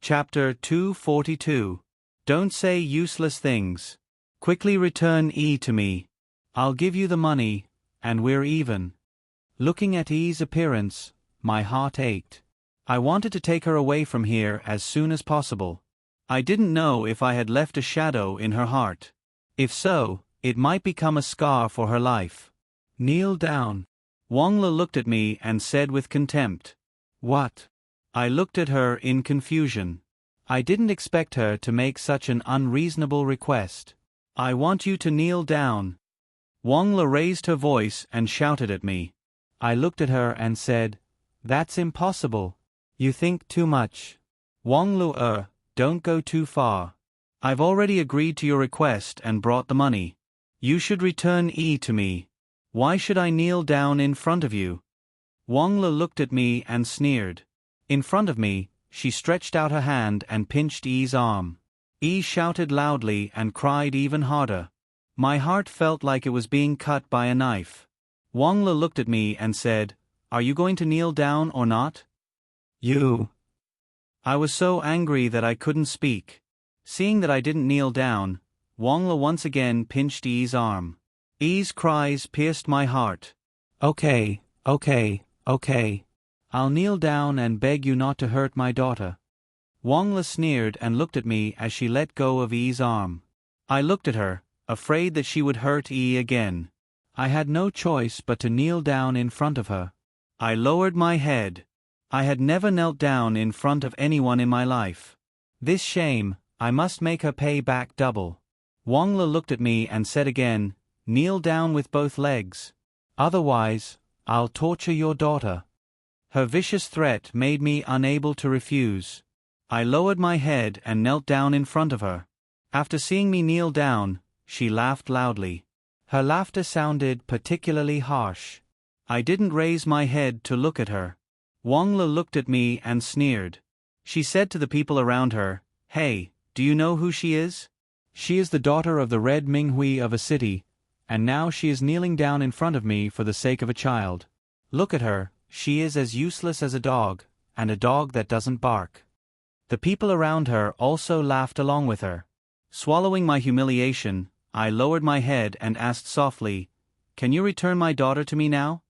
Chapter 242. Don't say useless things. Quickly return E to me. I'll give you the money, and we're even. Looking at E's appearance, my heart ached. I wanted to take her away from here as soon as possible. I didn't know if I had left a shadow in her heart. If so, it might become a scar for her life. Kneel down. Wangla looked at me and said with contempt. What? I looked at her in confusion. I didn't expect her to make such an unreasonable request. I want you to kneel down. Wangla raised her voice and shouted at me. I looked at her and said, That's impossible. You think too much. Wangla, don't go too far. I've already agreed to your request and brought the money. You should return E to me. Why should I kneel down in front of you? Wangla looked at me and sneered. In front of me, she stretched out her hand and pinched E's arm. E shouted loudly and cried even harder. My heart felt like it was being cut by a knife. Wangla looked at me and said, Are you going to kneel down or not? You. I was so angry that I couldn't speak. Seeing that I didn't kneel down, Wangla once again pinched E's arm. E's cries pierced my heart. Okay. I'll kneel down and beg you not to hurt my daughter. Wangla sneered and looked at me as she let go of E's arm. I looked at her, afraid that she would hurt E again. I had no choice but to kneel down in front of her. I lowered my head. I had never knelt down in front of anyone in my life. This shame, I must make her pay back double. Wangla looked at me and said again, Kneel down with both legs. Otherwise, I'll torture your daughter. Her vicious threat made me unable to refuse. I lowered my head and knelt down in front of her. After seeing me kneel down, she laughed loudly. Her laughter sounded particularly harsh. I didn't raise my head to look at her. Wangla looked at me and sneered. She said to the people around her, Hey, do you know who she is? She is the daughter of the Red Minghui of a city, and now she is kneeling down in front of me for the sake of a child. Look at her, she is as useless as a dog, and a dog that doesn't bark. The people around her also laughed along with her. Swallowing my humiliation, I lowered my head and asked softly, Can you return my daughter to me now?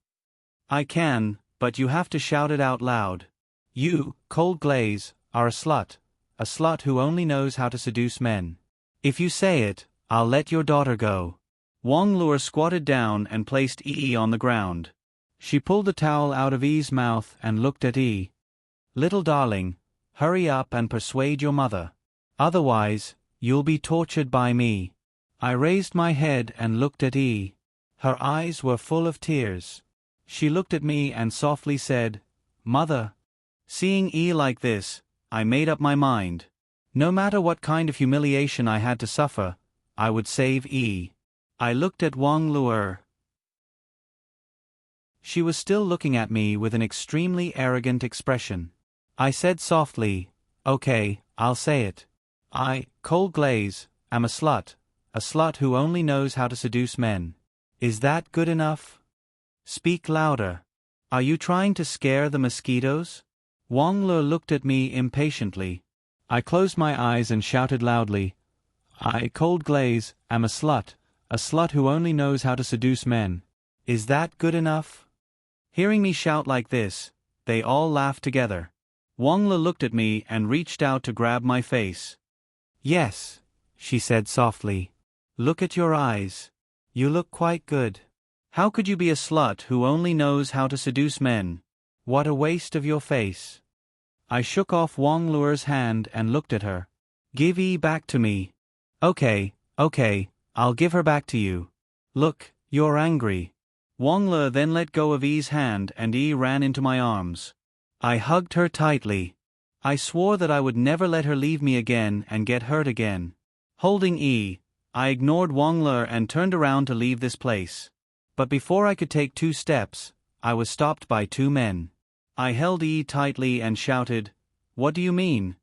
I can, but you have to shout it out loud. You, Cold Glaze, are a slut who only knows how to seduce men. If you say it, I'll let your daughter go. Wangla squatted down and placed E on the ground. She pulled the towel out of E's mouth and looked at E. Little darling, hurry up and persuade your mother. Otherwise, you'll be tortured by me. I raised my head and looked at E. Her eyes were full of tears. She looked at me and softly said, Mother. Seeing E like this, I made up my mind. No matter what kind of humiliation I had to suffer, I would save E. I looked at Wangla. She was still looking at me with an extremely arrogant expression. I said softly, Okay, I'll say it. I, Cold Glaze, am a slut who only knows how to seduce men. Is that good enough? Speak louder. Are you trying to scare the mosquitoes? Wangla looked at me impatiently. I closed my eyes and shouted loudly, I, Cold Glaze, am a slut who only knows how to seduce men. Is that good enough? Hearing me shout like this, they all laughed together. Wangla looked at me and reached out to grab my face. Yes, she said softly. Look at your eyes. You look quite good. How could you be a slut who only knows how to seduce men? What a waste of your face. I shook off Wangla's hand and looked at her. Give E back to me. Okay, I'll give her back to you. Look, you're angry. Wangla then let go of E's hand and E ran into my arms. I hugged her tightly. I swore that I would never let her leave me again and get hurt again. Holding E, I ignored Wangla and turned around to leave this place. But before I could take 2 steps, I was stopped by 2 men. I held E tightly and shouted, What do you mean?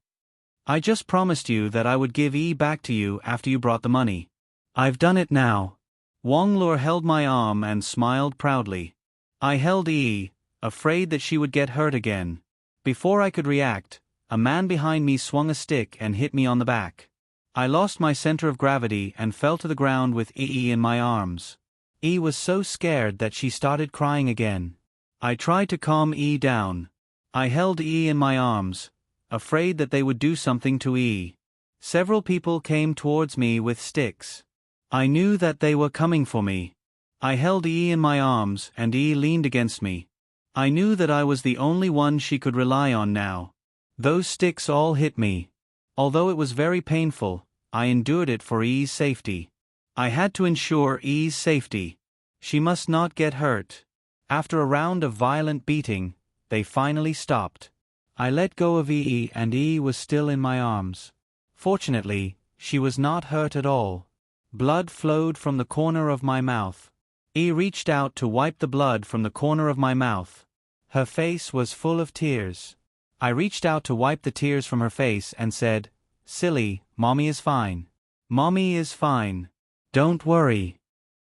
I just promised you that I would give E back to you after you brought the money. I've done it now. Wangla held my arm and smiled proudly. I held E, afraid that she would get hurt again. Before I could react, a man behind me swung a stick and hit me on the back. I lost my center of gravity and fell to the ground with Ee in my arms. Ee was so scared that she started crying again. I tried to calm Ee down. I held Ee in my arms, afraid that they would do something to Ee. Several people came towards me with sticks. I knew that they were coming for me. I held Ee in my arms and Ee leaned against me. I knew that I was the only one she could rely on now. Those sticks all hit me. Although it was very painful, I endured it for Ee's safety. I had to ensure Ee's safety. She must not get hurt. After a round of violent beating, they finally stopped. I let go of Ee and Ee was still in my arms. Fortunately, she was not hurt at all. Blood flowed from the corner of my mouth. Ee reached out to wipe the blood from the corner of my mouth. Her face was full of tears. I reached out to wipe the tears from her face and said, "Silly, Mommy is fine. Mommy is fine. Don't worry."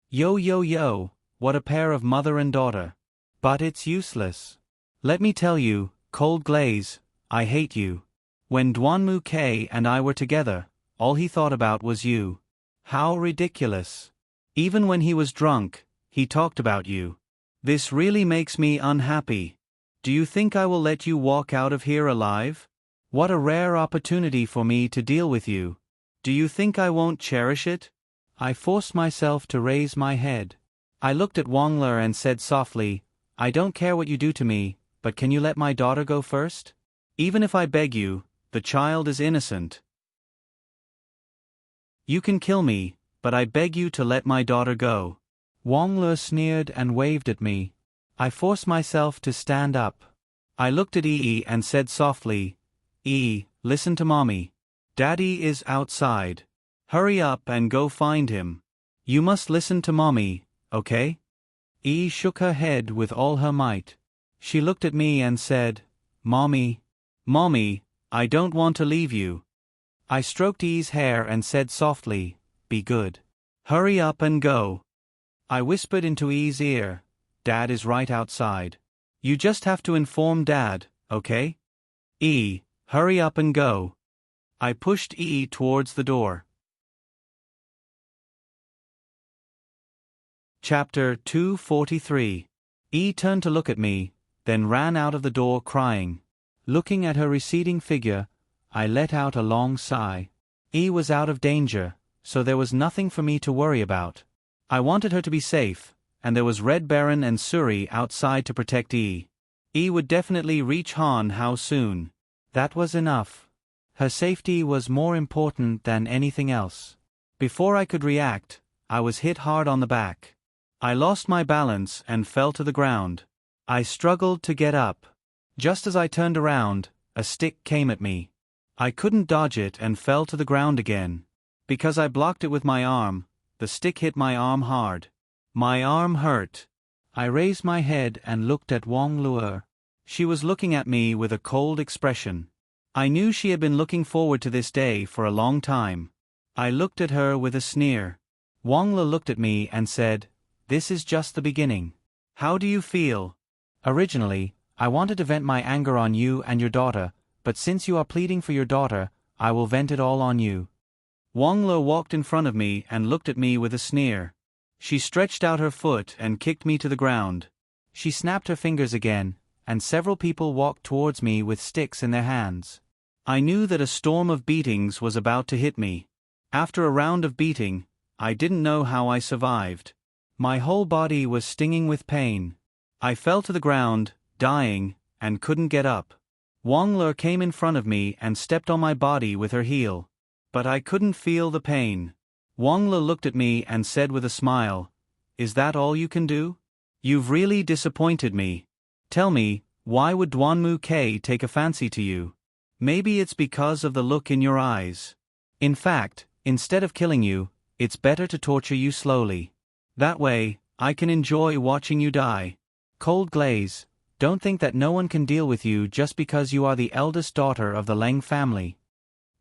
Yo yo yo, what a pair of mother and daughter. But it's useless. Let me tell you, Cold Glaze, I hate you. When Dwanmu K and I were together, all he thought about was you. How ridiculous. Even when he was drunk, he talked about you. This really makes me unhappy. Do you think I will let you walk out of here alive? What a rare opportunity for me to deal with you. Do you think I won't cherish it? I forced myself to raise my head. I looked at Wongler and said softly, "I don't care what you do to me, but can you let my daughter go first? Even if I beg you, the child is innocent. You can kill me, but I beg you to let my daughter go." Wongler sneered and waved at me. I forced myself to stand up. I looked at Ee and said softly, "Ee, listen to Mommy. Daddy is outside. Hurry up and go find him. You must listen to Mommy, okay?" Ee shook her head with all her might. She looked at me and said, "Mommy, Mommy, I don't want to leave you." I stroked Ee's hair and said softly, "Be good. Hurry up and go." I whispered into Ee's ear, "Dad is right outside. You just have to inform Dad, okay? Ee, hurry up and go." I pushed Ee towards the door. Chapter 243. Ee turned to look at me, then ran out of the door crying. Looking at her receding figure, I let out a long sigh. Ee was out of danger, so there was nothing for me to worry about. I wanted her to be safe, and there was Red Baron and Suri outside to protect Ee. Ee would definitely reach Han how soon. That was enough. Her safety was more important than anything else. Before I could react, I was hit hard on the back. I lost my balance and fell to the ground. I struggled to get up. Just as I turned around, a stick came at me. I couldn't dodge it and fell to the ground again. Because I blocked it with my arm, the stick hit my arm hard. My arm hurt. I raised my head and looked at Wong Luer. She was looking at me with a cold expression. I knew she had been looking forward to this day for a long time. I looked at her with a sneer. Wong Lu looked at me and said, "This is just the beginning. How do you feel?" "Originally, I wanted to vent my anger on you and your daughter, but since you are pleading for your daughter, I will vent it all on you." Wong Lu walked in front of me and looked at me with a sneer. She stretched out her foot and kicked me to the ground. She snapped her fingers again, and several people walked towards me with sticks in their hands. I knew that a storm of beatings was about to hit me. After a round of beating, I didn't know how I survived. My whole body was stinging with pain. I fell to the ground, dying, and couldn't get up. Wong Lu came in front of me and stepped on my body with her heel. But I couldn't feel the pain. Wong Lu looked at me and said with a smile, "Is that all you can do? You've really disappointed me. Tell me, why would Dwanmu K take a fancy to you? Maybe it's because of the look in your eyes. In fact, instead of killing you, it's better to torture you slowly. That way, I can enjoy watching you die. Cold Glaze, don't think that no one can deal with you just because you are the eldest daughter of the Leng family."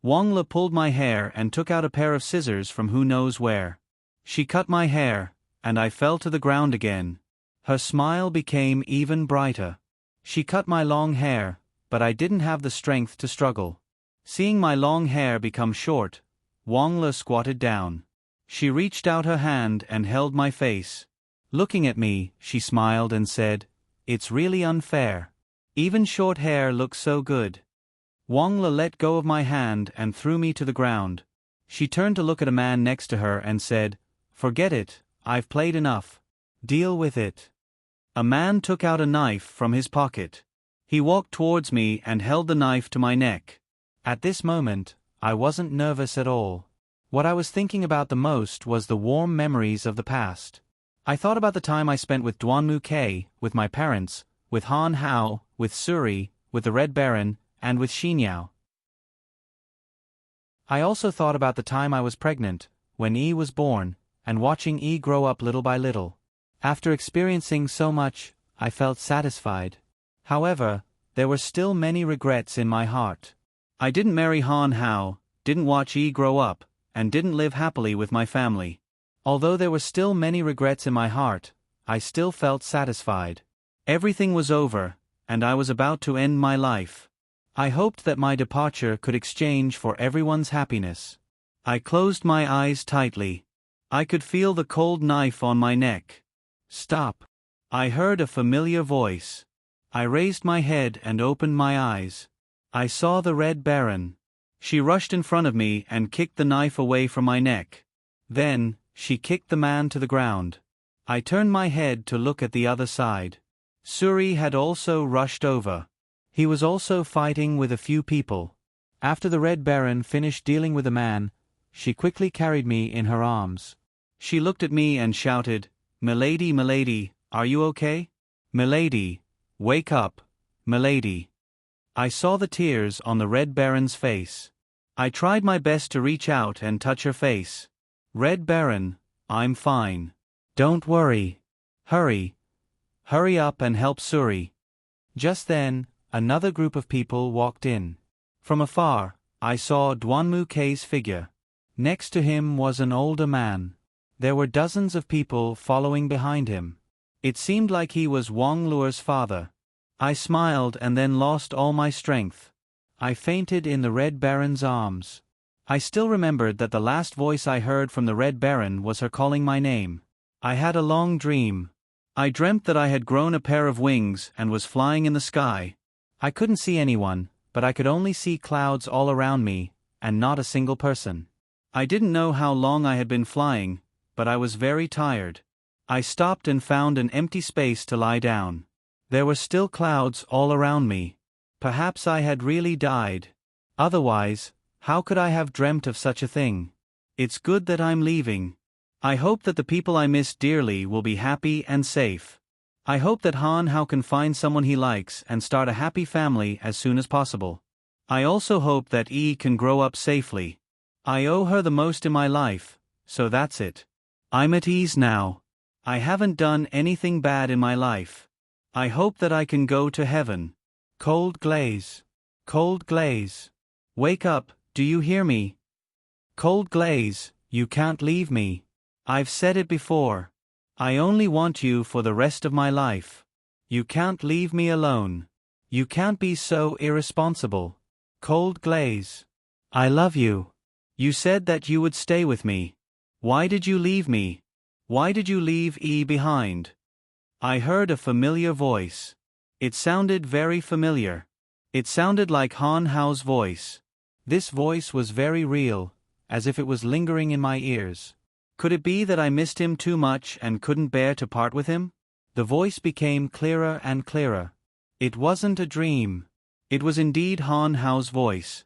Wong Lu pulled my hair and took out a pair of scissors from who knows where. She cut my hair, and I fell to the ground again. Her smile became even brighter. She cut my long hair, but I didn't have the strength to struggle. Seeing my long hair become short, Wang Le squatted down. She reached out her hand and held my face. Looking at me, she smiled and said, "It's really unfair. Even short hair looks so good." Wang Le let go of my hand and threw me to the ground. She turned to look at a man next to her and said, "Forget it, I've played enough. Deal with it." A man took out a knife from his pocket. He walked towards me and held the knife to my neck. At this moment, I wasn't nervous at all. What I was thinking about the most was the warm memories of the past. I thought about the time I spent with Duan Mu Ke, with my parents, with Han Hao, with Suri, with the Red Baron, and with Xinyao. I also thought about the time I was pregnant, when Yi was born, and watching Yi grow up little by little. After experiencing so much, I felt satisfied. However, there were still many regrets in my heart. I didn't marry Han Hao, didn't watch Yi grow up, and didn't live happily with my family. Although there were still many regrets in my heart, I still felt satisfied. Everything was over, and I was about to end my life. I hoped that my departure could exchange for everyone's happiness. I closed my eyes tightly. I could feel the cold knife on my neck. "Stop." I heard a familiar voice. I raised my head and opened my eyes. I saw the Red Baron. She rushed in front of me and kicked the knife away from my neck. Then, she kicked the man to the ground. I turned my head to look at the other side. Suri had also rushed over. He was also fighting with a few people. After the Red Baron finished dealing with the man, she quickly carried me in her arms. She looked at me and shouted, "Milady, milady, are you okay? Milady, wake up, milady." I saw the tears on the Red Baron's face. I tried my best to reach out and touch her face. "Red Baron, I'm fine. Don't worry. Hurry. Hurry up and help Suri." Just then, another group of people walked in. From afar, I saw Duanmu Ke's figure. Next to him was an older man. There were dozens of people following behind him. It seemed like he was Wang Luo's father. I smiled and then lost all my strength. I fainted in the Red Baron's arms. I still remembered that the last voice I heard from the Red Baron was her calling my name. I had a long dream. I dreamt that I had grown a pair of wings and was flying in the sky. I couldn't see anyone, but I could only see clouds all around me, and not a single person. I didn't know how long I had been flying, but I was very tired. I stopped and found an empty space to lie down. There were still clouds all around me. Perhaps I had really died. Otherwise, how could I have dreamt of such a thing? It's good that I'm leaving. I hope that the people I miss dearly will be happy and safe. I hope that Han Hao can find someone he likes and start a happy family as soon as possible. I also hope that Yi can grow up safely. I owe her the most in my life, so that's it. I'm at ease now. I haven't done anything bad in my life. I hope that I can go to heaven. Cold glaze. Cold glaze. Wake up, do you hear me? Cold glaze, you can't leave me. I've said it before. I only want you for the rest of my life. You can't leave me alone. You can't be so irresponsible. Cold glaze. I love you. You said that you would stay with me. Why did you leave me? Why did you leave E behind? I heard a familiar voice. It sounded very familiar. It sounded like Han Hao's voice. This voice was very real, as if it was lingering in my ears. Could it be that I missed him too much and couldn't bear to part with him? The voice became clearer and clearer. It wasn't a dream. It was indeed Han Hao's voice.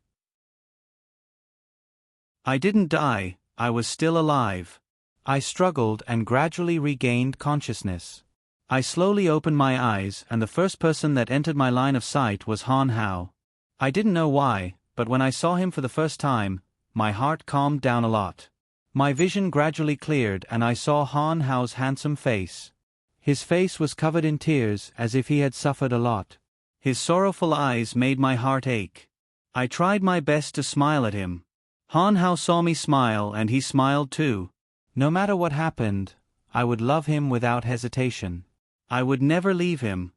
I didn't die, I was still alive. I struggled and gradually regained consciousness. I slowly opened my eyes and the first person that entered my line of sight was Han Hao. I didn't know why, but when I saw him for the first time, my heart calmed down a lot. My vision gradually cleared and I saw Han Hao's handsome face. His face was covered in tears as if he had suffered a lot. His sorrowful eyes made my heart ache. I tried my best to smile at him. Han Hao saw me smile and he smiled too. No matter what happened, I would love him without hesitation. I would never leave him.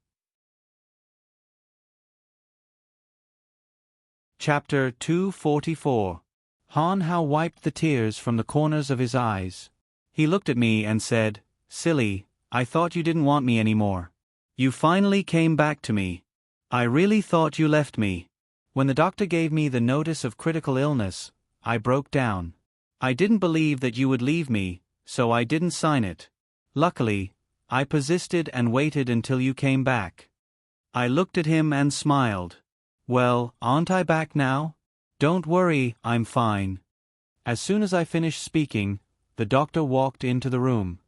Chapter 244. Han Hao wiped the tears from the corners of his eyes. He looked at me and said, "Silly, I thought you didn't want me anymore. You finally came back to me. I really thought you left me." When the doctor gave me the notice of critical illness, I broke down. I didn't believe that you would leave me, so I didn't sign it. Luckily, I persisted and waited until you came back. I looked at him and smiled. "Well, aren't I back now? Don't worry, I'm fine." As soon as I finished speaking, the doctor walked into the room.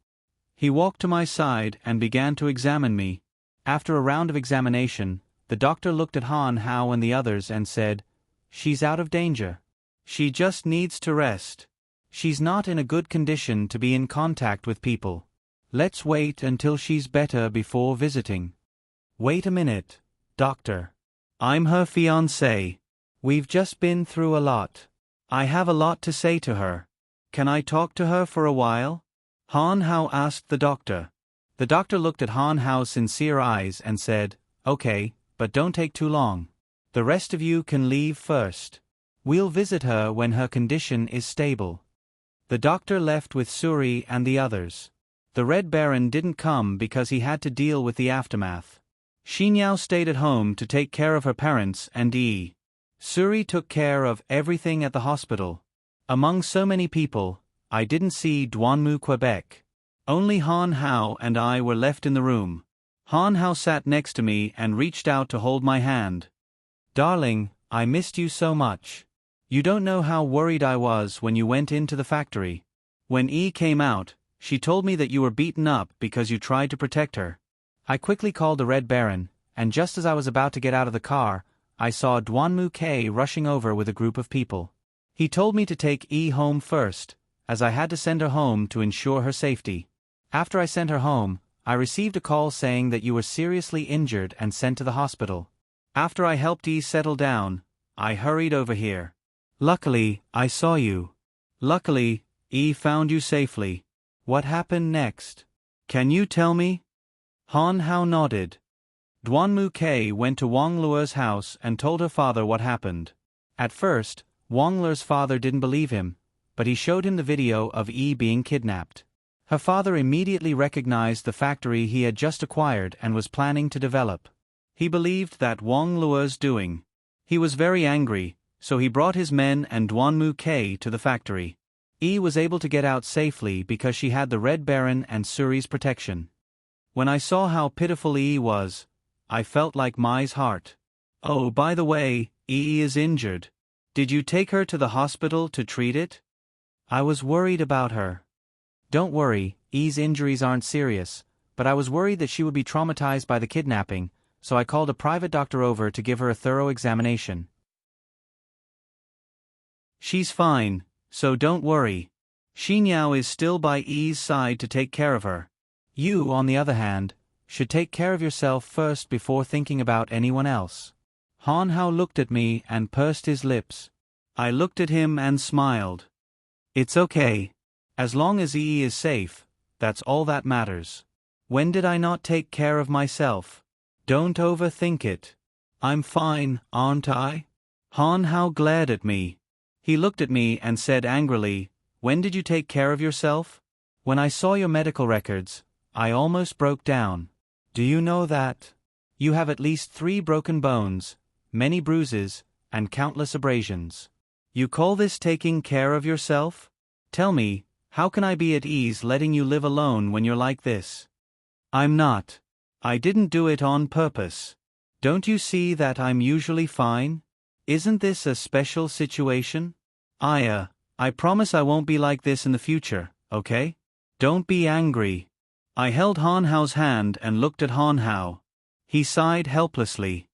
He walked to my side and began to examine me. After a round of examination, the doctor looked at Han Hao and the others and said, "She's out of danger. She just needs to rest. She's not in a good condition to be in contact with people. Let's wait until she's better before visiting." "Wait a minute, doctor. I'm her fiancé. We've just been through a lot. I have a lot to say to her. Can I talk to her for a while?" Han Hao asked the doctor. The doctor looked at Han Hao's sincere eyes and said, "Okay, but don't take too long. The rest of you can leave first. We'll visit her when her condition is stable." The doctor left with Suri and the others. The Red Baron didn't come because he had to deal with the aftermath. Xinyao stayed at home to take care of her parents and Yi. Suri took care of everything at the hospital. Among so many people, I didn't see Duanmu Quebec. Only Han Hao and I were left in the room. Han Hao sat next to me and reached out to hold my hand. "Darling, I missed you so much. You don't know how worried I was when you went into the factory. When Yi came out, she told me that you were beaten up because you tried to protect her." I quickly called the Red Baron, and just as I was about to get out of the car, I saw Duanmu K rushing over with a group of people. He told me to take Yi home first, as I had to send her home to ensure her safety. After I sent her home, I received a call saying that you were seriously injured and sent to the hospital. After I helped Yi settle down, I hurried over here. Luckily, I saw you. Luckily, Yi found you safely. What happened next? Can you tell me? Han Hao nodded. Duanmu K went to Wang Luo's house and told her father what happened. At first, Wang Luo's father didn't believe him, but he showed him the video of Yi being kidnapped. Her father immediately recognized the factory he had just acquired and was planning to develop. He believed that Wang Luo's doing. He was very angry, so he brought his men and Duanmu K to the factory. Yi was able to get out safely because she had the Red Baron and Suri's protection. When I saw how pitiful Yi was, I felt like Mai's heart. "Oh, by the way, Yi is injured. Did you take her to the hospital to treat it?" "I was worried about her." "Don't worry, Yi's injuries aren't serious, but I was worried that she would be traumatized by the kidnapping, so I called a private doctor over to give her a thorough examination. She's fine, so don't worry. Xinyao is still by Yi's side to take care of her. You, on the other hand, should take care of yourself first before thinking about anyone else." Han Hao looked at me and pursed his lips. I looked at him and smiled. "It's okay. As long as Yi is safe, that's all that matters. When did I not take care of myself? Don't overthink it. I'm fine, aren't I?" Han Hao glared at me. He looked at me and said angrily, "When did you take care of yourself?" "When I saw your medical records, I almost broke down. Do you know that? You have at least 3 broken bones, many bruises, and countless abrasions. You call this taking care of yourself? Tell me, how can I be at ease letting you live alone when you're like this?" "I'm not. I didn't do it on purpose. Don't you see that I'm usually fine? Isn't this a special situation? I promise I won't be like this in the future, okay? Don't be angry." I held Han Hao's hand and looked at Han Hao. He sighed helplessly.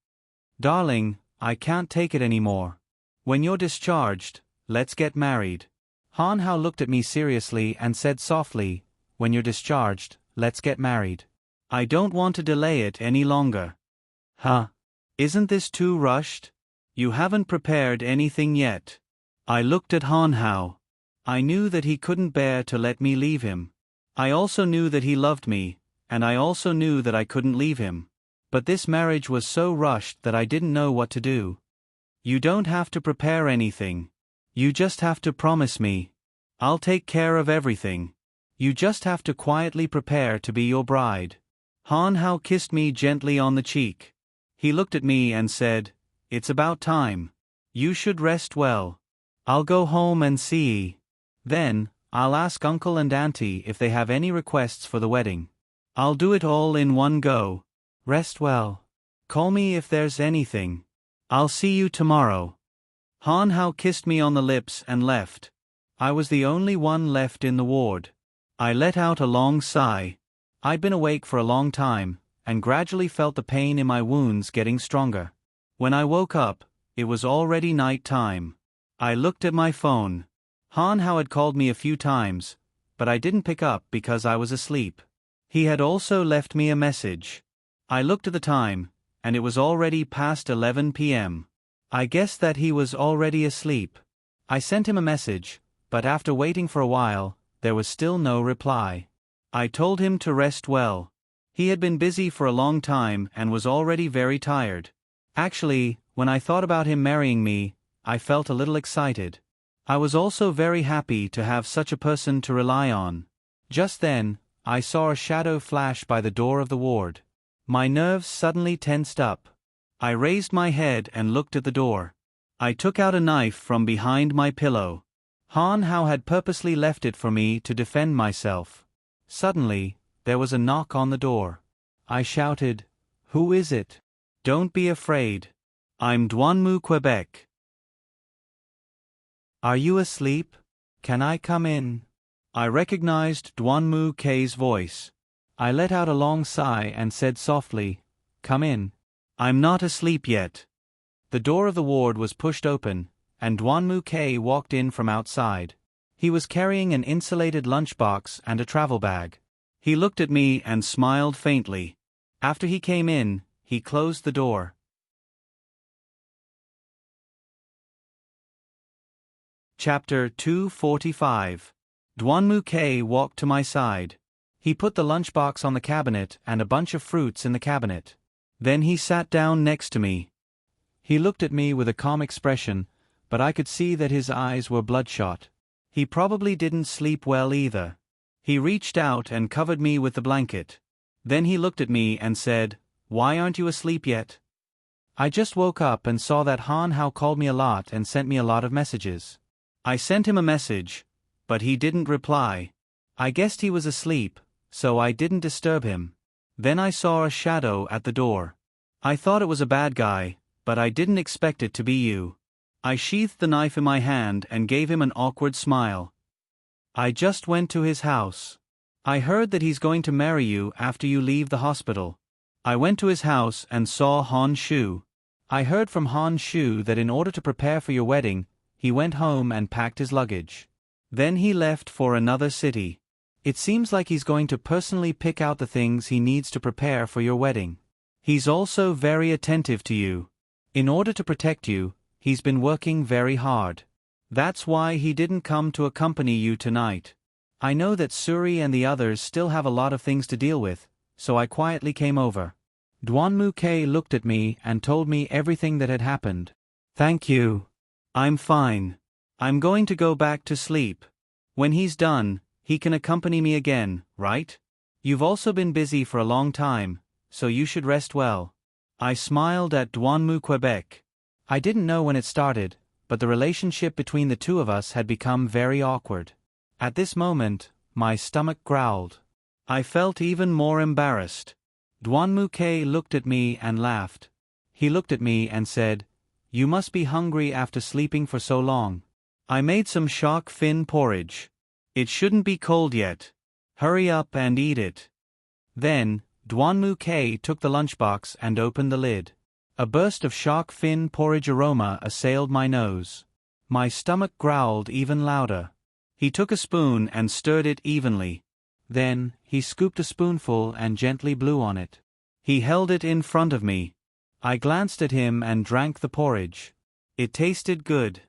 "Darling, I can't take it anymore. When you're discharged, let's get married." Han Hao looked at me seriously and said softly, "When you're discharged, let's get married. I don't want to delay it any longer." "Huh? Isn't this too rushed? You haven't prepared anything yet." I looked at Han Hao. I knew that he couldn't bear to let me leave him. I also knew that he loved me, and I also knew that I couldn't leave him. But this marriage was so rushed that I didn't know what to do. You don't have to prepare anything. You just have to promise me. I'll take care of everything. You just have to quietly prepare to be your bride. Han Hao kissed me gently on the cheek. He looked at me and said, "It's about time. You should rest well. I'll go home and see. Then, I'll ask Uncle and Auntie if they have any requests for the wedding. I'll do it all in one go. Rest well. Call me if there's anything. I'll see you tomorrow." Han Hao kissed me on the lips and left. I was the only one left in the ward. I let out a long sigh. I'd been awake for a long time, and gradually felt the pain in my wounds getting stronger. When I woke up, it was already night time. I looked at my phone. Han Hao had called me a few times, but I didn't pick up because I was asleep. He had also left me a message. I looked at the time, and it was already past 11 p.m. I guessed that he was already asleep. I sent him a message, but after waiting for a while, there was still no reply. I told him to rest well. He had been busy for a long time and was already very tired. Actually, when I thought about him marrying me, I felt a little excited. I was also very happy to have such a person to rely on. Just then, I saw a shadow flash by the door of the ward. My nerves suddenly tensed up. I raised my head and looked at the door. I took out a knife from behind my pillow. Han Hao had purposely left it for me to defend myself. Suddenly, there was a knock on the door. I shouted, "Who is it? Don't be afraid. I'm Duanmu, Quebec." "Are you asleep? Can I come in?" I recognized Duanmu K's voice. I let out a long sigh and said softly, "Come in." "I'm not asleep yet." The door of the ward was pushed open, and Duanmu K walked in from outside. He was carrying an insulated lunchbox and a travel bag. He looked at me and smiled faintly. After he came in, he closed the door. Chapter 245. Duanmu K walked to my side. He put the lunchbox on the cabinet and a bunch of fruits in the cabinet. Then he sat down next to me. He looked at me with a calm expression, but I could see that his eyes were bloodshot. He probably didn't sleep well either. He reached out and covered me with the blanket. Then he looked at me and said, "Why aren't you asleep yet?" "I just woke up and saw that Han Hao called me a lot and sent me a lot of messages. I sent him a message, but he didn't reply. I guessed he was asleep, so I didn't disturb him. Then I saw a shadow at the door. I thought it was a bad guy, but I didn't expect it to be you." I sheathed the knife in my hand and gave him an awkward smile. "I just went to his house. I heard that he's going to marry you after you leave the hospital. I went to his house and saw Han Shu. I heard from Han Shu that in order to prepare for your wedding, he went home and packed his luggage. Then he left for another city. It seems like he's going to personally pick out the things he needs to prepare for your wedding. He's also very attentive to you. In order to protect you, he's been working very hard. That's why he didn't come to accompany you tonight. I know that Suri and the others still have a lot of things to deal with, so I quietly came over." Duanmu K looked at me and told me everything that had happened. "Thank you. I'm fine. I'm going to go back to sleep. When he's done, he can accompany me again, right? You've also been busy for a long time, so you should rest well." I smiled at Duanmu Quebec. I didn't know when it started, but the relationship between the two of us had become very awkward. At this moment, my stomach growled. I felt even more embarrassed. Duanmu K looked at me and laughed. He looked at me and said, "You must be hungry after sleeping for so long. I made some shark fin porridge. It shouldn't be cold yet. Hurry up and eat it." Then, Duanmu K took the lunchbox and opened the lid. A burst of shark fin porridge aroma assailed my nose. My stomach growled even louder. He took a spoon and stirred it evenly. Then, he scooped a spoonful and gently blew on it. He held it in front of me. I glanced at him and drank the porridge. It tasted good.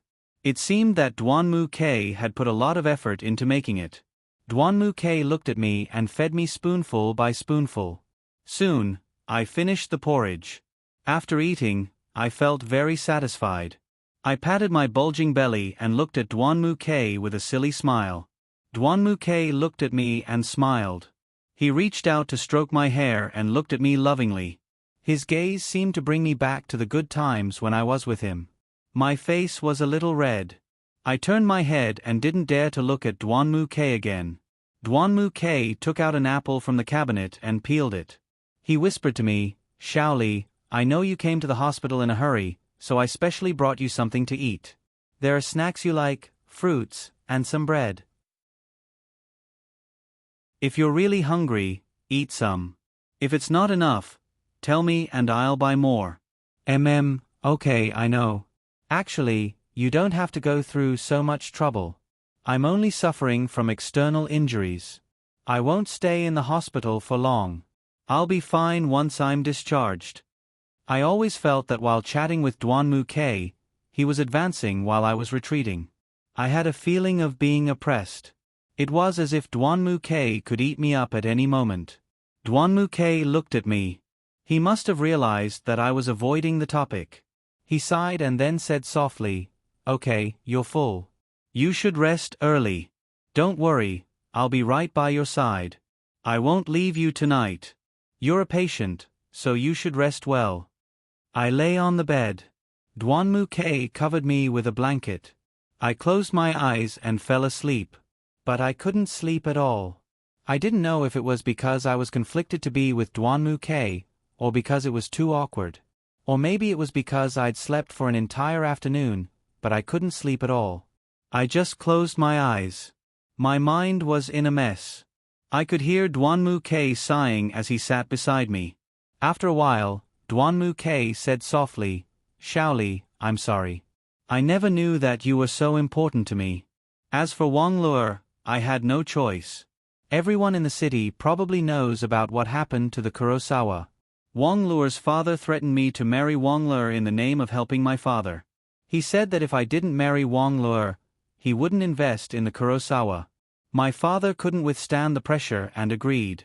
It seemed that Duanmu K had put a lot of effort into making it. Duanmu K looked at me and fed me spoonful by spoonful. Soon, I finished the porridge. After eating, I felt very satisfied. I patted my bulging belly and looked at Duan Mu K with a silly smile. Duan Mu K looked at me and smiled. He reached out to stroke my hair and looked at me lovingly. His gaze seemed to bring me back to the good times when I was with him. My face was a little red. I turned my head and didn't dare to look at Duan Mu K again. Duan Mu K took out an apple from the cabinet and peeled it. He whispered to me, "Shaoli, I know you came to the hospital in a hurry, so I specially brought you something to eat. There are snacks you like, fruits, and some bread. If you're really hungry, eat some. If it's not enough, tell me and I'll buy more." Okay, I know. Actually, you don't have to go through so much trouble. I'm only suffering from external injuries. I won't stay in the hospital for long. I'll be fine once I'm discharged. I always felt that while chatting with Duan Mu K, he was advancing while I was retreating. I had a feeling of being oppressed. It was as if Duan Mu K could eat me up at any moment. Duan Mu K looked at me. He must have realized that I was avoiding the topic. He sighed and then said softly, "Okay, you're full. You should rest early. Don't worry, I'll be right by your side. I won't leave you tonight. You're a patient, so you should rest well." I lay on the bed. Duan Mu K covered me with a blanket. I closed my eyes and fell asleep. But I couldn't sleep at all. I didn't know if it was because I was conflicted to be with Duan Mu K, or because it was too awkward. Or maybe it was because I'd slept for an entire afternoon, but I couldn't sleep at all. I just closed my eyes. My mind was in a mess. I could hear Duan Mu K sighing as he sat beside me. After a while, Duan Mu K said softly, "Shaoli, I'm sorry. I never knew that you were so important to me. As for Wang Luer, I had no choice. Everyone in the city probably knows about what happened to the Kurosawa. Wang Luer's father threatened me to marry Wang Luer in the name of helping my father. He said that if I didn't marry Wang Luer, he wouldn't invest in the Kurosawa. My father couldn't withstand the pressure and agreed.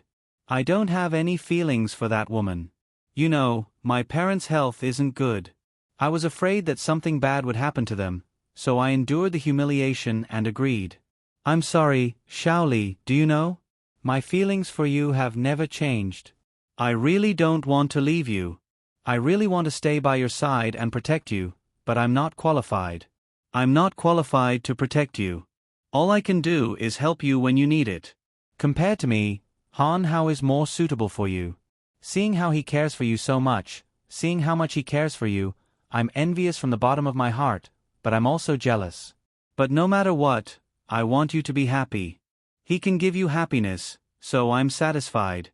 I don't have any feelings for that woman. You know, my parents' health isn't good. I was afraid that something bad would happen to them, so I endured the humiliation and agreed. I'm sorry, Shaoli, do you know? My feelings for you have never changed. I really don't want to leave you. I really want to stay by your side and protect you, but I'm not qualified. I'm not qualified to protect you. All I can do is help you when you need it. Compared to me, Han Hao is more suitable for you. Seeing how he cares for you so much, seeing how much he cares for you, I'm envious from the bottom of my heart, but I'm also jealous. But no matter what, I want you to be happy. He can give you happiness, so I'm satisfied."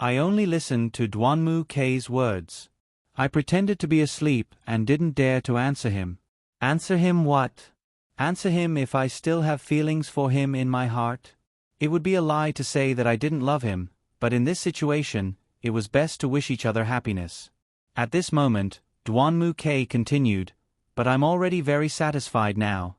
I only listened to Duan Mu K's words. I pretended to be asleep and didn't dare to answer him. Answer him what? Answer him if I still have feelings for him in my heart? It would be a lie to say that I didn't love him, but in this situation, it was best to wish each other happiness. At this moment, Duan Mu K continued, "But I'm already very satisfied now.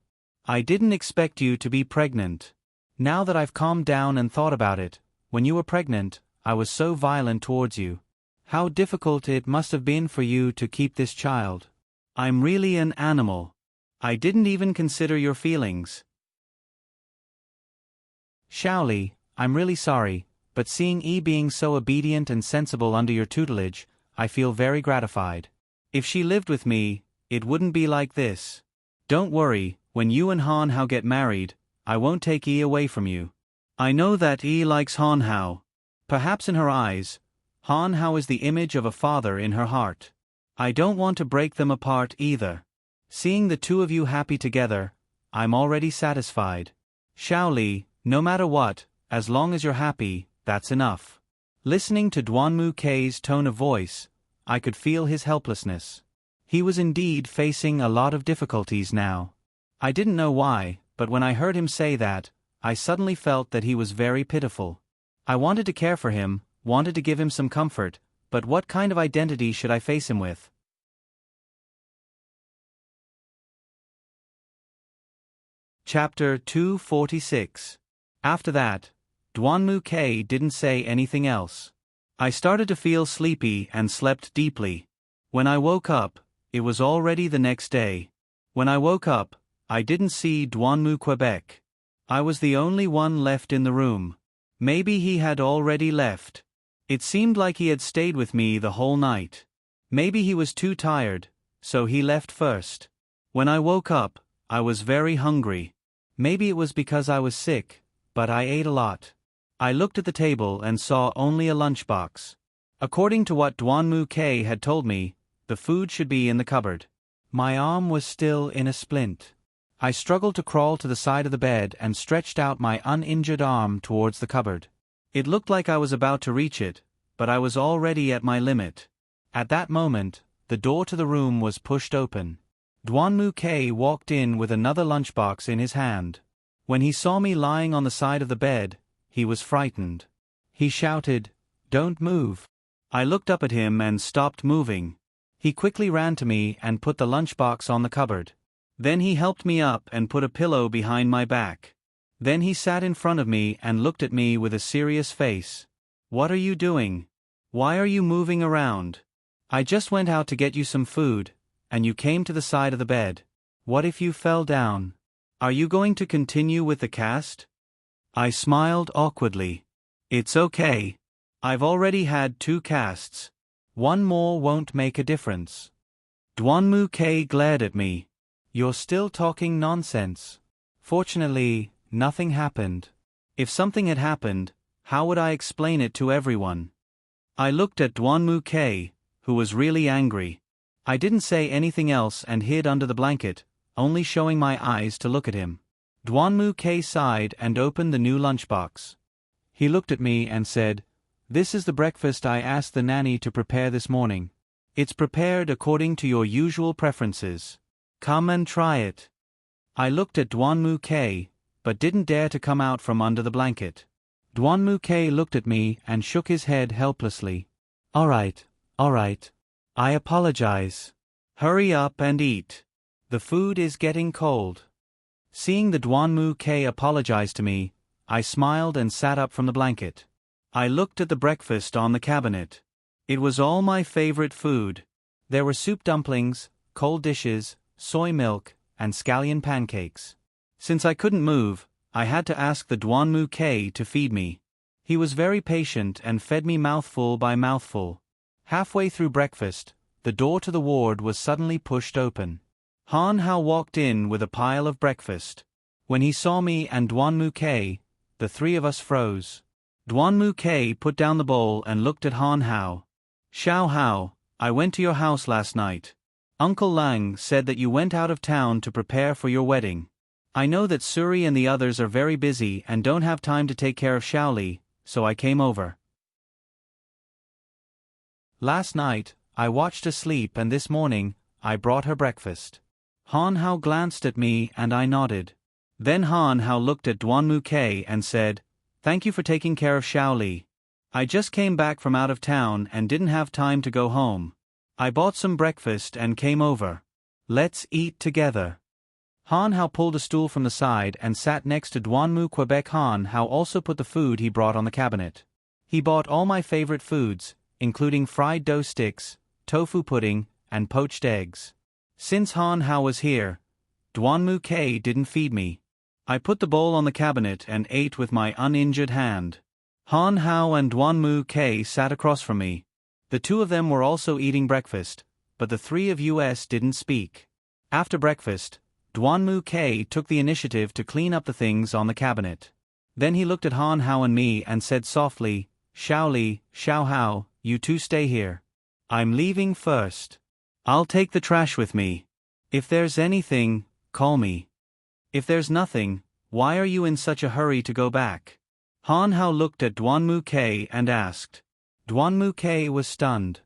I didn't expect you to be pregnant. Now that I've calmed down and thought about it, when you were pregnant, I was so violent towards you. How difficult it must have been for you to keep this child. I'm really an animal. I didn't even consider your feelings. Shaoli, I'm really sorry, but seeing Yi being so obedient and sensible under your tutelage, I feel very gratified. If she lived with me, it wouldn't be like this. Don't worry, when you and Han Hao get married, I won't take Yi away from you. I know that Yi likes Han Hao. Perhaps in her eyes, Han Hao is the image of a father in her heart. I don't want to break them apart either. Seeing the two of you happy together, I'm already satisfied. Shaoli, no matter what, as long as you're happy, that's enough." Listening to Duan Mu K's tone of voice, I could feel his helplessness. He was indeed facing a lot of difficulties now. I didn't know why, but when I heard him say that, I suddenly felt that he was very pitiful. I wanted to care for him, wanted to give him some comfort, but what kind of identity should I face him with? Chapter 246. After that, Duan Mu K didn't say anything else. I started to feel sleepy and slept deeply. When I woke up, it was already the next day. When I woke up, I didn't see Duanmu Quebec. I was the only one left in the room. Maybe he had already left. It seemed like he had stayed with me the whole night. Maybe he was too tired, so he left first. When I woke up, I was very hungry. Maybe it was because I was sick, but I ate a lot. I looked at the table and saw only a lunchbox. According to what Duanmu K had told me, the food should be in the cupboard. My arm was still in a splint. I struggled to crawl to the side of the bed and stretched out my uninjured arm towards the cupboard. It looked like I was about to reach it, but I was already at my limit. At that moment, the door to the room was pushed open. Duanmu K walked in with another lunchbox in his hand. When he saw me lying on the side of the bed, he was frightened. He shouted, "Don't move." I looked up at him and stopped moving. He quickly ran to me and put the lunchbox on the cupboard. Then he helped me up and put a pillow behind my back. Then he sat in front of me and looked at me with a serious face. "What are you doing? Why are you moving around? I just went out to get you some food, and you came to the side of the bed. What if you fell down? Are you going to continue with the cast?" I smiled awkwardly. "It's okay. I've already had 2 casts. One more won't make a difference." Duanmu K glared at me. "You're still talking nonsense." Fortunately, nothing happened. If something had happened, how would I explain it to everyone? I looked at Duanmu K, who was really angry. I didn't say anything else and hid under the blanket, only showing my eyes to look at him. Duanmu K sighed and opened the new lunchbox. He looked at me and said, "This is the breakfast I asked the nanny to prepare this morning. It's prepared according to your usual preferences. Come and try it." I looked at Duanmu K, but didn't dare to come out from under the blanket. Duanmu K looked at me and shook his head helplessly. All right. I apologize. Hurry up and eat. The food is getting cold." Seeing the Duanmu K apologize to me, I smiled and sat up from the blanket. I looked at the breakfast on the cabinet. It was all my favorite food. There were soup dumplings, cold dishes, soy milk, and scallion pancakes. Since I couldn't move, I had to ask the Duanmu K to feed me. He was very patient and fed me mouthful by mouthful. Halfway through breakfast, the door to the ward was suddenly pushed open. Han Hao walked in with a pile of breakfast. When he saw me and Duanmu K, the 3 of us froze. Duanmu K put down the bowl and looked at Han Hao. "Xiao Hao, I went to your house last night. Uncle Lang said that you went out of town to prepare for your wedding. I know that Suri and the others are very busy and don't have time to take care of Xiaoli, so I came over. Last night, I watched her sleep and this morning, I brought her breakfast." Han Hao glanced at me and I nodded. Then Han Hao looked at Duanmu K and said, "Thank you for taking care of Xiaoli. I just came back from out of town and didn't have time to go home. I bought some breakfast and came over. Let's eat together." Han Hao pulled a stool from the side and sat next to Duanmu Quebec. Han Hao also put the food he brought on the cabinet. He bought all my favorite foods, including fried dough sticks, tofu pudding, and poached eggs. Since Han Hao was here, Duanmu K didn't feed me. I put the bowl on the cabinet and ate with my uninjured hand. Han Hao and Duanmu K sat across from me. The 2 of them were also eating breakfast, but the 3 of us didn't speak. After breakfast, Duanmu K took the initiative to clean up the things on the cabinet. Then he looked at Han Hao and me and said softly, "Xiaoli, Xiao Hao, you 2 stay here. I'm leaving first. I'll take the trash with me. If there's anything, call me. If there's nothing, why are you in such a hurry to go back?" Han Hao looked at Duanmu K and asked. Duanmu K was stunned.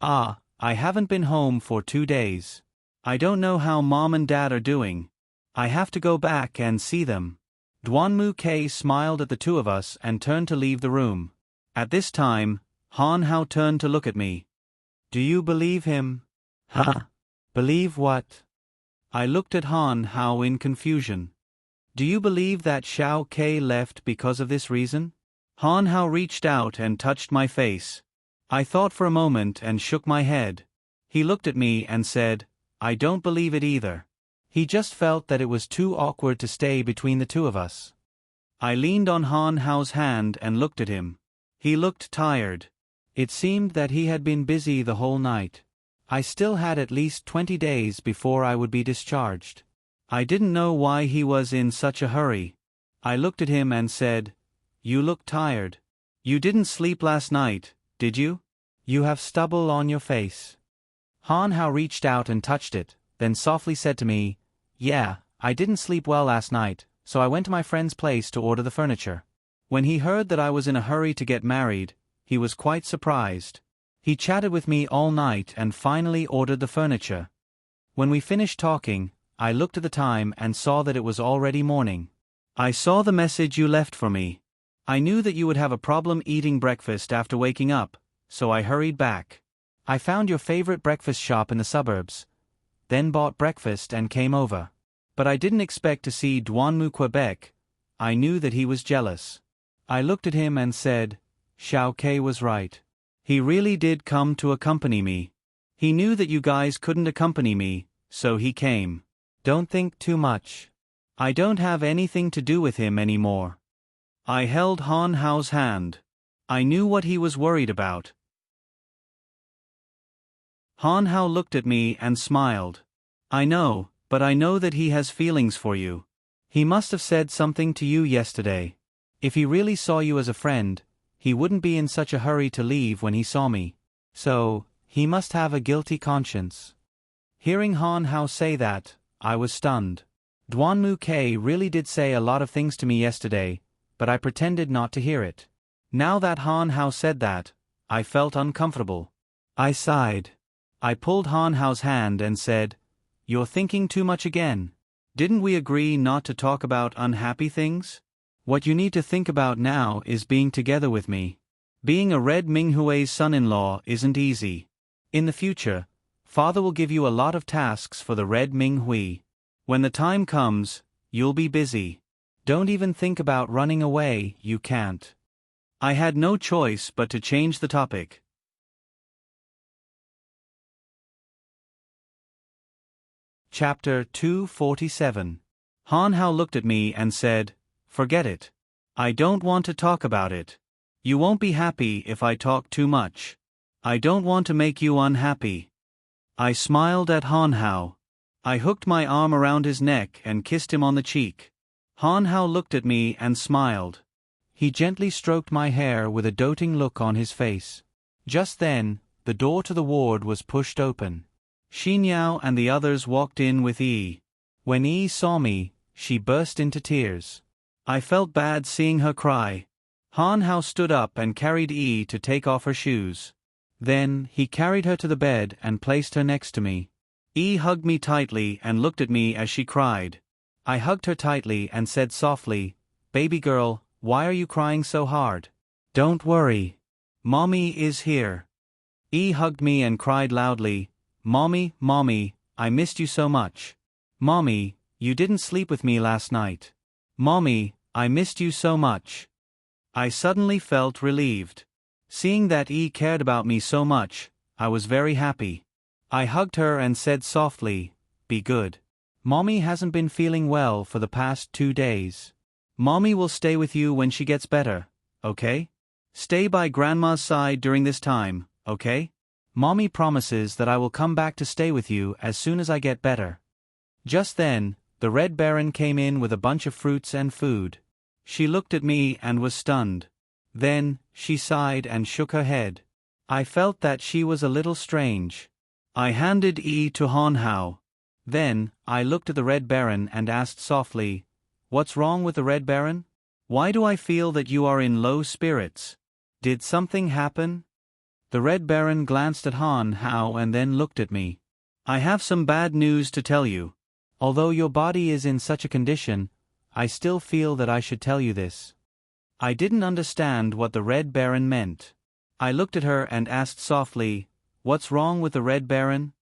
I haven't been home for 2 days. I don't know how Mom and Dad are doing. I have to go back and see them." Duanmu K smiled at the 2 of us and turned to leave the room. At this time, Han Hao turned to look at me. "Do you believe him?" "Huh? Believe what?" I looked at Han Hao in confusion. "Do you believe that Xiao K left because of this reason?" Han Hao reached out and touched my face. I thought for a moment and shook my head. He looked at me and said, "I don't believe it either." He just felt that it was too awkward to stay between the two of us. I leaned on Han Hao's hand and looked at him. He looked tired. It seemed that he had been busy the whole night. I still had at least 20 days before I would be discharged. I didn't know why he was in such a hurry. I looked at him and said, "You look tired. You didn't sleep last night, did you? You have stubble on your face." Han Hao reached out and touched it, then softly said to me, "Yeah, I didn't sleep well last night, so I went to my friend's place to order the furniture." When he heard that I was in a hurry to get married, he was quite surprised. He chatted with me all night and finally ordered the furniture. When we finished talking, I looked at the time and saw that it was already morning. "I saw the message you left for me. I knew that you would have a problem eating breakfast after waking up, so I hurried back. I found your favorite breakfast shop in the suburbs, then bought breakfast and came over. But I didn't expect to see Douanmu, Quebec. I knew that he was jealous." I looked at him and said, "Xiao Ke was right. He really did come to accompany me. He knew that you guys couldn't accompany me, so he came. Don't think too much. I don't have anything to do with him anymore." I held Han Hao's hand. I knew what he was worried about. Han Hao looked at me and smiled. "I know, but I know that he has feelings for you. He must have said something to you yesterday. If he really saw you as a friend, he wouldn't be in such a hurry to leave when he saw me. So, he must have a guilty conscience." Hearing Han Hao say that, I was stunned. Douanmu Ke really did say a lot of things to me yesterday, but I pretended not to hear it. Now that Han Hao said that, I felt uncomfortable. I sighed. I pulled Han Hao's hand and said, "You're thinking too much again. Didn't we agree not to talk about unhappy things? What you need to think about now is being together with me. Being a Red Minghui's son-in-law isn't easy. In the future, Father will give you a lot of tasks for the Red Minghui. When the time comes, you'll be busy. Don't even think about running away, you can't." I had no choice but to change the topic. Chapter 247. Han Hao looked at me and said, "Forget it. I don't want to talk about it. You won't be happy if I talk too much. I don't want to make you unhappy." I smiled at Han Hao. I hooked my arm around his neck and kissed him on the cheek. Han Hao looked at me and smiled. He gently stroked my hair with a doting look on his face. Just then, the door to the ward was pushed open. Xinyao and the others walked in with Yi. When Yi saw me, she burst into tears. I felt bad seeing her cry. Han Hao stood up and carried Yi to take off her shoes. Then, he carried her to the bed and placed her next to me. Yi hugged me tightly and looked at me as she cried. I hugged her tightly and said softly, "Baby girl, why are you crying so hard? Don't worry. Mommy is here." Yi hugged me and cried loudly, "Mommy, Mommy, I missed you so much. Mommy, you didn't sleep with me last night. Mommy, I missed you so much." I suddenly felt relieved. Seeing that Yi cared about me so much, I was very happy. I hugged her and said softly, "Be good. Mommy hasn't been feeling well for the past 2 days. Mommy will stay with you when she gets better, okay? Stay by Grandma's side during this time, okay? Mommy promises that I will come back to stay with you as soon as I get better." Just then, the Red Baron came in with a bunch of fruits and food. She looked at me and was stunned. Then, she sighed and shook her head. I felt that she was a little strange. I handed Yi to Han Hao. Then, I looked at the Red Baron and asked softly, "What's wrong with the Red Baron? Why do I feel that you are in low spirits? Did something happen?" The Red Baron glanced at Han Hao and then looked at me. "I have some bad news to tell you. Although your body is in such a condition, I still feel that I should tell you this." I didn't understand what the Red Baron meant. I looked at her and asked softly, "What's wrong with the Red Baron?"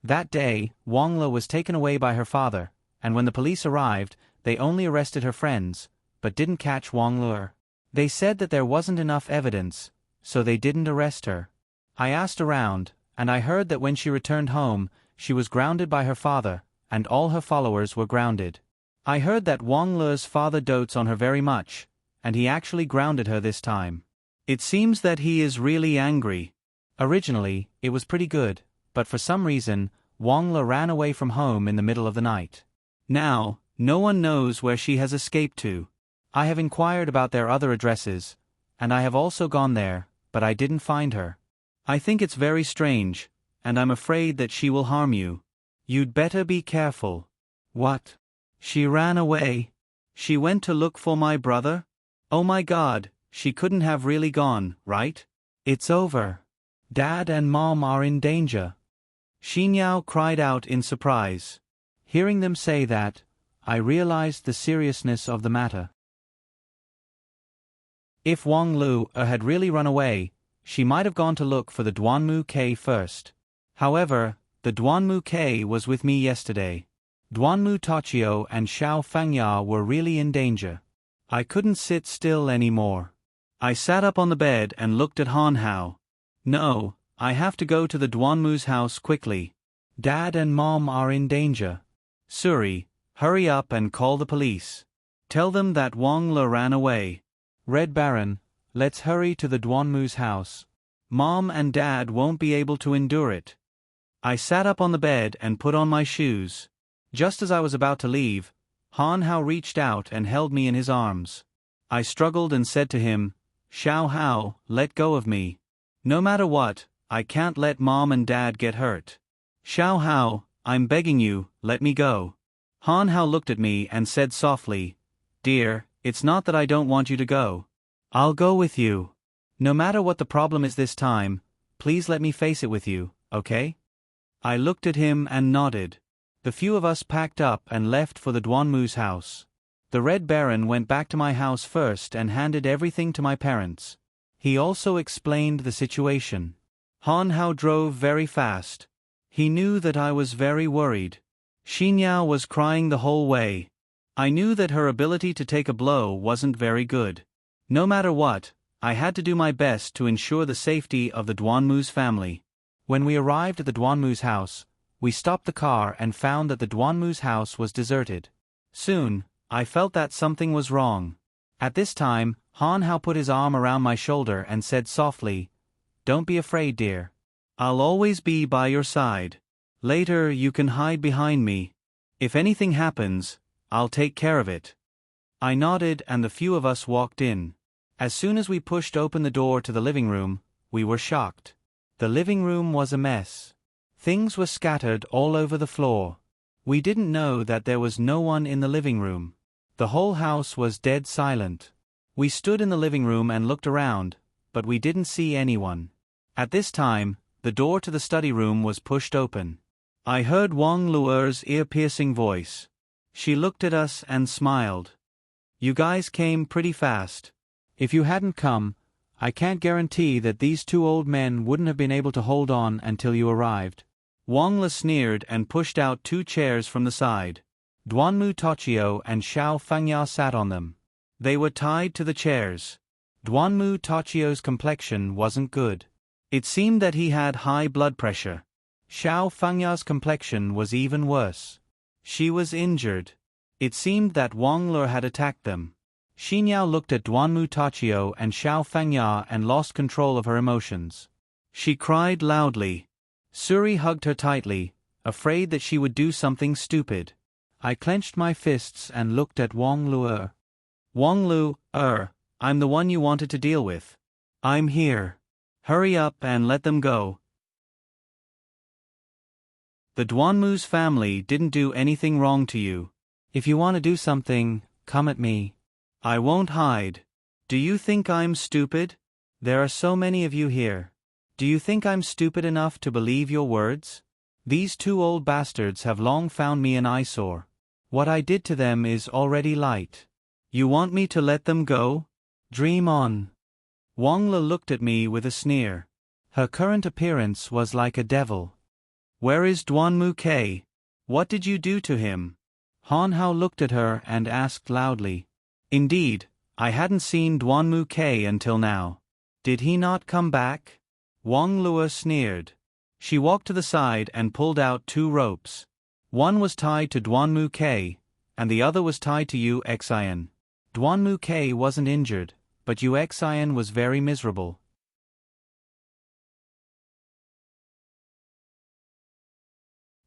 That day, Wangla was taken away by her father, and when the police arrived, they only arrested her friends, but didn't catch Wangla. They said that there wasn't enough evidence, so they didn't arrest her. I asked around, and I heard that when she returned home, she was grounded by her father, and all her followers were grounded. I heard that Wang Le's father dotes on her very much, and he actually grounded her this time. It seems that he is really angry. Originally, it was pretty good, but for some reason, Wang Le ran away from home in the middle of the night. Now, no one knows where she has escaped to. I have inquired about their other addresses, and I have also gone there, but I didn't find her. I think it's very strange, and I'm afraid that she will harm you. You'd better be careful. What? She ran away? She went to look for my brother? Oh my God, she couldn't have really gone, right? It's over. Dad and Mom are in danger. Xinyao cried out in surprise. Hearing them say that, I realized the seriousness of the matter. If Wang Lu had really run away, she might have gone to look for the Duanmu K first. However, the Duanmu K was with me yesterday. Duanmu Tachio and Xiao Fangya were really in danger. I couldn't sit still anymore. I sat up on the bed and looked at Han Hao. No, I have to go to the Duanmu's house quickly. Dad and Mom are in danger. Suri, hurry up and call the police. Tell them that Wang Le ran away. Red Baron, let's hurry to the Duanmu's house. Mom and Dad won't be able to endure it. I sat up on the bed and put on my shoes. Just as I was about to leave, Han Hao reached out and held me in his arms. I struggled and said to him, Xiao Hao, let go of me. No matter what, I can't let Mom and Dad get hurt. Xiao Hao, I'm begging you, let me go. Han Hao looked at me and said softly, Dear, it's not that I don't want you to go. I'll go with you. No matter what the problem is this time, please let me face it with you, okay? I looked at him and nodded. The few of us packed up and left for the Duanmu's house. The Red Baron went back to my house first and handed everything to my parents. He also explained the situation. Han Hao drove very fast. He knew that I was very worried. Xinyao was crying the whole way. I knew that her ability to take a blow wasn't very good. No matter what, I had to do my best to ensure the safety of the Duanmu's family. When we arrived at the Duanmu's house, we stopped the car and found that the Duanmu's house was deserted. Soon, I felt that something was wrong. At this time, Han Hao put his arm around my shoulder and said softly, Don't be afraid, dear. I'll always be by your side. Later you can hide behind me. If anything happens, I'll take care of it. I nodded and the few of us walked in. As soon as we pushed open the door to the living room, we were shocked. The living room was a mess. Things were scattered all over the floor. We didn't know that there was no one in the living room. The whole house was dead silent. We stood in the living room and looked around, but we didn't see anyone. At this time, the door to the study room was pushed open. I heard Wang Luer's ear-piercing voice. She looked at us and smiled. You guys came pretty fast. If you hadn't come, I can't guarantee that these two old men wouldn't have been able to hold on until you arrived. Wang Le sneered and pushed out 2 chairs from the side. Duanmu Tachio and Xiao Fangya sat on them. They were tied to the chairs. Duanmu Tachio's complexion wasn't good. It seemed that he had high blood pressure. Xiao Fangya's complexion was even worse. She was injured. It seemed that Wang Le had attacked them. Xinyao looked at Duanmu Tachio and Xiao Fangya and lost control of her emotions. She cried loudly. Suri hugged her tightly, afraid that she would do something stupid. I clenched my fists and looked at Wang Luer. Wang Luer, I'm the one you wanted to deal with. I'm here. Hurry up and let them go. The Duanmu's family didn't do anything wrong to you. If you want to do something, come at me. I won't hide. Do you think I'm stupid? There are so many of you here. Do you think I'm stupid enough to believe your words? These 2 old bastards have long found me an eyesore. What I did to them is already light. You want me to let them go? Dream on. Wang Le looked at me with a sneer. Her current appearance was like a devil. Where is Duanmu K? What did you do to him? Han Hao looked at her and asked loudly. Indeed, I hadn't seen Duanmu K until now. Did he not come back? Wang Luer sneered. She walked to the side and pulled out 2 ropes. One was tied to Duanmu K, and the other was tied to Yu Xian. Duanmu K wasn't injured, but Yu Xian was very miserable.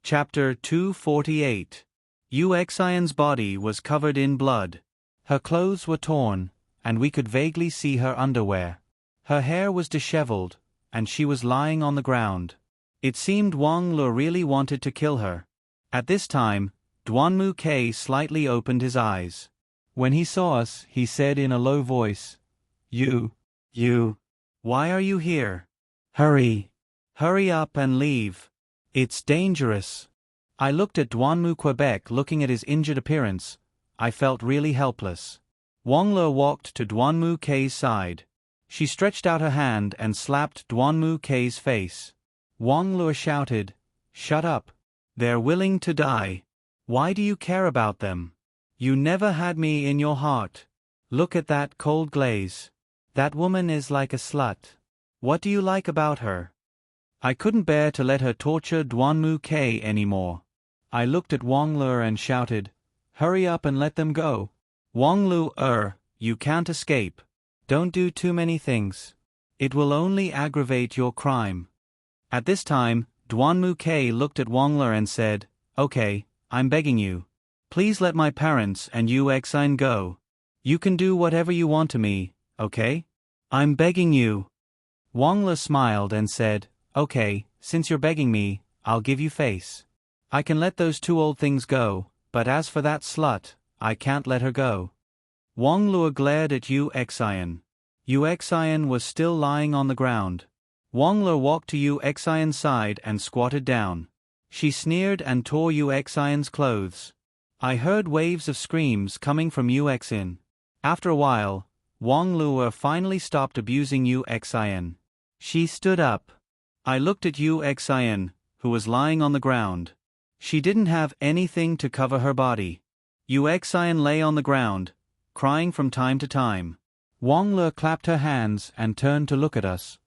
Chapter 248. Yu Xian's body was covered in blood. Her clothes were torn, and we could vaguely see her underwear. Her hair was disheveled, and she was lying on the ground. It seemed Wang Le really wanted to kill her. At this time, Duanmu K slightly opened his eyes. When he saw us, he said in a low voice, You, why are you here? Hurry up and leave. It's dangerous. I looked at Duanmu Quebec. Looking at his injured appearance, I felt really helpless. Wang Le walked to Duanmu K's side. She stretched out her hand and slapped Duanmu K's face. Wang Le shouted, Shut up. They're willing to die. Why do you care about them? You never had me in your heart. Look at that cold glaze. That woman is like a slut. What do you like about her? I couldn't bear to let her torture Duanmu K anymore. I looked at Wang Le and shouted, Hurry up and let them go. Wang Le, you can't escape. Don't do too many things. It will only aggravate your crime. At this time, Duanmu K looked at Wang Le and said, Okay, I'm begging you. Please let my parents and Yu Xian go. You can do whatever you want to me, okay? I'm begging you. Wang Le smiled and said, Okay, since you're begging me, I'll give you face. I can let those two old things go, but as for that slut, I can't let her go. Wang Le glared at Yu Xian. Yu Xian was still lying on the ground. Wang Le walked to Yu Xian's side and squatted down. She sneered and tore Yu Xian's clothes. I heard waves of screams coming from Yu Xian. After a while, Wang Le finally stopped abusing Yu Xian. She stood up. I looked at Yu Xian, who was lying on the ground. She didn't have anything to cover her body. Yu Xian lay on the ground, crying from time to time. Wang Le clapped her hands and turned to look at us.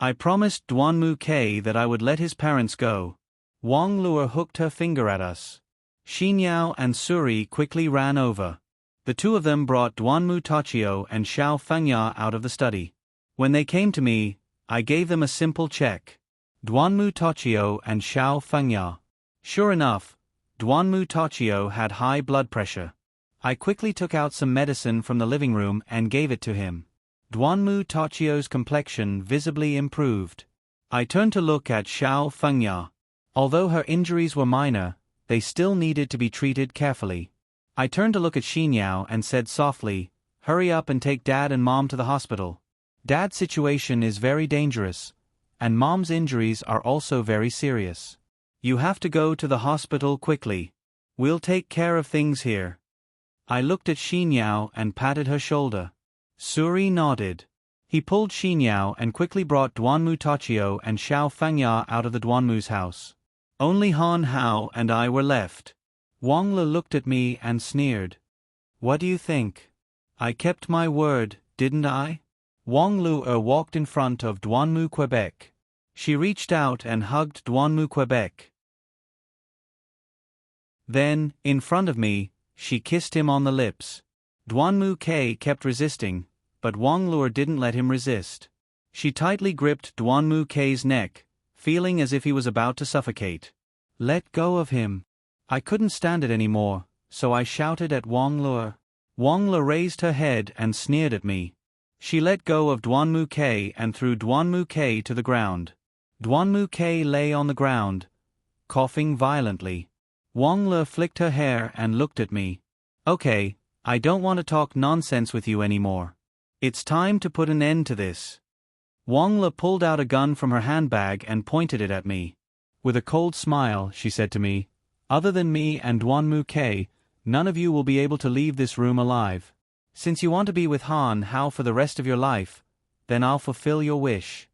I promised Duanmu K that I would let his parents go. Wang Le hooked her finger at us. Xinyao and Suri quickly ran over. The two of them brought Duanmu Tachio and Xiao Fengya out of the study. When they came to me, I gave them a simple check. Duanmu Tachio and Xiao Fengya. Sure enough, Duanmu Tachio had high blood pressure. I quickly took out some medicine from the living room and gave it to him. Duanmu Tachio's complexion visibly improved. I turned to look at Xiao Fengya. Although her injuries were minor, they still needed to be treated carefully. I turned to look at Xinyao and said softly, Hurry up and take Dad and Mom to the hospital. Dad's situation is very dangerous, and Mom's injuries are also very serious. You have to go to the hospital quickly. We'll take care of things here. I looked at Xinyao and patted her shoulder. Suri nodded. He pulled Xinyao and quickly brought Duanmu Tachio and Xiao Fengya out of the Duanmu's house. Only Han Hao and I were left. Wang Le looked at me and sneered. What do you think? I kept my word, didn't I? Wang Le walked in front of Duanmu Quebec. She reached out and hugged Duanmu Quebec. Then, in front of me, she kissed him on the lips. Duanmu K kept resisting, but Wang Le didn't let him resist. She tightly gripped Duanmu K's neck, feeling as if he was about to suffocate. Let go of him. I couldn't stand it anymore, so I shouted at Wang Le. Wang Le raised her head and sneered at me. She let go of Duanmu K and threw Duanmu K to the ground. Duanmu K lay on the ground, coughing violently. Wang Le flicked her hair and looked at me. Okay, I don't want to talk nonsense with you anymore. It's time to put an end to this. Wang Le pulled out a gun from her handbag and pointed it at me. With a cold smile, she said to me, Other than me and Duanmu K, none of you will be able to leave this room alive. Since you want to be with Han Hao for the rest of your life, then I'll fulfill your wish.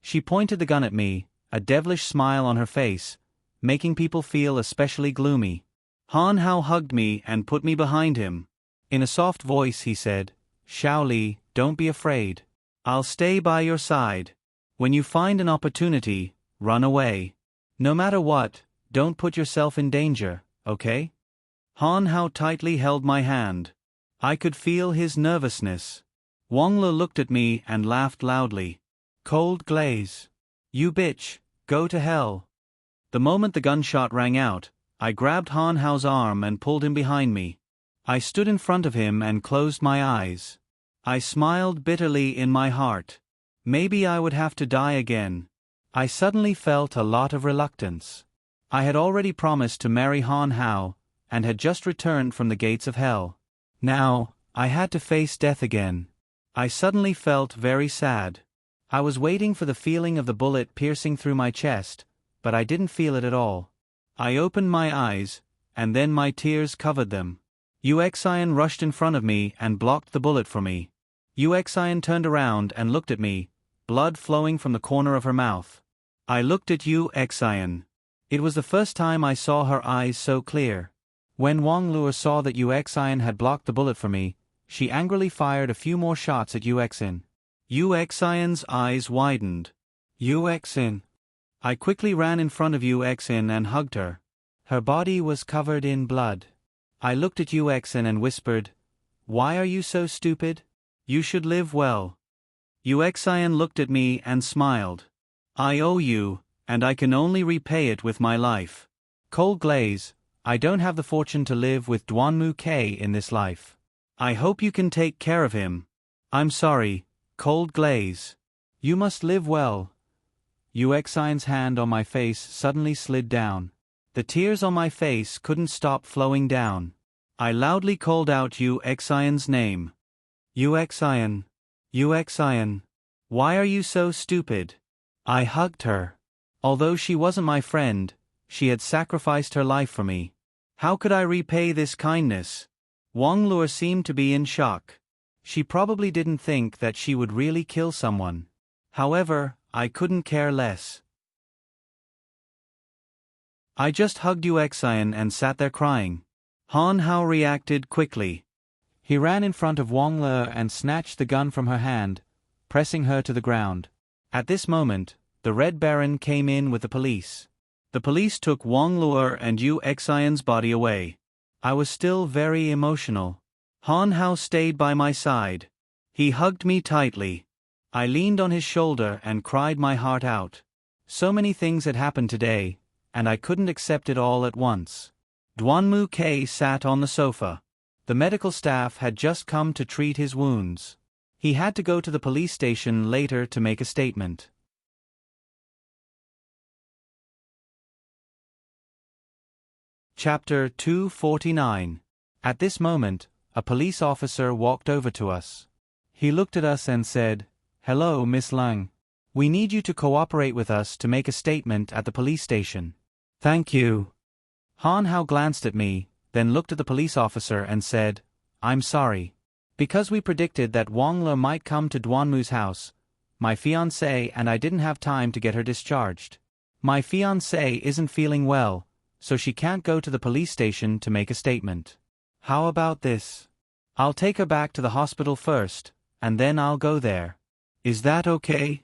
She pointed the gun at me, a devilish smile on her face, making people feel especially gloomy. Han Hao hugged me and put me behind him. In a soft voice he said, Xiao Li, don't be afraid. I'll stay by your side. When you find an opportunity, run away. No matter what, don't put yourself in danger, okay? Han Hao tightly held my hand. I could feel his nervousness. Wang Le looked at me and laughed loudly. Cold glaze. You bitch, go to hell. The moment the gunshot rang out, I grabbed Han Hao's arm and pulled him behind me. I stood in front of him and closed my eyes. I smiled bitterly in my heart. Maybe I would have to die again. I suddenly felt a lot of reluctance. I had already promised to marry Han Hao, and had just returned from the gates of hell. Now, I had to face death again. I suddenly felt very sad. I was waiting for the feeling of the bullet piercing through my chest, but I didn't feel it at all. I opened my eyes, and then my tears covered them. Yu Xian rushed in front of me and blocked the bullet for me. Yu Xian turned around and looked at me, blood flowing from the corner of her mouth. I looked at Yu Xian. It was the first time I saw her eyes so clear. When Wang Le saw that Yu Xian had blocked the bullet for me, she angrily fired a few more shots at Yu Xian. Yu Xian's eyes widened. Yu Xian. I quickly ran in front of Yu Xian and hugged her. Her body was covered in blood. I looked at Yu Xian and whispered, "Why are you so stupid? You should live well." Yu Xian looked at me and smiled. "I owe you, and I can only repay it with my life. Cold glaze, I don't have the fortune to live with Duanmu K in this life. I hope you can take care of him. I'm sorry, Cold glaze. You must live well." Yu Xian's hand on my face suddenly slid down. The tears on my face couldn't stop flowing down. I loudly called out Yu Xian's name. "Yu Xian. Yu Xian. Why are you so stupid?" I hugged her. Although she wasn't my friend, she had sacrificed her life for me. How could I repay this kindness? Wang Le seemed to be in shock. She probably didn't think that she would really kill someone. However, I couldn't care less. I just hugged Yu Xian and sat there crying. Han Hao reacted quickly. He ran in front of Wang Le and snatched the gun from her hand, pressing her to the ground. At this moment, the Red Baron came in with the police. The police took Wang Le and Yu Xian's body away. I was still very emotional. Han Hao stayed by my side. He hugged me tightly. I leaned on his shoulder and cried my heart out. So many things had happened today, and I couldn't accept it all at once. Duanmu K sat on the sofa. The medical staff had just come to treat his wounds. He had to go to the police station later to make a statement. Chapter 249. At this moment, a police officer walked over to us. He looked at us and said, "Hello, Miss Lang. We need you to cooperate with us to make a statement at the police station." "Thank you." Han Hao glanced at me, then looked at the police officer and said, "I'm sorry. Because we predicted that Wang Le might come to Duanmu's house, my fiancée and I didn't have time to get her discharged. My fiancée isn't feeling well, so she can't go to the police station to make a statement. How about this? I'll take her back to the hospital first, and then I'll go there. Is that okay?"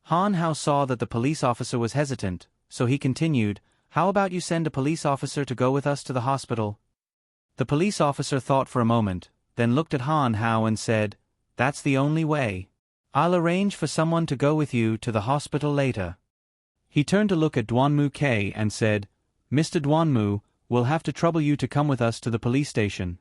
Han Hao saw that the police officer was hesitant, so he continued, "How about you send a police officer to go with us to the hospital?" The police officer thought for a moment, then looked at Han Hao and said, "That's the only way. I'll arrange for someone to go with you to the hospital later." He turned to look at Duanmu K and said, "Mr. Duanmu, we'll have to trouble you to come with us to the police station."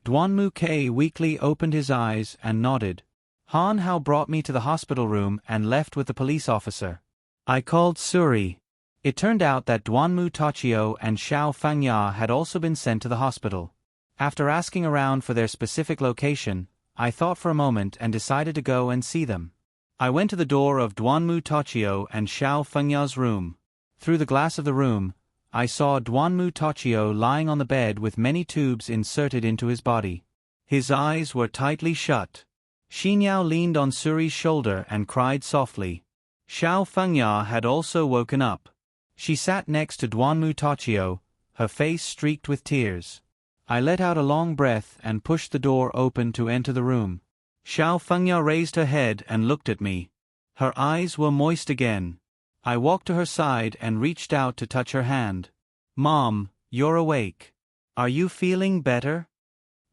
Duanmu K weakly opened his eyes and nodded. Han Hao brought me to the hospital room and left with the police officer. I called Suri. It turned out that Duanmu Tachio and Xiao Fangya had also been sent to the hospital. After asking around for their specific location, I thought for a moment and decided to go and see them. I went to the door of Duanmu Tachio and Xiao Fengya's room. Through the glass of the room, I saw Duanmu Tachio lying on the bed with many tubes inserted into his body. His eyes were tightly shut. Xinyao leaned on Suri's shoulder and cried softly. Xiao Fengya had also woken up. She sat next to Duanmu Tachio, her face streaked with tears. I let out a long breath and pushed the door open to enter the room. Xiao Fengya raised her head and looked at me. Her eyes were moist again. I walked to her side and reached out to touch her hand. Mom, you're awake. Are you feeling better?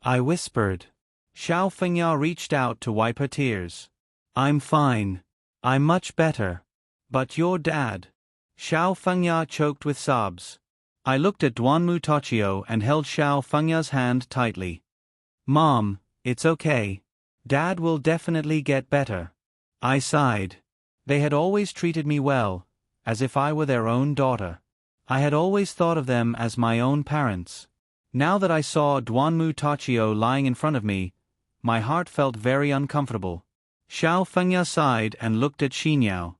I whispered. Xiao Fengya reached out to wipe her tears. I'm fine. I'm much better. But your dad. Xiao Fengya choked with sobs. I looked at Duanmu Tochio and held Xiao Fengya's hand tightly. Mom, it's okay. Dad will definitely get better. I sighed. They had always treated me well, as if I were their own daughter. I had always thought of them as my own parents. Now that I saw Duanmu Tochio lying in front of me, my heart felt very uncomfortable. Xiao Fengya sighed and looked at Xinyao.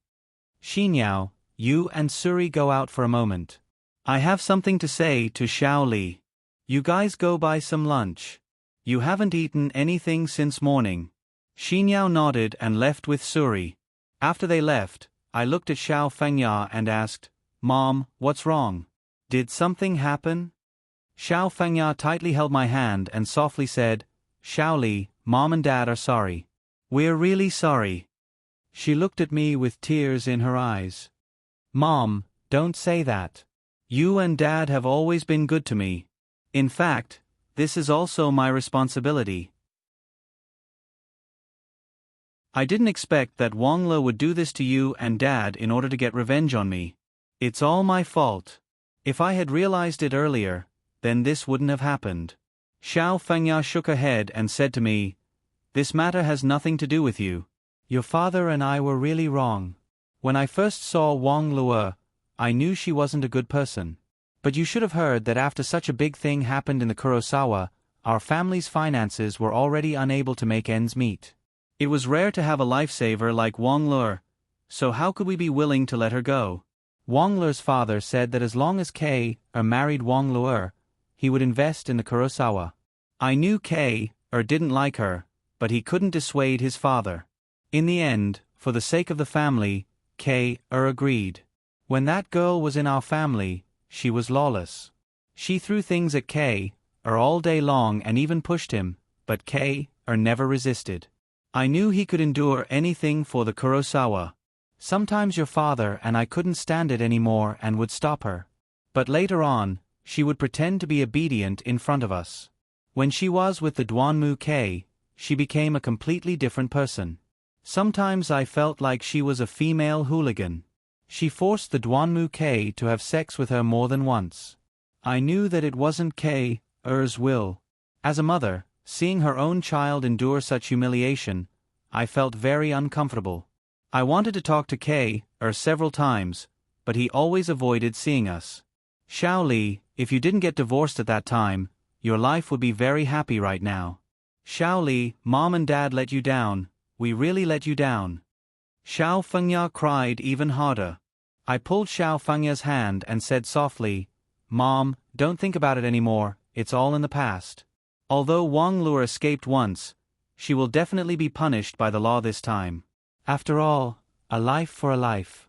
Xinyao, you and Suri go out for a moment. I have something to say to Xiao Li. You guys go buy some lunch. You haven't eaten anything since morning. Xinyao nodded and left with Suri. After they left, I looked at Xiao Fengya and asked, Mom, what's wrong? Did something happen? Xiao Fengya tightly held my hand and softly said, Xiao Li, Mom and Dad are sorry. We're really sorry. She looked at me with tears in her eyes. Mom, don't say that. You and Dad have always been good to me. In fact, this is also my responsibility. I didn't expect that Wang Le would do this to you and Dad in order to get revenge on me. It's all my fault. If I had realized it earlier, then this wouldn't have happened. Xiao Fengya shook her head and said to me, This matter has nothing to do with you. Your father and I were really wrong. When I first saw Wang Le, I knew she wasn't a good person. But you should have heard that after such a big thing happened in the Kurosawa, our family's finances were already unable to make ends meet. It was rare to have a lifesaver like Wang Le, so how could we be willing to let her go? Wang Le's father said that as long as Kei married Wang Le, he would invest in the Kurosawa. I knew Kei didn't like her, but he couldn't dissuade his father. In the end, for the sake of the family, Kei agreed. When that girl was in our family, she was lawless. She threw things at Kei all day long and even pushed him, but Kei never resisted. I knew he could endure anything for the Kurosawa. Sometimes your father and I couldn't stand it anymore and would stop her. But later on, she would pretend to be obedient in front of us. When she was with the Duanmu Kei, she became a completely different person. Sometimes I felt like she was a female hooligan. She forced the Duanmu Kei to have sex with her more than once. I knew that it wasn't Kei's will. As a mother, seeing her own child endure such humiliation, I felt very uncomfortable. I wanted to talk to Kei several times, but he always avoided seeing us. Xiao Li, if you didn't get divorced at that time, your life would be very happy right now. Xiao Li, Mom and Dad let you down. We really let you down. Xiao Fengya cried even harder. I pulled Xiao Fengya's hand and said softly, Mom, don't think about it anymore, it's all in the past. Although Wang Le escaped once, she will definitely be punished by the law this time. After all, a life for a life.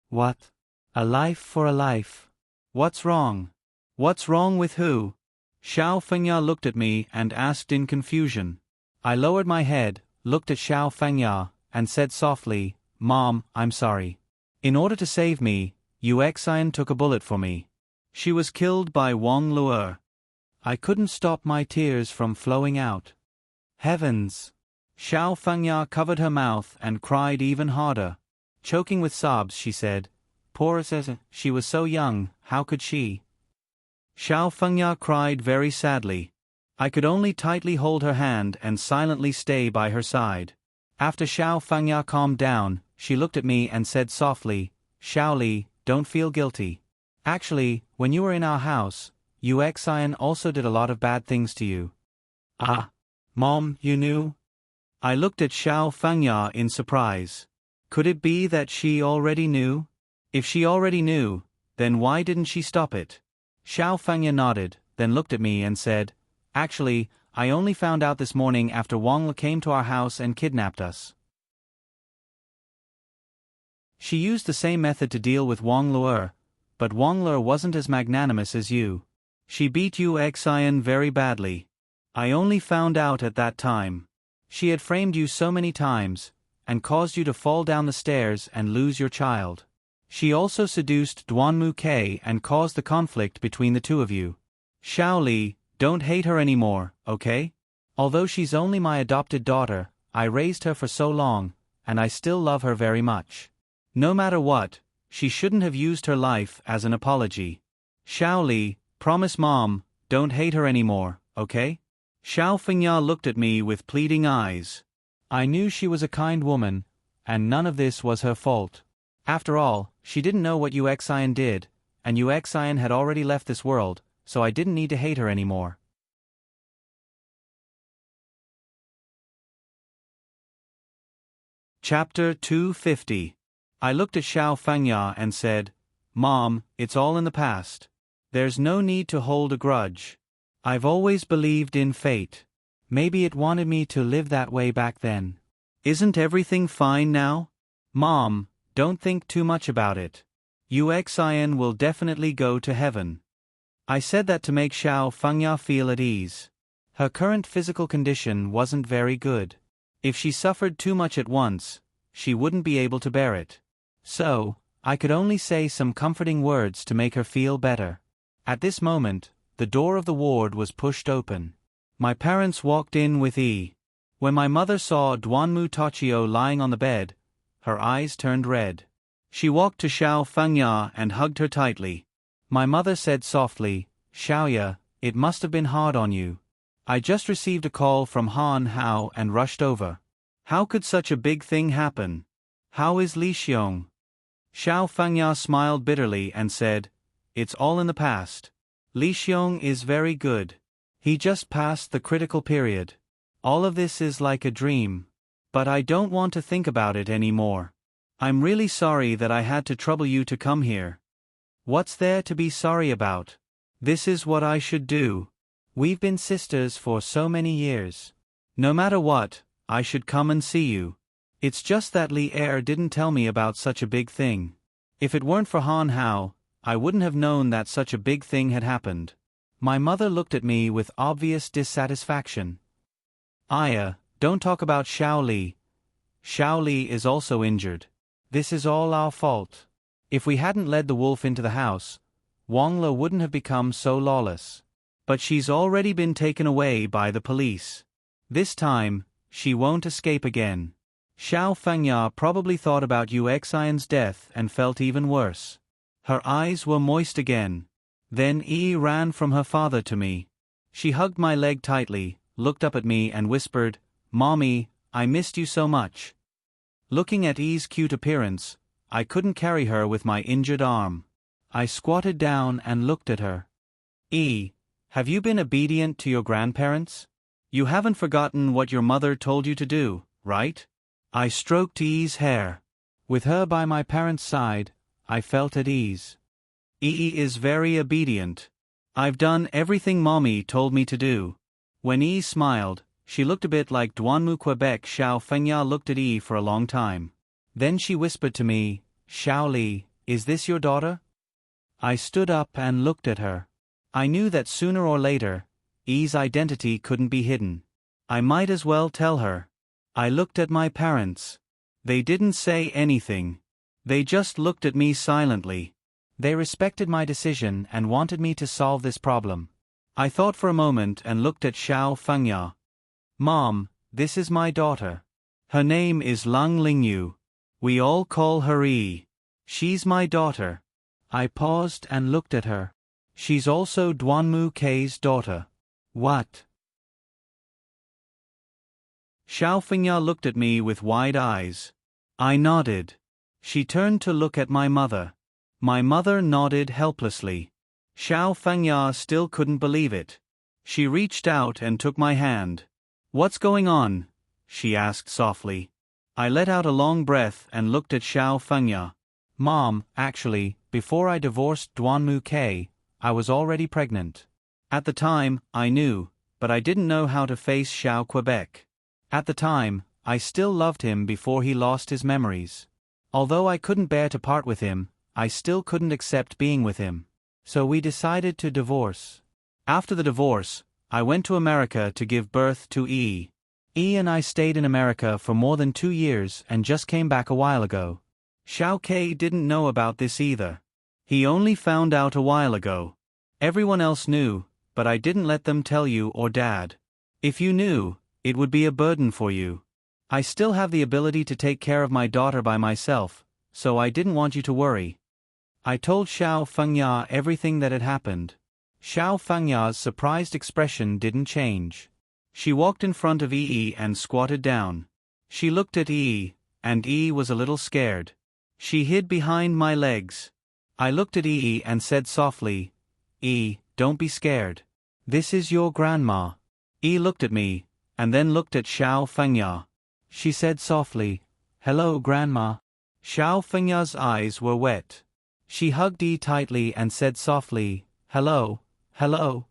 What? A life for a life. What's wrong? What's wrong with who? Xiao Fengya looked at me and asked in confusion. I lowered my head, looked at Xiao Fengya, and said softly, Mom, I'm sorry. In order to save me, Yu Xian took a bullet for me. She was killed by Wang Le. I couldn't stop my tears from flowing out. Heavens! Xiao Fengya covered her mouth and cried even harder. Choking with sobs, she said, Poor Sesa, she was so young, how could she? Xiao Fengya cried very sadly. I could only tightly hold her hand and silently stay by her side. After Xiao Fengya calmed down, she looked at me and said softly, Xiao Li, don't feel guilty. Actually, when you were in our house, Yu Xian also did a lot of bad things to you. Ah! Mom, you knew? I looked at Xiao Fengya in surprise. Could it be that she already knew? If she already knew, then why didn't she stop it? Xiao Fengya nodded, then looked at me and said, Actually, I only found out this morning after Wang Le came to our house and kidnapped us. She used the same method to deal with Wang Le, but Wang Le wasn't as magnanimous as you. She beat Yu Xian very badly. I only found out at that time. She had framed you so many times, and caused you to fall down the stairs and lose your child. She also seduced Duanmu K and caused the conflict between the two of you. Xiao Li, don't hate her anymore, okay? Although she's only my adopted daughter, I raised her for so long, and I still love her very much. No matter what, she shouldn't have used her life as an apology. Xiao Li, promise Mom, don't hate her anymore, okay? Xiao Fengya looked at me with pleading eyes. I knew she was a kind woman, and none of this was her fault. After all, she didn't know what Uxian did, and Uxian had already left this world, so I didn't need to hate her anymore. Chapter 250. I looked at Xiao Fengya and said, Mom, it's all in the past. There's no need to hold a grudge. I've always believed in fate. Maybe it wanted me to live that way back then. Isn't everything fine now? Mom, don't think too much about it. Uxian will definitely go to heaven. I said that to make Xiao Fengya feel at ease. Her current physical condition wasn't very good. If she suffered too much at once, she wouldn't be able to bear it. So, I could only say some comforting words to make her feel better. At this moment, the door of the ward was pushed open. My parents walked in with Yi. When my mother saw Duanmu Tochio lying on the bed, her eyes turned red. She walked to Xiao Fengya and hugged her tightly. My mother said softly, Xiaoya, it must have been hard on you. I just received a call from Han Hao and rushed over. How could such a big thing happen? How is Li Xiong? Xiao Fengya smiled bitterly and said, It's all in the past. Li Xiong is very good. He just passed the critical period. All of this is like a dream. But I don't want to think about it anymore. I'm really sorry that I had to trouble you to come here. What's there to be sorry about? This is what I should do. We've been sisters for so many years. No matter what, I should come and see you. It's just that Li Er didn't tell me about such a big thing. If it weren't for Han Hao, I wouldn't have known that such a big thing had happened. My mother looked at me with obvious dissatisfaction. Aya, don't talk about Xiao Li. Xiao Li is also injured. This is all our fault. If we hadn't led the wolf into the house, Wang Le wouldn't have become so lawless. But she's already been taken away by the police. This time, she won't escape again. Xiao Fengya probably thought about Uxian's death and felt even worse. Her eyes were moist again. Then Yi ran from her father to me. She hugged my leg tightly, looked up at me and whispered, Mommy, I missed you so much. Looking at Yi's cute appearance, I couldn't carry her with my injured arm. I squatted down and looked at her. Yi, have you been obedient to your grandparents? You haven't forgotten what your mother told you to do, right? I stroked Yi's hair. With her by my parents' side, I felt at ease. Yi is very obedient. I've done everything Mommy told me to do. When Yi smiled, she looked a bit like Duanmu Quebec. Xiao Fengya looked at Yi for a long time. Then she whispered to me, Xiao Li, is this your daughter? I stood up and looked at her. I knew that sooner or later, Yi's identity couldn't be hidden. I might as well tell her. I looked at my parents. They didn't say anything. They just looked at me silently. They respected my decision and wanted me to solve this problem. I thought for a moment and looked at Xiao Fengya. Mom, this is my daughter. Her name is Lung Lingyu. We all call her Yi. She's my daughter. I paused and looked at her. She's also Duanmu K's daughter. What? Xiao Fengya looked at me with wide eyes. I nodded. She turned to look at my mother. My mother nodded helplessly. Xiao Fengya still couldn't believe it. She reached out and took my hand. What's going on? She asked softly. I let out a long breath and looked at Xiao Fengya. Mom, actually, before I divorced Duanmu K, I was already pregnant. At the time, I knew, but I didn't know how to face Xiao Quebec. At the time, I still loved him before he lost his memories. Although I couldn't bear to part with him, I still couldn't accept being with him. So we decided to divorce. After the divorce, I went to America to give birth to Yi. Yi and I stayed in America for more than 2 years and just came back a while ago. Xiao Ke didn't know about this either. He only found out a while ago. Everyone else knew, but I didn't let them tell you or Dad. If you knew, it would be a burden for you. I still have the ability to take care of my daughter by myself, so I didn't want you to worry. I told Xiao Fengya everything that had happened. Xiao Fengya's surprised expression didn't change. She walked in front of Yi and squatted down. She looked at Yi, and Yi was a little scared. She hid behind my legs. I looked at Yi and said softly, "Yi, don't be scared. This is your grandma." Yi looked at me, and then looked at Xiao Fengya. She said softly, "Hello, Grandma." Xiao Fengya's eyes were wet. She hugged Yi tightly and said softly, "Hello, hello."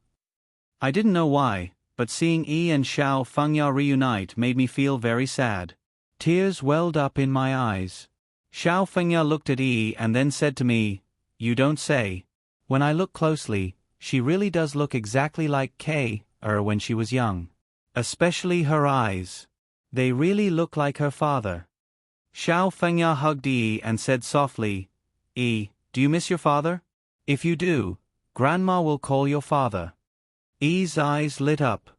I didn't know why, but seeing Yi and Xiao Fengya reunite made me feel very sad. Tears welled up in my eyes. Xiao Fengya looked at Yi and then said to me, "You don't say." When I look closely, she really does look exactly like Kay when she was young. Especially her eyes. They really look like her father. Xiao Fengya hugged Yi and said softly, "Yi, do you miss your father? If you do, Grandma will call your father." Yi's eyes lit up.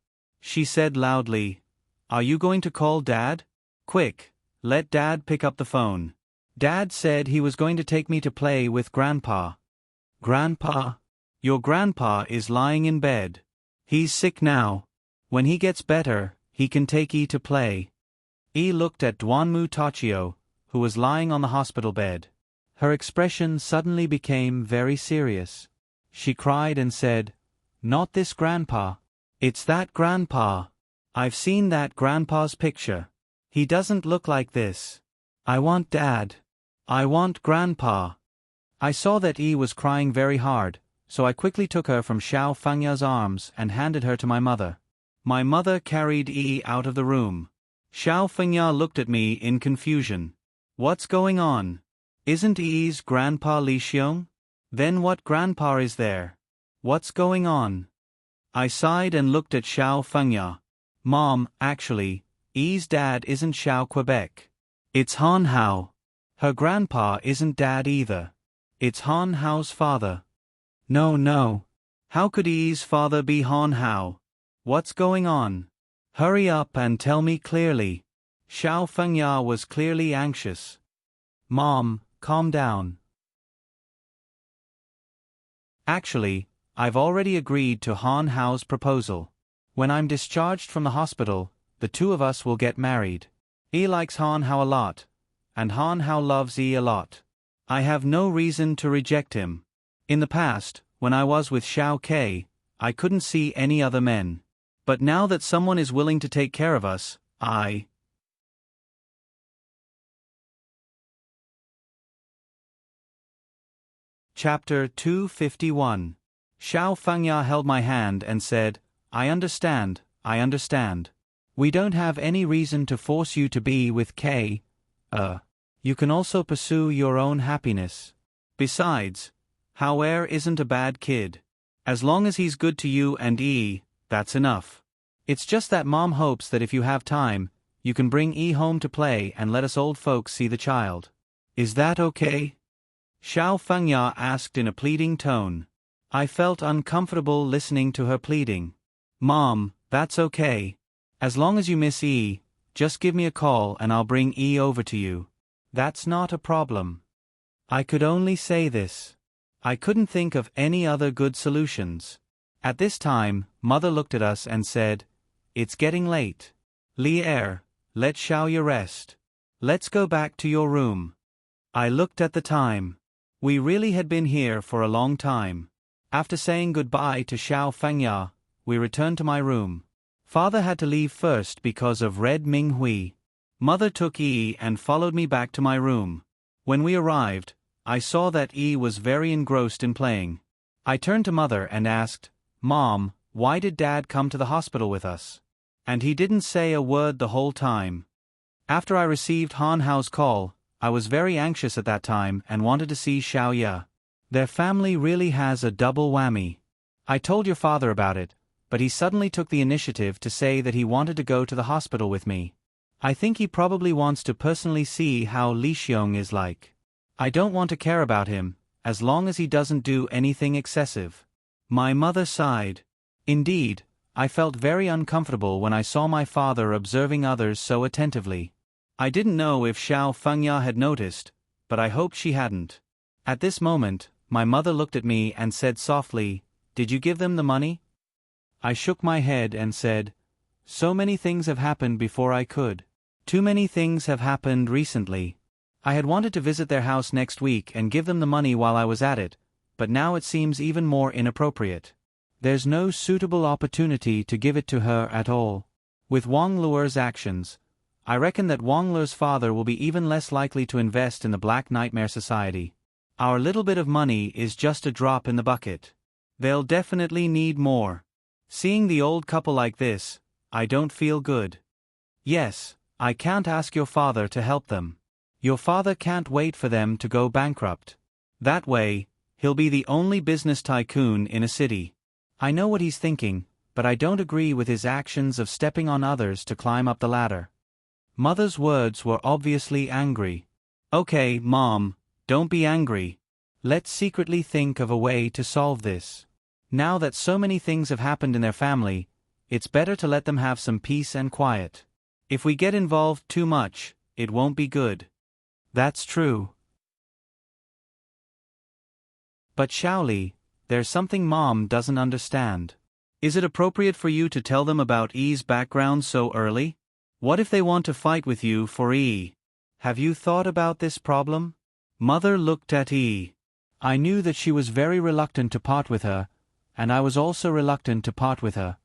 She said loudly, "Are you going to call Dad? Quick, let Dad pick up the phone. Dad said he was going to take me to play with Grandpa." "Grandpa? Your grandpa is lying in bed. He's sick now. When he gets better, he can take Yi to play." Yi looked at Duanmu Tachio, who was lying on the hospital bed. Her expression suddenly became very serious. She cried and said, "Not this grandpa. It's that grandpa. I've seen that grandpa's picture. He doesn't look like this. I want Dad. I want Grandpa." I saw that Yi was crying very hard, so I quickly took her from Xiao Fengya's arms and handed her to my mother. My mother carried Yi out of the room. Xiao Fengya looked at me in confusion. "What's going on? Isn't Yi's grandpa Li Xiong? Then what grandpa is there? What's going on?" I sighed and looked at Xiao Fengya. "Mom, actually, Yi's dad isn't Xiao Quebec. It's Han Hao. Her grandpa isn't Dad either. It's Han Hao's father." No. How could Yi's father be Han Hao? What's going on? Hurry up and tell me clearly. Xiao Fengya was clearly anxious. "Mom, calm down. Actually, I've already agreed to Han Hao's proposal. When I'm discharged from the hospital, the two of us will get married. Yi likes Han Hao a lot, and Han Hao loves Yi a lot. I have no reason to reject him. In the past, when I was with Xiao Ke, I couldn't see any other men. But now that someone is willing to take care of us, I..." Chapter 251. Xiao Fengya held my hand and said, I understand. We don't have any reason to force you to be with Kay. You can also pursue your own happiness. Besides, Hao isn't a bad kid. As long as he's good to you and Yi, that's enough. It's just that Mom hopes that if you have time, you can bring Yi home to play and let us old folks see the child. Is that okay? Xiao Fengya asked in a pleading tone. I felt uncomfortable listening to her pleading. Mom, that's okay. As long as you miss Yi, just give me a call and I'll bring Yi over to you. That's not a problem. I could only say this. I couldn't think of any other good solutions. At this time, Mother looked at us and said, It's getting late. Li let Xiaoya rest. Let's go back to your room. I looked at the time. We really had been here for a long time. After saying goodbye to Xiao Fengya, we returned to my room. Father had to leave first because of Red Minghui. Mother took Yi and followed me back to my room. When we arrived, I saw that Yi was very engrossed in playing. I turned to Mother and asked, Mom, why did Dad come to the hospital with us? And he didn't say a word the whole time. After I received Han Hao's call, I was very anxious at that time and wanted to see Xiaoya. Their family really has a double whammy. I told your father about it, but he suddenly took the initiative to say that he wanted to go to the hospital with me. I think he probably wants to personally see how Li Xiong is like. I don't want to care about him, as long as he doesn't do anything excessive. My mother sighed. Indeed, I felt very uncomfortable when I saw my father observing others so attentively. I didn't know if Xiao Fengya had noticed, but I hoped she hadn't. At this moment, my mother looked at me and said softly, "Did you give them the money?" I shook my head and said, "So many things have happened before I could. Too many things have happened recently. I had wanted to visit their house next week and give them the money while I was at it, but now it seems even more inappropriate. There's no suitable opportunity to give it to her at all. With Wang Luer's actions, I reckon that Wang Luer's father will be even less likely to invest in the Black Nightmare Society. Our little bit of money is just a drop in the bucket. They'll definitely need more. Seeing the old couple like this, I don't feel good. Yes, I can't ask your father to help them. Your father can't wait for them to go bankrupt. That way, he'll be the only business tycoon in a city. I know what he's thinking, but I don't agree with his actions of stepping on others to climb up the ladder." Mother's words were obviously angry. "Okay, Mom, don't be angry. Let's secretly think of a way to solve this. Now that so many things have happened in their family, it's better to let them have some peace and quiet. If we get involved too much, it won't be good." "That's true. But Xiaoli, there's something Mom doesn't understand. Is it appropriate for you to tell them about Yi's background so early? What if they want to fight with you for Yi? Have you thought about this problem?" Mother looked at Yi. I knew that she was very reluctant to part with her, and I was also reluctant to part with her.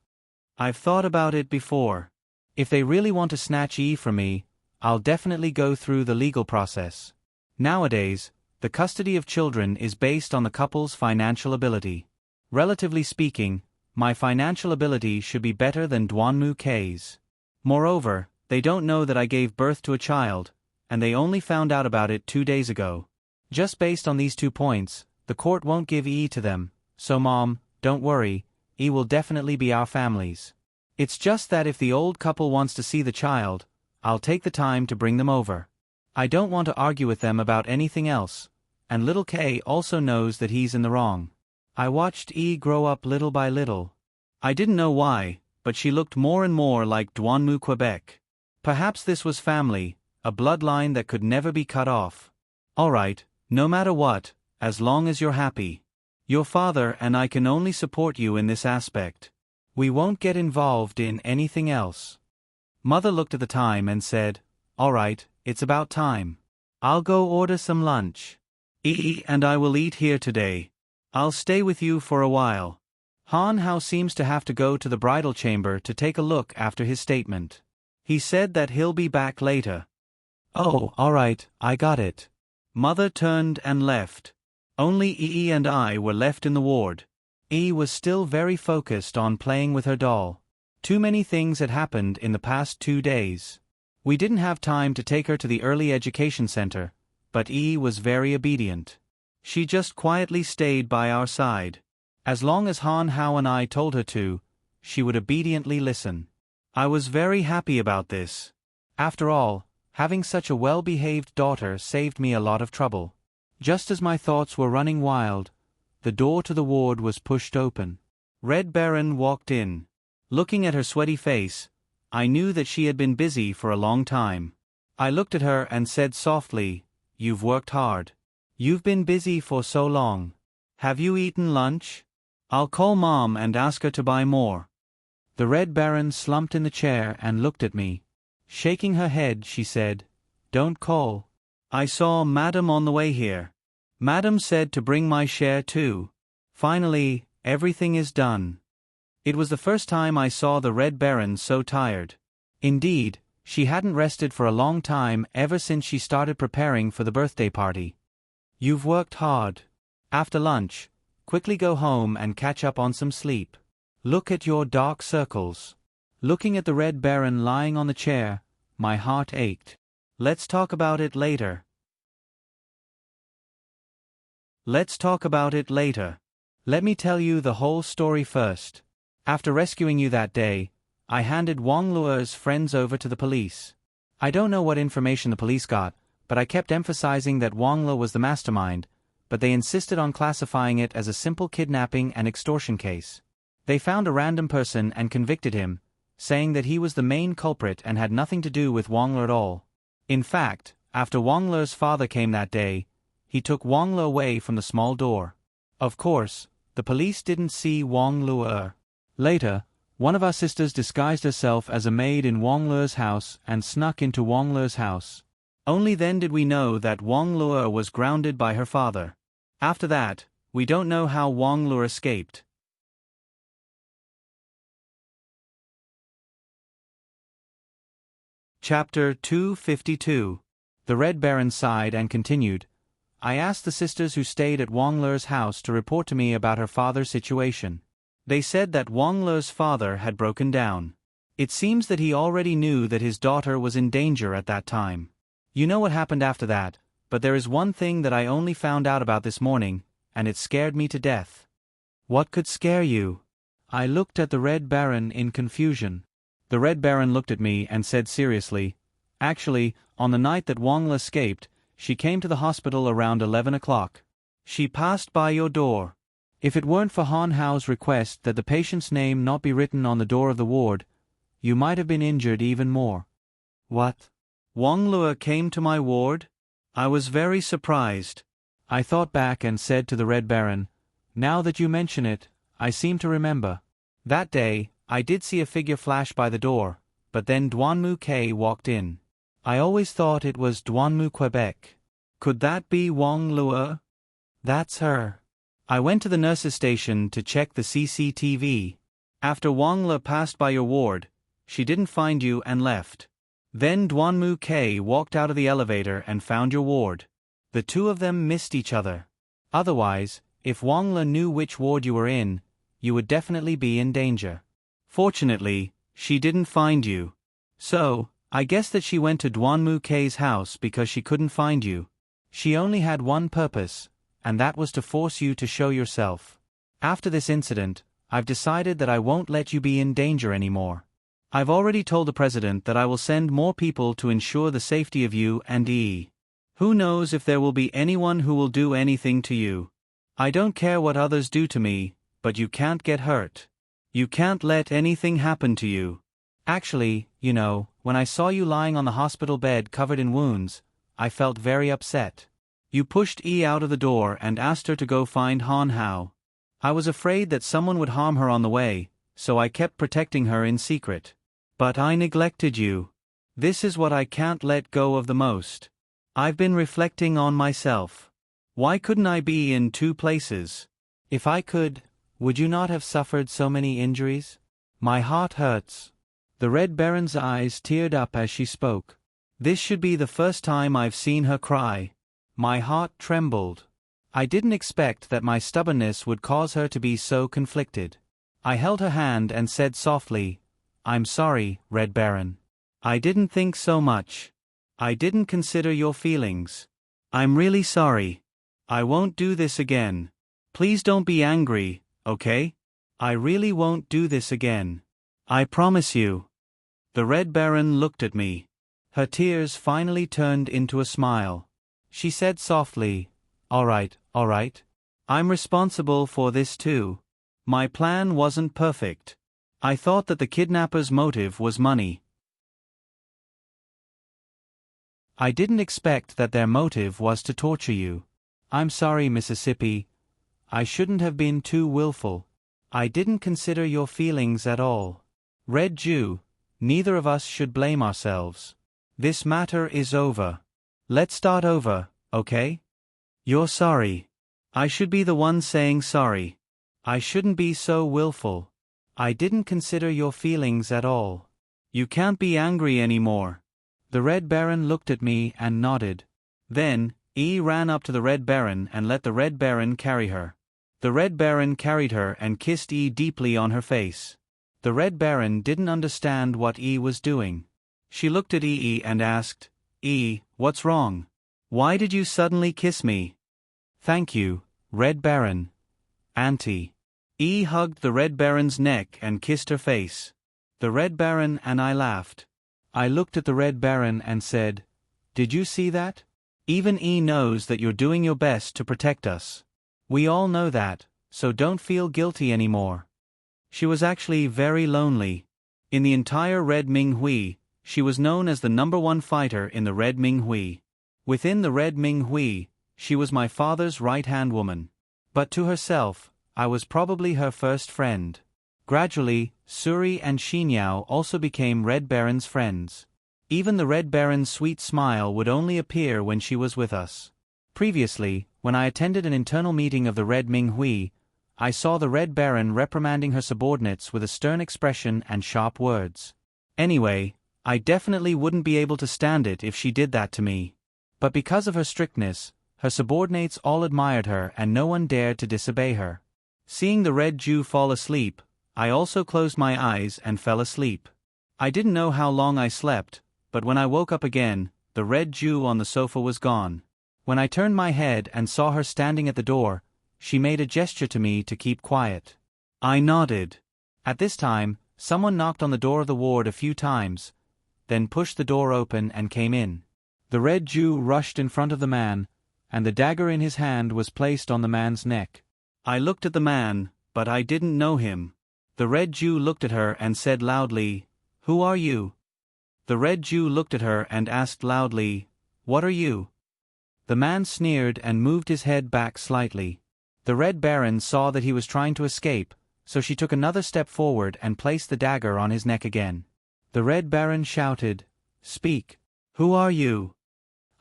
"I've thought about it before. If they really want to snatch Yi from me, I'll definitely go through the legal process. Nowadays, the custody of children is based on the couple's financial ability. Relatively speaking, my financial ability should be better than Duanmu K's. Moreover, they don't know that I gave birth to a child, and they only found out about it 2 days ago. Just based on these 2 points, the court won't give Yi to them, so Mom, don't worry, Yi will definitely be our family's. It's just that if the old couple wants to see the child, I'll take the time to bring them over. I don't want to argue with them about anything else, and little K also knows that he's in the wrong." I watched Yi grow up little by little. I didn't know why, but she looked more and more like Duanmu Quebec. Perhaps this was family, a bloodline that could never be cut off. "All right, no matter what, as long as you're happy. Your father and I can only support you in this aspect. We won't get involved in anything else." Mother looked at the time and said, "All right, it's about time. I'll go order some lunch. Yi and I will eat here today. I'll stay with you for a while." Han Hao seems to have to go to the bridal chamber to take a look after his statement. He said that he'll be back later. "Oh, all right, I got it." Mother turned and left. Only Yi and I were left in the ward. Yi was still very focused on playing with her doll. Too many things had happened in the past 2 days. We didn't have time to take her to the early education center, but Yi was very obedient. She just quietly stayed by our side. As long as Han Hao and I told her to, she would obediently listen. I was very happy about this. After all, having such a well-behaved daughter saved me a lot of trouble. Just as my thoughts were running wild, the door to the ward was pushed open. Red Baron walked in. Looking at her sweaty face, I knew that she had been busy for a long time. I looked at her and said softly, "You've worked hard. You've been busy for so long. Have you eaten lunch? I'll call Mom and ask her to buy more." The Red Baron slumped in the chair and looked at me. Shaking her head, she said, "Don't call. I saw Madam on the way here. Madam said to bring my share too. Finally, everything is done." It was the first time I saw the Red Baron so tired. Indeed, she hadn't rested for a long time ever since she started preparing for the birthday party. "You've worked hard. After lunch, quickly go home and catch up on some sleep. Look at your dark circles." Looking at the Red Baron lying on the chair, my heart ached. "Let's talk about it later. Let's talk about it later. Let me tell you the whole story first. After rescuing you that day, I handed Wang Luer's friends over to the police. I don't know what information the police got, but I kept emphasizing that Wang Le was the mastermind, but they insisted on classifying it as a simple kidnapping and extortion case. They found a random person and convicted him, saying that he was the main culprit and had nothing to do with Wang Le at all. In fact, after Wang Le's father came that day, he took Wang Le away from the small door. Of course, the police didn't see Wang Le. Later, one of our sisters disguised herself as a maid in Wang Le's house and snuck into Wang Le's house. Only then did we know that Wang Le was grounded by her father. After that, we don't know how Wang Le escaped. Chapter 252. The Red Baron sighed and continued, I asked the sisters who stayed at Wang Le's house to report to me about her father's situation. They said that Wang Le's father had broken down. It seems that he already knew that his daughter was in danger at that time. You know what happened after that, but there is one thing that I only found out about this morning, and it scared me to death. What could scare you? I looked at the Red Baron in confusion. The Red Baron looked at me and said seriously, Actually, on the night that Wang Le escaped, she came to the hospital around 11 o'clock. She passed by your door. If it weren't for Han Hao's request that the patient's name not be written on the door of the ward, you might have been injured even more. What? Wang Le came to my ward? I was very surprised. I thought back and said to the Red Baron, Now that you mention it, I seem to remember. That day, I did see a figure flash by the door, but then Duanmu K walked in. I always thought it was Duanmu Quebec. Could that be Wang Le? That's her. I went to the nurse's station to check the CCTV. After Wang Le passed by your ward, she didn't find you and left. Then Duanmu K walked out of the elevator and found your ward. The two of them missed each other. Otherwise, if Wang Le knew which ward you were in, you would definitely be in danger. Fortunately, she didn't find you. So, I guess that she went to Duanmu K's house because she couldn't find you. She only had one purpose, and that was to force you to show yourself. After this incident, I've decided that I won't let you be in danger anymore. I've already told the president that I will send more people to ensure the safety of you and Yi. Who knows if there will be anyone who will do anything to you. I don't care what others do to me, but you can't get hurt. You can't let anything happen to you. Actually, you know, when I saw you lying on the hospital bed covered in wounds, I felt very upset. You pushed Yi out of the door and asked her to go find Han Hao. I was afraid that someone would harm her on the way, so I kept protecting her in secret. But I neglected you. This is what I can't let go of the most. I've been reflecting on myself. Why couldn't I be in two places? If I could, would you not have suffered so many injuries? My heart hurts. The Red Baron's eyes teared up as she spoke. This should be the first time I've seen her cry. My heart trembled. I didn't expect that my stubbornness would cause her to be so conflicted. I held her hand and said softly, I'm sorry, Red Baron. I didn't think so much. I didn't consider your feelings. I'm really sorry. I won't do this again. Please don't be angry, okay? I really won't do this again. I promise you. The Red Baron looked at me. Her tears finally turned into a smile. She said softly, all right. I'm responsible for this too. My plan wasn't perfect. I thought that the kidnapper's motive was money. I didn't expect that their motive was to torture you. I'm sorry, Mississippi. I shouldn't have been too willful. I didn't consider your feelings at all. Red Jew, neither of us should blame ourselves. This matter is over. Let's start over, okay? You're sorry. I should be the one saying sorry. I shouldn't be so willful. I didn't consider your feelings at all. You can't be angry anymore. The Red Baron looked at me and nodded. Then, Yi ran up to the Red Baron and let the Red Baron carry her. The Red Baron carried her and kissed Yi deeply on her face. The Red Baron didn't understand what Yi was doing. She looked at Yi and asked, Yi, what's wrong? Why did you suddenly kiss me? Thank you, Red Baron. Auntie. Yi hugged the Red Baron's neck and kissed her face. The Red Baron and I laughed. I looked at the Red Baron and said, Did you see that? Even E knows that you're doing your best to protect us. We all know that, so don't feel guilty anymore. She was actually very lonely. In the entire Red Ming Hui, she was known as the #1 fighter in the Red Ming Hui. Within the Red Ming Hui, she was my father's right-hand woman. But to herself, I was probably her first friend. Gradually, Suri and Xinyao also became Red Baron's friends. Even the Red Baron's sweet smile would only appear when she was with us. Previously, when I attended an internal meeting of the Red Ming Hui, I saw the Red Baron reprimanding her subordinates with a stern expression and sharp words. Anyway, I definitely wouldn't be able to stand it if she did that to me. But because of her strictness, her subordinates all admired her and no one dared to disobey her. Seeing the Red Jew fall asleep, I also closed my eyes and fell asleep. I didn't know how long I slept, but when I woke up again, the Red Jew on the sofa was gone. When I turned my head and saw her standing at the door, she made a gesture to me to keep quiet. I nodded. At this time, someone knocked on the door of the ward a few times, then pushed the door open and came in. The Red Jew rushed in front of the man, and the dagger in his hand was placed on the man's neck. I looked at the man, but I didn't know him. The Red Jew looked at her and said loudly, "Who are you?" The Red Jew looked at her and asked loudly, "What are you?" The man sneered and moved his head back slightly. The Red Baron saw that he was trying to escape, so she took another step forward and placed the dagger on his neck again. The Red Baron shouted, "Speak. Who are you?"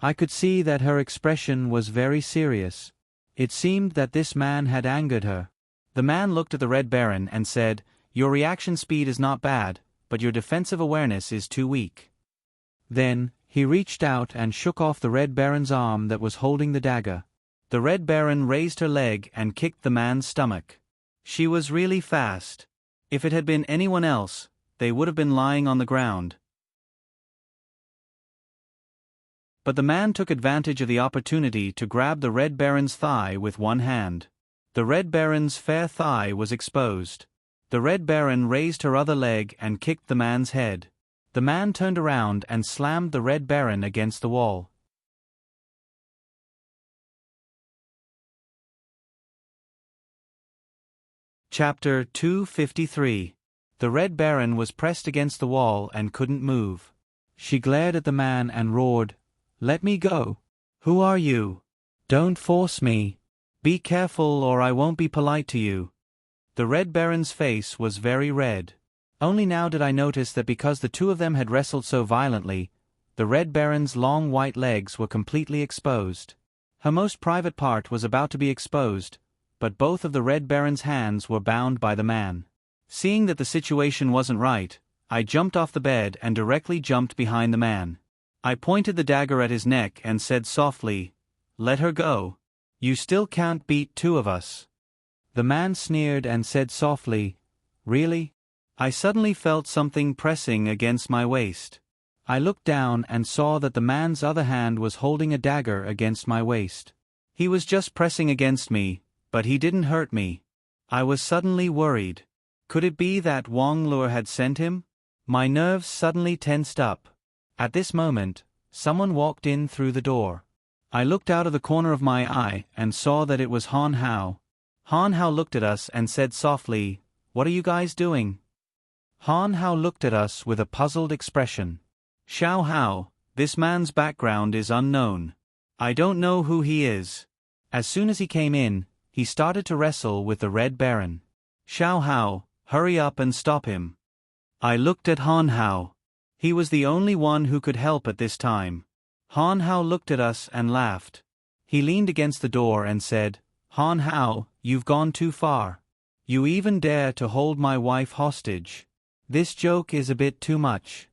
I could see that her expression was very serious. It seemed that this man had angered her. The man looked at the Red Baron and said, "Your reaction speed is not bad, but your defensive awareness is too weak." Then, he reached out and shook off the Red Baron's arm that was holding the dagger. The Red Baron raised her leg and kicked the man's stomach. She was really fast. If it had been anyone else, they would have been lying on the ground. But the man took advantage of the opportunity to grab the Red Baron's thigh with one hand. The Red Baron's fair thigh was exposed. The Red Baron raised her other leg and kicked the man's head. The man turned around and slammed the Red Baron against the wall. Chapter 253. The Red Baron was pressed against the wall and couldn't move. She glared at the man and roared, "Let me go. Who are you? Don't force me. Be careful or I won't be polite to you." The Red Baron's face was very red. Only now did I notice that because the two of them had wrestled so violently, the Red Baron's long white legs were completely exposed. Her most private part was about to be exposed, but both of the Red Baron's hands were bound by the man. Seeing that the situation wasn't right, I jumped off the bed and directly jumped behind the man. I pointed the dagger at his neck and said softly, "Let her go. You still can't beat two of us." The man sneered and said softly, "Really?" I suddenly felt something pressing against my waist. I looked down and saw that the man's other hand was holding a dagger against my waist. He was just pressing against me, but he didn't hurt me. I was suddenly worried. Could it be that Wang Luo had sent him? My nerves suddenly tensed up. At this moment, someone walked in through the door. I looked out of the corner of my eye and saw that it was Han Hao. Han Hao looked at us and said softly, "What are you guys doing?" Han Hao looked at us with a puzzled expression. "Xiao Hao, this man's background is unknown. I don't know who he is." As soon as he came in, he started to wrestle with the Red Baron. "Xiao Hao, hurry up and stop him." I looked at Han Hao. He was the only one who could help at this time. Han Hao looked at us and laughed. He leaned against the door and said, "Han Hao, you've gone too far. You even dare to hold my wife hostage. This joke is a bit too much."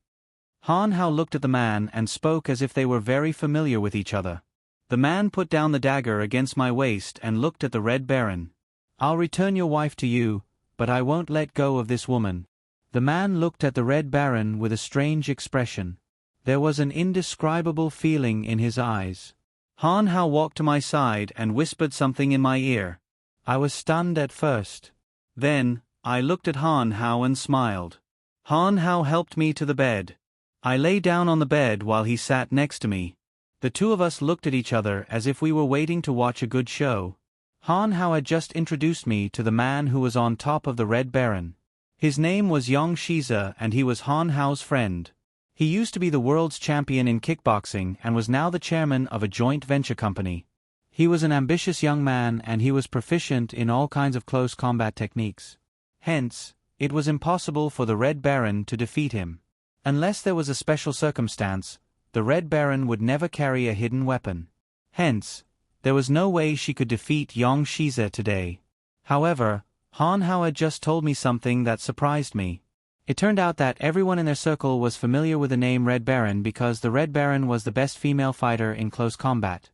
Han Hao looked at the man and spoke as if they were very familiar with each other. The man put down the dagger against my waist and looked at the Red Baron. "I'll return your wife to you, but I won't let go of this woman." The man looked at the Red Baron with a strange expression. There was an indescribable feeling in his eyes. Han Hao walked to my side and whispered something in my ear. I was stunned at first. Then, I looked at Han Hao and smiled. Han Hao helped me to the bed. I lay down on the bed while he sat next to me. The two of us looked at each other as if we were waiting to watch a good show. Han Hao had just introduced me to the man who was on top of the Red Baron. His name was Yang Shize and he was Han Hao's friend. He used to be the world's champion in kickboxing and was now the chairman of a joint venture company. He was an ambitious young man and he was proficient in all kinds of close combat techniques. Hence, it was impossible for the Red Baron to defeat him. Unless there was a special circumstance, the Red Baron would never carry a hidden weapon. Hence, there was no way she could defeat Yang Shize today. However, Han Hao had just told me something that surprised me. It turned out that everyone in their circle was familiar with the name Red Baron because the Red Baron was the best female fighter in close combat.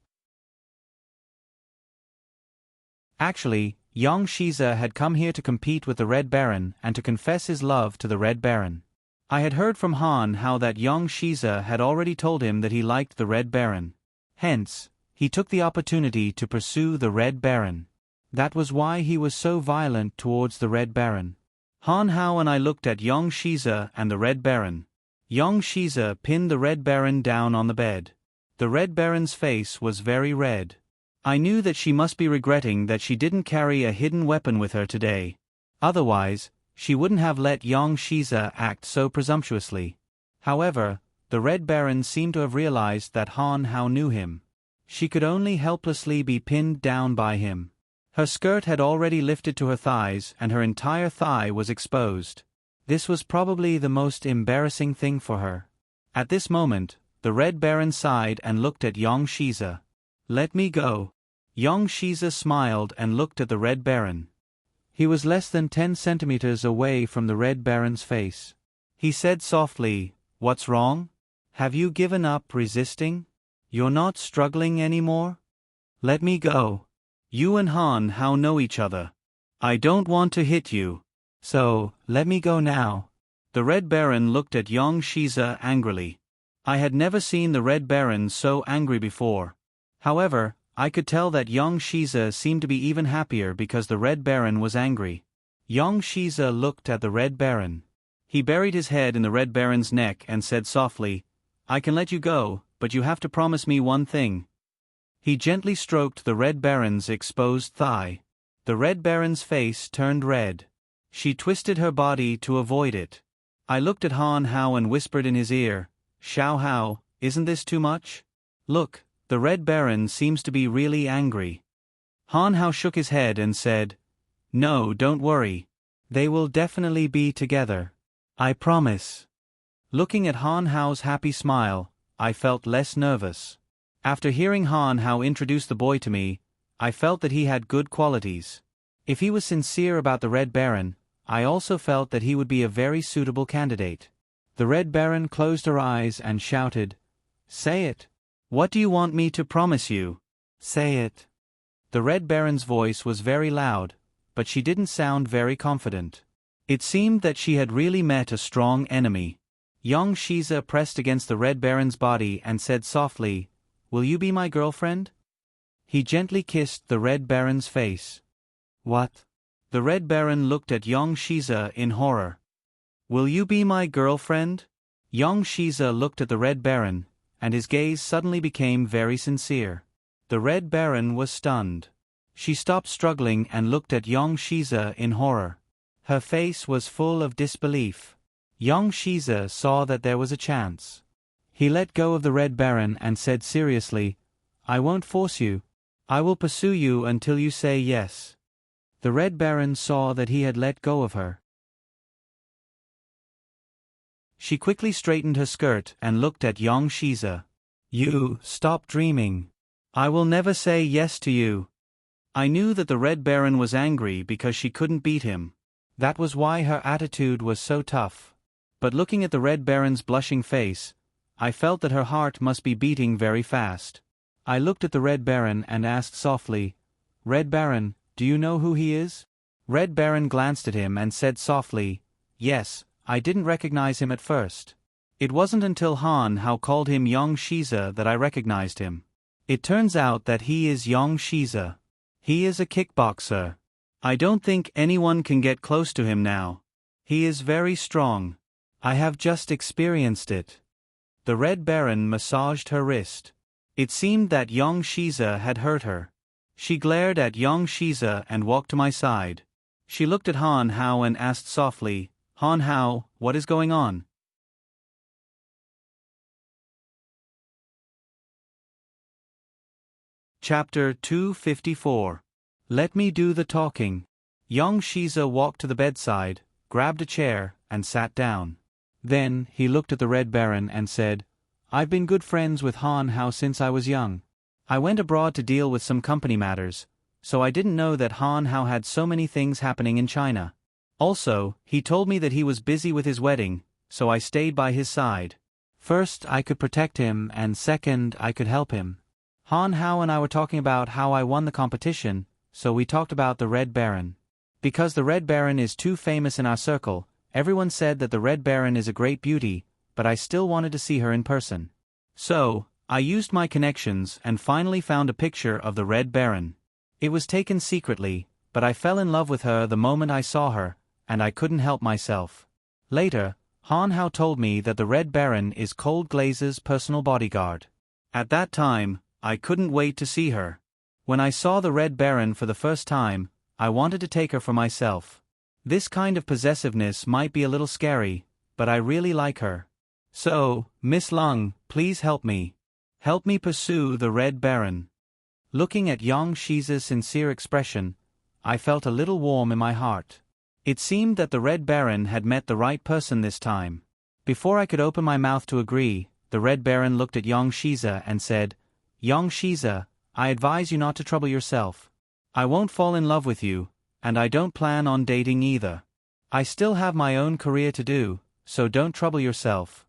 Actually, Yang Shize had come here to compete with the Red Baron and to confess his love to the Red Baron. I had heard from Han Hao that Yang Shize had already told him that he liked the Red Baron. Hence, he took the opportunity to pursue the Red Baron. That was why he was so violent towards the Red Baron. Han Hao and I looked at Yang Shize and the Red Baron. Yang Shize pinned the Red Baron down on the bed. The Red Baron's face was very red. I knew that she must be regretting that she didn't carry a hidden weapon with her today. Otherwise, she wouldn't have let Yang Shize act so presumptuously. However, the Red Baron seemed to have realized that Han Hao knew him. She could only helplessly be pinned down by him. Her skirt had already lifted to her thighs and her entire thigh was exposed. This was probably the most embarrassing thing for her. At this moment, the Red Baron sighed and looked at Yang Shize. "Let me go." Yang Shize smiled and looked at the Red Baron. He was less than 10 centimeters away from the Red Baron's face. He said softly, "What's wrong? Have you given up resisting? You're not struggling anymore? Let me go. You and Han Hao know each other. I don't want to hit you. So, let me go now." The Red Baron looked at Yang Shize angrily. I had never seen the Red Baron so angry before. However, I could tell that Yang Shize seemed to be even happier because the Red Baron was angry. Yang Shize looked at the Red Baron. He buried his head in the Red Baron's neck and said softly, "I can let you go, but you have to promise me one thing." He gently stroked the Red Baron's exposed thigh. The Red Baron's face turned red. She twisted her body to avoid it. I looked at Han Hao and whispered in his ear, "Xiao Hao, isn't this too much? Look, the Red Baron seems to be really angry." Han Hao shook his head and said, "No, don't worry. They will definitely be together. I promise." Looking at Han Hao's happy smile, I felt less nervous. After hearing Han Hao introduce the boy to me, I felt that he had good qualities. If he was sincere about the Red Baron, I also felt that he would be a very suitable candidate. The Red Baron closed her eyes and shouted, "Say it. What do you want me to promise you? Say it." The Red Baron's voice was very loud, but she didn't sound very confident. It seemed that she had really met a strong enemy. Yang Shize pressed against the Red Baron's body and said softly, "Will you be my girlfriend?" He gently kissed the Red Baron's face. "What?" The Red Baron looked at Yang Shize in horror. "Will you be my girlfriend?" Yang Shize looked at the Red Baron, and his gaze suddenly became very sincere. The Red Baron was stunned. She stopped struggling and looked at Yang Shize in horror. Her face was full of disbelief. Yang Shize saw that there was a chance. He let go of the Red Baron and said seriously, "I won't force you. I will pursue you until you say yes." The Red Baron saw that he had let go of her. She quickly straightened her skirt and looked at Yang Shize. "You, stop dreaming. I will never say yes to you." I knew that the Red Baron was angry because she couldn't beat him. That was why her attitude was so tough. But looking at the Red Baron's blushing face, I felt that her heart must be beating very fast. I looked at the Red Baron and asked softly, "Red Baron, do you know who he is?" Red Baron glanced at him and said softly, "Yes, I didn't recognize him at first. It wasn't until Han Hao called him Yang Shize that I recognized him. It turns out that he is Yang Shize. He is a kickboxer. I don't think anyone can get close to him now. He is very strong. I have just experienced it." The Red Baron massaged her wrist. It seemed that young Shiza had hurt her. She glared at young Shiza and walked to my side. She looked at Han Hao and asked softly, "Han Hao, what is going on?" Chapter 254. Let me do the talking. Young Shiza walked to the bedside, grabbed a chair, and sat down. Then, he looked at the Red Baron and said, "I've been good friends with Han Hao since I was young. I went abroad to deal with some company matters, so I didn't know that Han Hao had so many things happening in China. Also, he told me that he was busy with his wedding, so I stayed by his side. First, I could protect him, and second, I could help him. Han Hao and I were talking about how I won the competition, so we talked about the Red Baron. Because the Red Baron is too famous in our circle, everyone said that the Red Baron is a great beauty, but I still wanted to see her in person. So, I used my connections and finally found a picture of the Red Baron. It was taken secretly, but I fell in love with her the moment I saw her, and I couldn't help myself. Later, Han Hao told me that the Red Baron is Cold Glaze's personal bodyguard. At that time, I couldn't wait to see her. When I saw the Red Baron for the first time, I wanted to take her for myself. This kind of possessiveness might be a little scary, but I really like her. So, Miss Lung, please help me. Help me pursue the Red Baron." Looking at Yang Shiza's sincere expression, I felt a little warm in my heart. It seemed that the Red Baron had met the right person this time. Before I could open my mouth to agree, the Red Baron looked at Yang Shiza and said, "Yang Shiza, I advise you not to trouble yourself. I won't fall in love with you, and I don't plan on dating either. I still have my own career to do, so don't trouble yourself."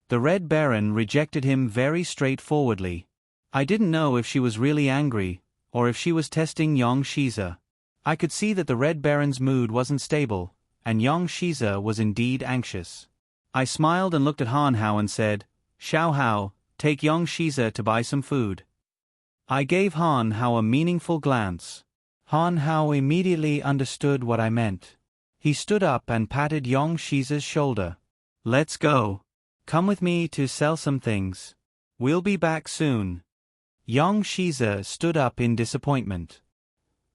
The Red Baron rejected him very straightforwardly. I didn't know if she was really angry, or if she was testing Yang Shiza. I could see that the Red Baron's mood wasn't stable, and Yang Shiza was indeed anxious. I smiled and looked at Han Hao and said, "Xiao Hao, take Yang Shiza to buy some food." I gave Han Hao a meaningful glance. Han Hao immediately understood what I meant. He stood up and patted Yang Shiza's shoulder. "Let's go. Come with me to sell some things. We'll be back soon." Yang Shiza stood up in disappointment.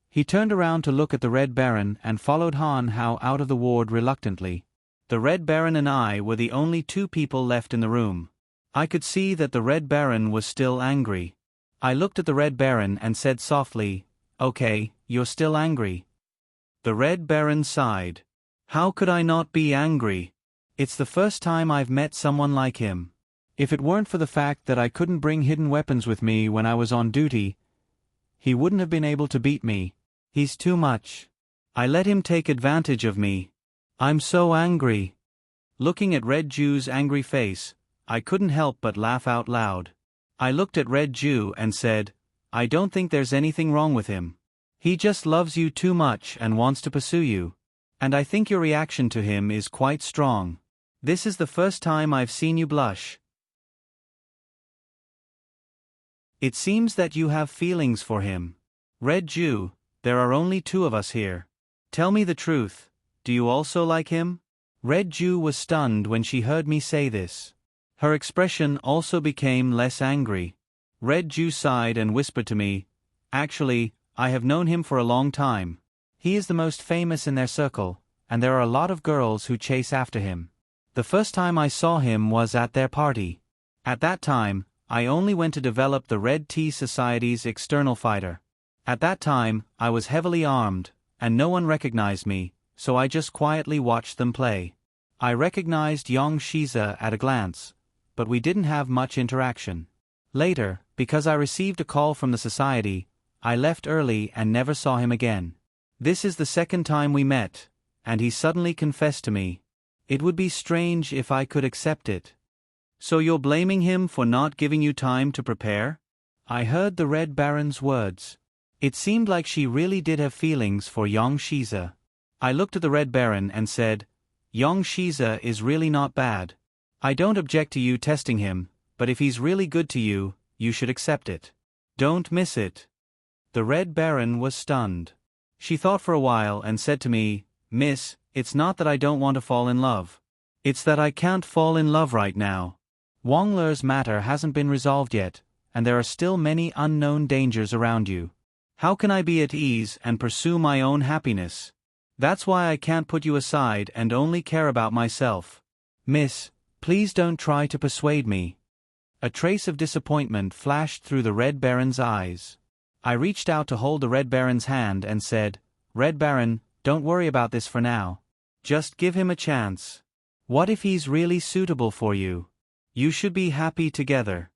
He turned around to look at the Red Baron and followed Han Hao out of the ward reluctantly. The Red Baron and I were the only two people left in the room. I could see that the Red Baron was still angry. I looked at the Red Baron and said softly, "Okay, you're still angry." The Red Baron sighed. "How could I not be angry? It's the first time I've met someone like him. If it weren't for the fact that I couldn't bring hidden weapons with me when I was on duty, he wouldn't have been able to beat me. He's too much. I let him take advantage of me. I'm so angry." Looking at Red Jew's angry face, I couldn't help but laugh out loud. I looked at Red Jew and said, "I don't think there's anything wrong with him. He just loves you too much and wants to pursue you. And I think your reaction to him is quite strong. This is the first time I've seen you blush. It seems that you have feelings for him. Red Jew, there are only two of us here. Tell me the truth, do you also like him?" Red Jew was stunned when she heard me say this. Her expression also became less angry. Red Jew sighed and whispered to me, "Actually, I have known him for a long time. He is the most famous in their circle, and there are a lot of girls who chase after him. The first time I saw him was at their party. At that time, I only went to develop the Red Tea Society's external fighter. At that time, I was heavily armed, and no one recognized me, so I just quietly watched them play. I recognized Yang Shiza at a glance, but we didn't have much interaction. Later, because I received a call from the society, I left early and never saw him again. This is the second time we met, and he suddenly confessed to me. It would be strange if I could accept it." "So you're blaming him for not giving you time to prepare?" I heard the Red Baron's words. It seemed like she really did have feelings for Yang Shiza. I looked at the Red Baron and said, "Yang Shiza is really not bad. I don't object to you testing him, but if he's really good to you, you should accept it. Don't miss it." The Red Baron was stunned. She thought for a while and said to me, "Miss, it's not that I don't want to fall in love. It's that I can't fall in love right now. Wang Le's matter hasn't been resolved yet, and there are still many unknown dangers around you. How can I be at ease and pursue my own happiness? That's why I can't put you aside and only care about myself. Miss, please don't try to persuade me. A trace of disappointment flashed through the Red Baron's eyes. I reached out to hold the Red Baron's hand and said, Red Baron, don't worry about this for now. Just give him a chance. What if he's really suitable for you? You should be happy together.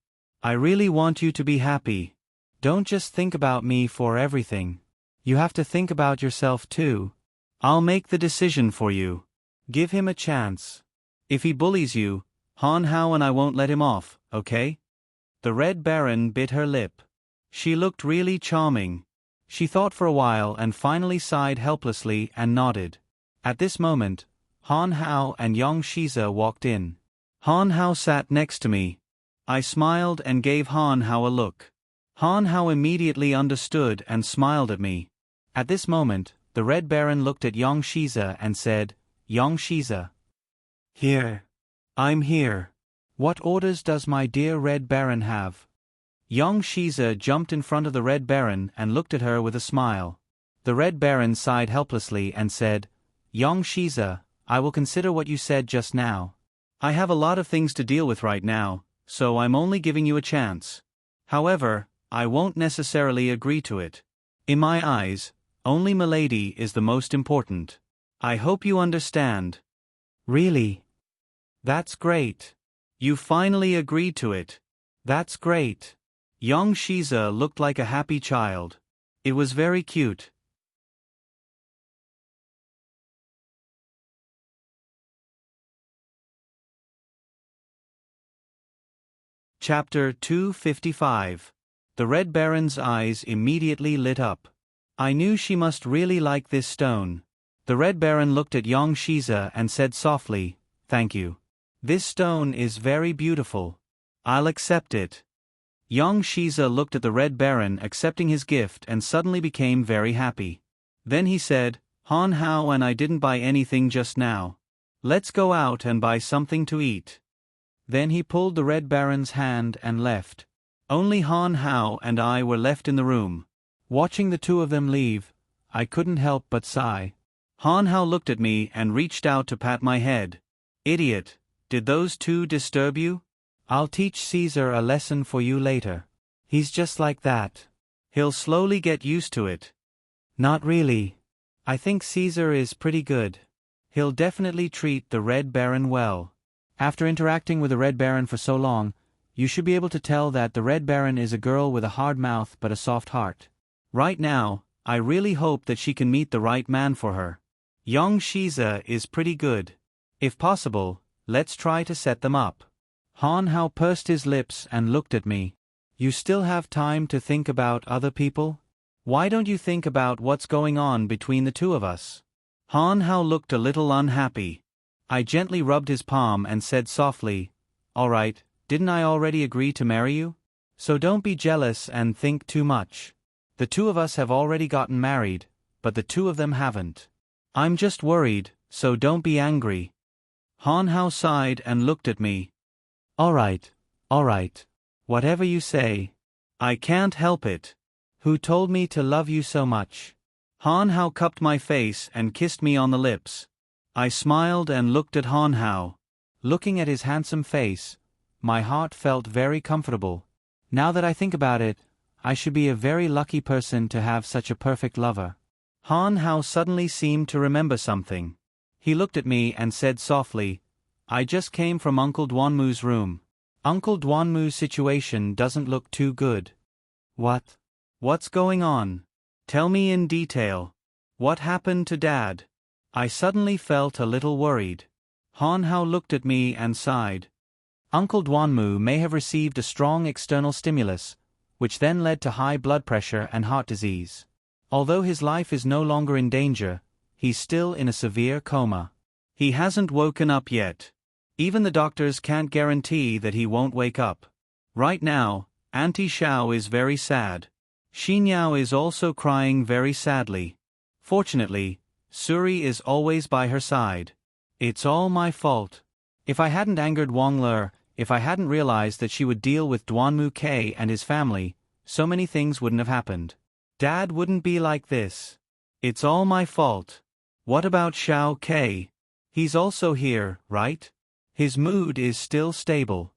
I really want you to be happy. Don't just think about me for everything. You have to think about yourself too. I'll make the decision for you. Give him a chance. If he bullies you, Han Hao and I won't let him off, okay? The Red Baron bit her lip. She looked really charming. She thought for a while and finally sighed helplessly and nodded. At this moment, Han Hao and Yang Shiza walked in. Han Hao sat next to me. I smiled and gave Han Hao a look. Han Hao immediately understood and smiled at me. At this moment, the Red Baron looked at Yang Shiza and said, Yang Shiza. Here. I'm here. What orders does my dear Red Baron have? Yang Shiza jumped in front of the Red Baron and looked at her with a smile. The Red Baron sighed helplessly and said, Yang Shiza, I will consider what you said just now. I have a lot of things to deal with right now, so I'm only giving you a chance. However, I won't necessarily agree to it. In my eyes, only Milady is the most important. I hope you understand. Really? That's great. You finally agreed to it. That's great. Yang Shiza looked like a happy child. It was very cute. Chapter 255. The Red Baron's eyes immediately lit up. I knew she must really like this stone. The Red Baron looked at Yang Shiza and said softly, Thank you. This stone is very beautiful. I'll accept it. Yang Shiza looked at the Red Baron accepting his gift and suddenly became very happy. Then he said, Han Hao and I didn't buy anything just now. Let's go out and buy something to eat. Then he pulled the Red Baron's hand and left. Only Han Hao and I were left in the room. Watching the two of them leave, I couldn't help but sigh. Han Hao looked at me and reached out to pat my head. Idiot, did those two disturb you? I'll teach Caesar a lesson for you later. He's just like that. He'll slowly get used to it. Not really. I think Caesar is pretty good. He'll definitely treat the Red Baron well. After interacting with the Red Baron for so long, you should be able to tell that the Red Baron is a girl with a hard mouth but a soft heart. Right now, I really hope that she can meet the right man for her. Yang Shiza is pretty good. If possible, let's try to set them up. Han Hao pursed his lips and looked at me. You still have time to think about other people? Why don't you think about what's going on between the two of us? Han Hao looked a little unhappy. I gently rubbed his palm and said softly, All right, didn't I already agree to marry you? So don't be jealous and think too much. The two of us have already gotten married, but the two of them haven't. I'm just worried, so don't be angry. Han Hao sighed and looked at me. All right. Whatever you say. I can't help it. Who told me to love you so much? Han Hao cupped my face and kissed me on the lips. I smiled and looked at Han Hao. Looking at his handsome face, my heart felt very comfortable. Now that I think about it, I should be a very lucky person to have such a perfect lover. Han Hao suddenly seemed to remember something. He looked at me and said softly, I just came from Uncle Duanmu's room. Uncle Duanmu's situation doesn't look too good. What? What's going on? Tell me in detail. What happened to Dad? I suddenly felt a little worried. Han Hao looked at me and sighed. Uncle Duanmu may have received a strong external stimulus, which then led to high blood pressure and heart disease. Although his life is no longer in danger, he's still in a severe coma. He hasn't woken up yet. Even the doctors can't guarantee that he won't wake up. Right now, Auntie Xiao is very sad. Xinyao is also crying very sadly. Fortunately, Suri is always by her side. It's all my fault. If I hadn't angered Wang Le, if I hadn't realized that she would deal with Duanmu K and his family, so many things wouldn't have happened. Dad wouldn't be like this. It's all my fault. What about Xiao K? He's also here, right? His mood is still stable.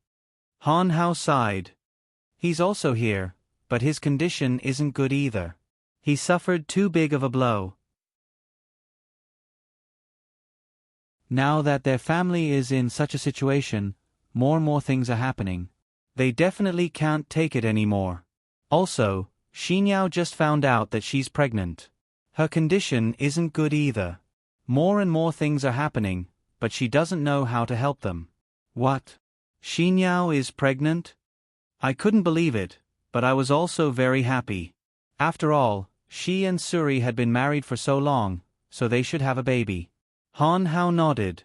Han Hao sighed. He's also here, but his condition isn't good either. He suffered too big of a blow. Now that their family is in such a situation, more and more things are happening. They definitely can't take it anymore. Also, Xinyao just found out that she's pregnant. Her condition isn't good either. More and more things are happening, but she doesn't know how to help them. What? Xinyao is pregnant? I couldn't believe it, but I was also very happy. After all, she and Suri had been married for so long, so they should have a baby. Han Hao nodded.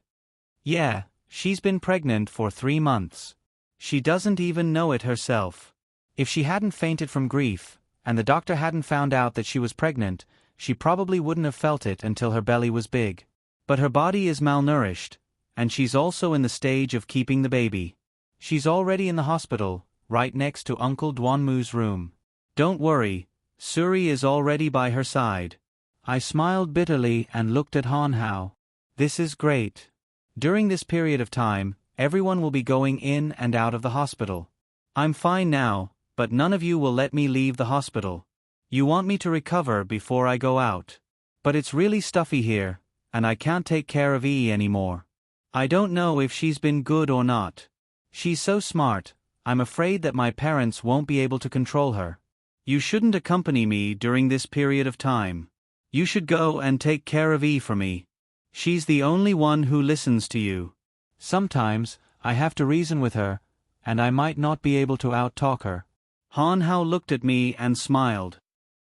Yeah, she's been pregnant for 3 months. She doesn't even know it herself. If she hadn't fainted from grief, and the doctor hadn't found out that she was pregnant, she probably wouldn't have felt it until her belly was big. But her body is malnourished, and she's also in the stage of keeping the baby. She's already in the hospital, right next to Uncle Duanmu's room. Don't worry, Suri is already by her side. I smiled bitterly and looked at Han Hao. This is great. During this period of time, everyone will be going in and out of the hospital. I'm fine now, but none of you will let me leave the hospital. You want me to recover before I go out. But it's really stuffy here, and I can't take care of Yi anymore. I don't know if she's been good or not. She's so smart, I'm afraid that my parents won't be able to control her. You shouldn't accompany me during this period of time. You should go and take care of Yi for me. She's the only one who listens to you. Sometimes, I have to reason with her, and I might not be able to out-talk her. Han Hao looked at me and smiled.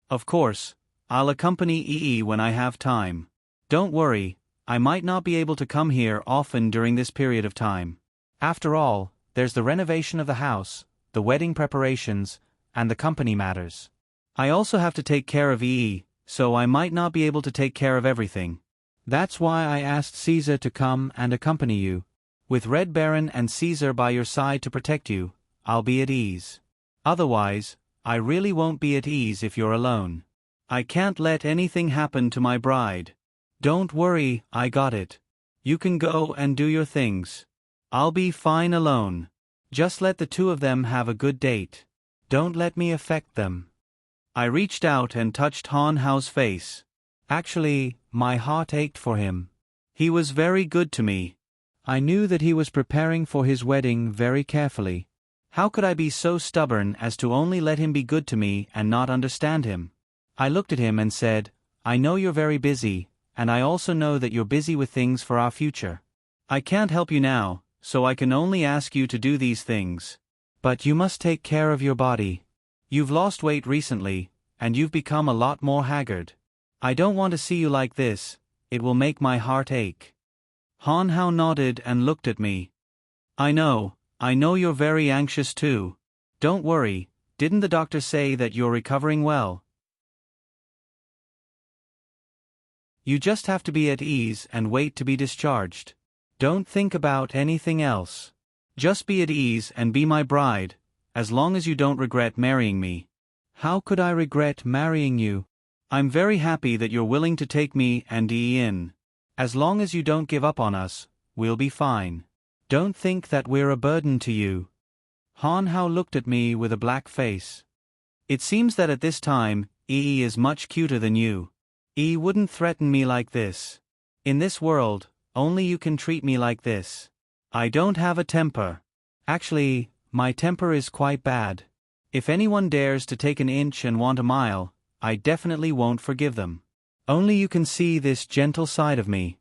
Of course, I'll accompany Yi when I have time. Don't worry, I might not be able to come here often during this period of time. After all, there's the renovation of the house, the wedding preparations, and the company matters. I also have to take care of Yi, so I might not be able to take care of everything. That's why I asked Caesar to come and accompany you. With Red Baron and Caesar by your side to protect you, I'll be at ease. Otherwise, I really won't be at ease if you're alone. I can't let anything happen to my bride. Don't worry, I got it. You can go and do your things. I'll be fine alone. Just let the two of them have a good date. Don't let me affect them. I reached out and touched Han Hao's face. Actually, my heart ached for him. He was very good to me. I knew that he was preparing for his wedding very carefully. How could I be so stubborn as to only let him be good to me and not understand him? I looked at him and said, I know you're very busy, and I also know that you're busy with things for our future. I can't help you now, so I can only ask you to do these things. But you must take care of your body. You've lost weight recently, and you've become a lot more haggard. I don't want to see you like this, it will make my heart ache. Han Hao nodded and looked at me. I know you're very anxious too. Don't worry, didn't the doctor say that you're recovering well? You just have to be at ease and wait to be discharged. Don't think about anything else. Just be at ease and be my bride, as long as you don't regret marrying me. How could I regret marrying you? I'm very happy that you're willing to take me and Yi in. As long as you don't give up on us, we'll be fine. Don't think that we're a burden to you. Han Hao looked at me with a black face. It seems that at this time, Yi is much cuter than you. Yi wouldn't threaten me like this. In this world, only you can treat me like this. I don't have a temper. Actually, my temper is quite bad. If anyone dares to take an inch and want a mile, I definitely won't forgive them. Only you can see this gentle side of me.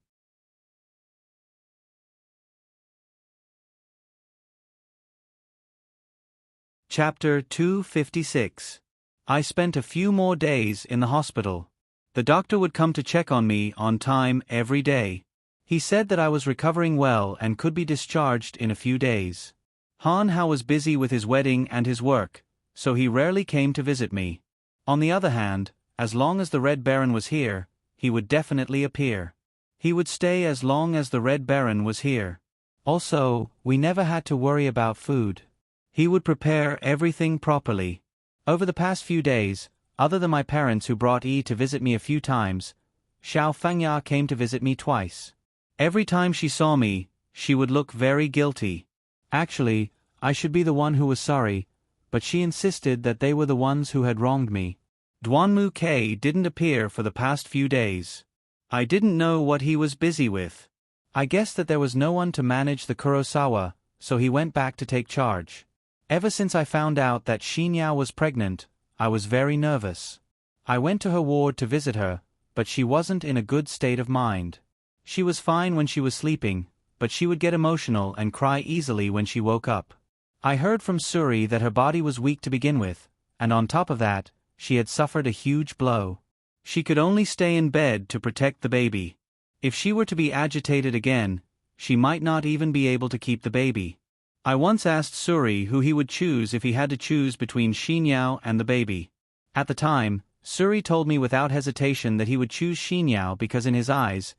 Chapter 256. I spent a few more days in the hospital. The doctor would come to check on me on time every day. He said that I was recovering well and could be discharged in a few days. Han Hao was busy with his wedding and his work, so he rarely came to visit me. On the other hand, as long as the Red Baron was here, he would definitely appear. He would stay as long as the Red Baron was here. Also, we never had to worry about food. He would prepare everything properly. Over the past few days, other than my parents who brought Yi to visit me a few times, Xiao Fengya came to visit me twice. Every time she saw me, she would look very guilty. Actually, I should be the one who was sorry, but she insisted that they were the ones who had wronged me. Duanmu K didn't appear for the past few days. I didn't know what he was busy with. I guessed that there was no one to manage the Kurosawa, so he went back to take charge. Ever since I found out that Xinyao was pregnant, I was very nervous. I went to her ward to visit her, but she wasn't in a good state of mind. She was fine when she was sleeping, but she would get emotional and cry easily when she woke up. I heard from Suri that her body was weak to begin with, and on top of that, she had suffered a huge blow. She could only stay in bed to protect the baby. If she were to be agitated again, she might not even be able to keep the baby. I once asked Suri who he would choose if he had to choose between Xinyao and the baby. At the time, Suri told me without hesitation that he would choose Xinyao because in his eyes,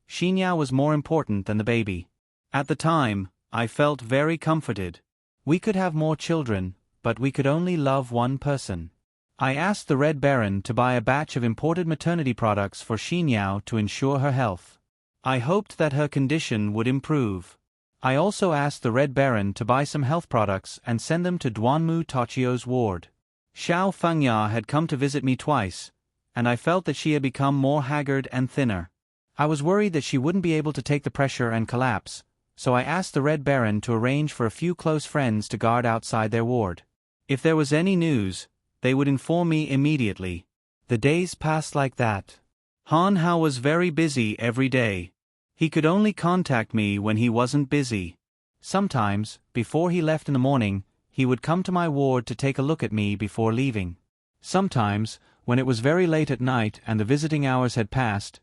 Xinyao was more important than the baby. At the time, I felt very comforted. We could have more children, but we could only love one person. I asked the Red Baron to buy a batch of imported maternity products for Xinyao to ensure her health. I hoped that her condition would improve. I also asked the Red Baron to buy some health products and send them to Duanmu Tochio's ward. Xiao Fengya had come to visit me twice, and I felt that she had become more haggard and thinner. I was worried that she wouldn't be able to take the pressure and collapse, so I asked the Red Baron to arrange for a few close friends to guard outside their ward. If there was any news, they would inform me immediately. The days passed like that. Han Hao was very busy every day. He could only contact me when he wasn't busy. Sometimes, before he left in the morning, he would come to my ward to take a look at me before leaving. Sometimes, when it was very late at night and the visiting hours had passed,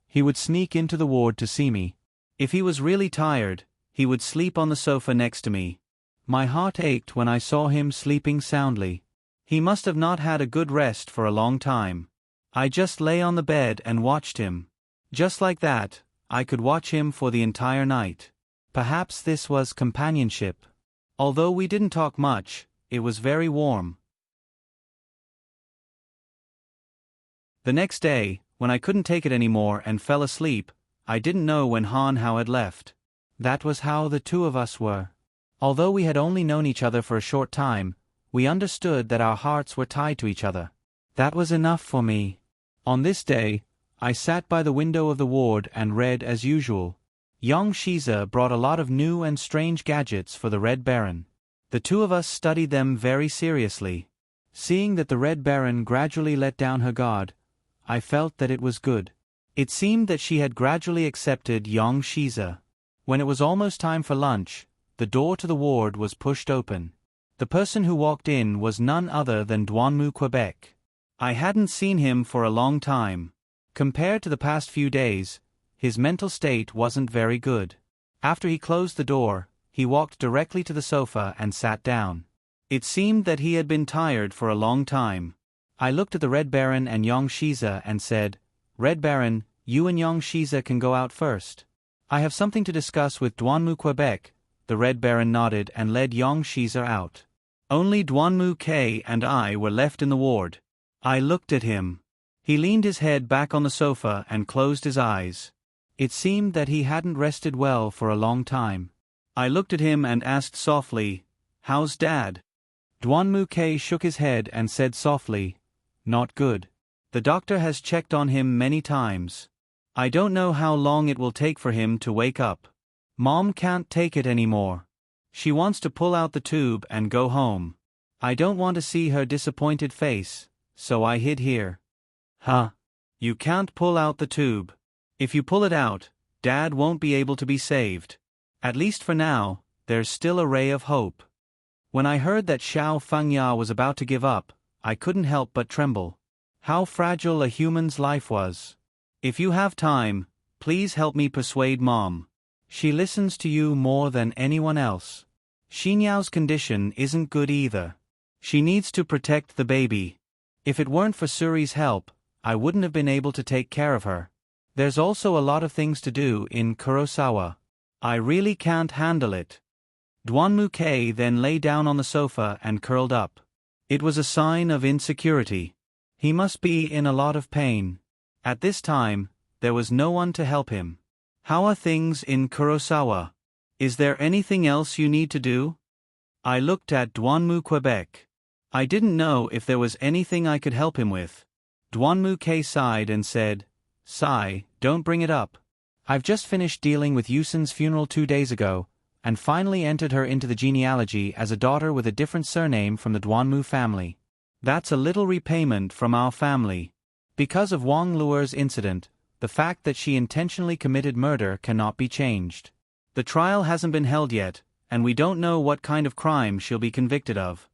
he would sneak into the ward to see me. If he was really tired, he would sleep on the sofa next to me. My heart ached when I saw him sleeping soundly. He must have not had a good rest for a long time. I just lay on the bed and watched him. Just like that, I could watch him for the entire night. Perhaps this was companionship. Although we didn't talk much, it was very warm. The next day, when I couldn't take it anymore and fell asleep, I didn't know when Han Hao had left. That was how the two of us were. Although we had only known each other for a short time, we understood that our hearts were tied to each other. That was enough for me. On this day, I sat by the window of the ward and read as usual. Young Shiza brought a lot of new and strange gadgets for the Red Baron. The two of us studied them very seriously. Seeing that the Red Baron gradually let down her guard, I felt that it was good. It seemed that she had gradually accepted Yang Shiza. When it was almost time for lunch, the door to the ward was pushed open. The person who walked in was none other than Duanmu Quebec. I hadn't seen him for a long time. Compared to the past few days, his mental state wasn't very good. After he closed the door, he walked directly to the sofa and sat down. It seemed that he had been tired for a long time. I looked at the Red Baron and Yang Shiza and said, "Red Baron, you and Yang Shiza can go out first. I have something to discuss with Duanmu Quebec." The Red Baron nodded and led Yang Shiza out. Only Duanmu K and I were left in the ward. I looked at him. He leaned his head back on the sofa and closed his eyes. It seemed that he hadn't rested well for a long time. I looked at him and asked softly, "How's Dad?" Duanmu K shook his head and said softly, "Not good. The doctor has checked on him many times. I don't know how long it will take for him to wake up. Mom can't take it anymore. She wants to pull out the tube and go home. I don't want to see her disappointed face, so I hid here." "Huh? You can't pull out the tube. If you pull it out, Dad won't be able to be saved. At least for now, there's still a ray of hope." When I heard that Xiao Fengya was about to give up, I couldn't help but tremble. How fragile a human's life was. "If you have time, please help me persuade Mom. She listens to you more than anyone else. Xinyao's condition isn't good either. She needs to protect the baby. If it weren't for Suri's help, I wouldn't have been able to take care of her. There's also a lot of things to do in Kurosawa. I really can't handle it. Duanmu-ke then lay down on the sofa and curled up. It was a sign of insecurity. He must be in a lot of pain. At this time, there was no one to help him. How are things in Kurosawa? Is there anything else you need to do? I looked at Duanmu Quebec. I didn't know if there was anything I could help him with. Duanmu-ke sighed and said, "Sigh, don't bring it up. I've just finished dealing with Yusen's funeral 2 days ago, and finally entered her into the genealogy as a daughter with a different surname from the Duanmu family. That's a little repayment from our family. Because of Wang Luer's incident, the fact that she intentionally committed murder cannot be changed. The trial hasn't been held yet, and we don't know what kind of crime she'll be convicted of.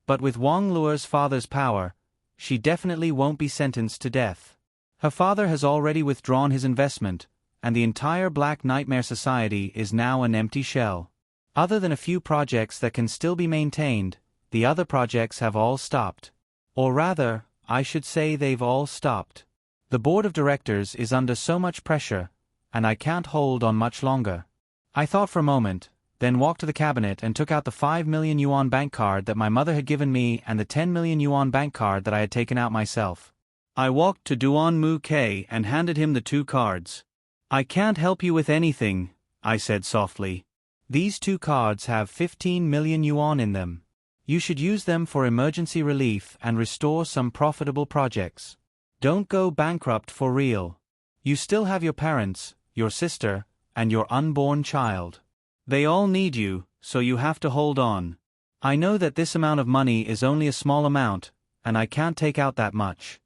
But with Wang Luer's father's power, she definitely won't be sentenced to death. Her father has already withdrawn his investment, and the entire Black Nightmare Society is now an empty shell. Other than a few projects that can still be maintained, the other projects have all stopped. Or rather, I should say they've all stopped. The board of directors is under so much pressure, and I can't hold on much longer." I thought for a moment, then walked to the cabinet and took out the 5 million yuan bank card that my mother had given me and the 10 million yuan bank card that I had taken out myself. I walked to Duanmu-ke and handed him the 2 cards. "I can't help you with anything," I said softly. "These 2 cards have 15 million yuan in them. You should use them for emergency relief and restore some profitable projects. Don't go bankrupt for real. You still have your parents, your sister, and your unborn child. They all need you, so you have to hold on. I know that this amount of money is only a small amount, and I can't take out that much."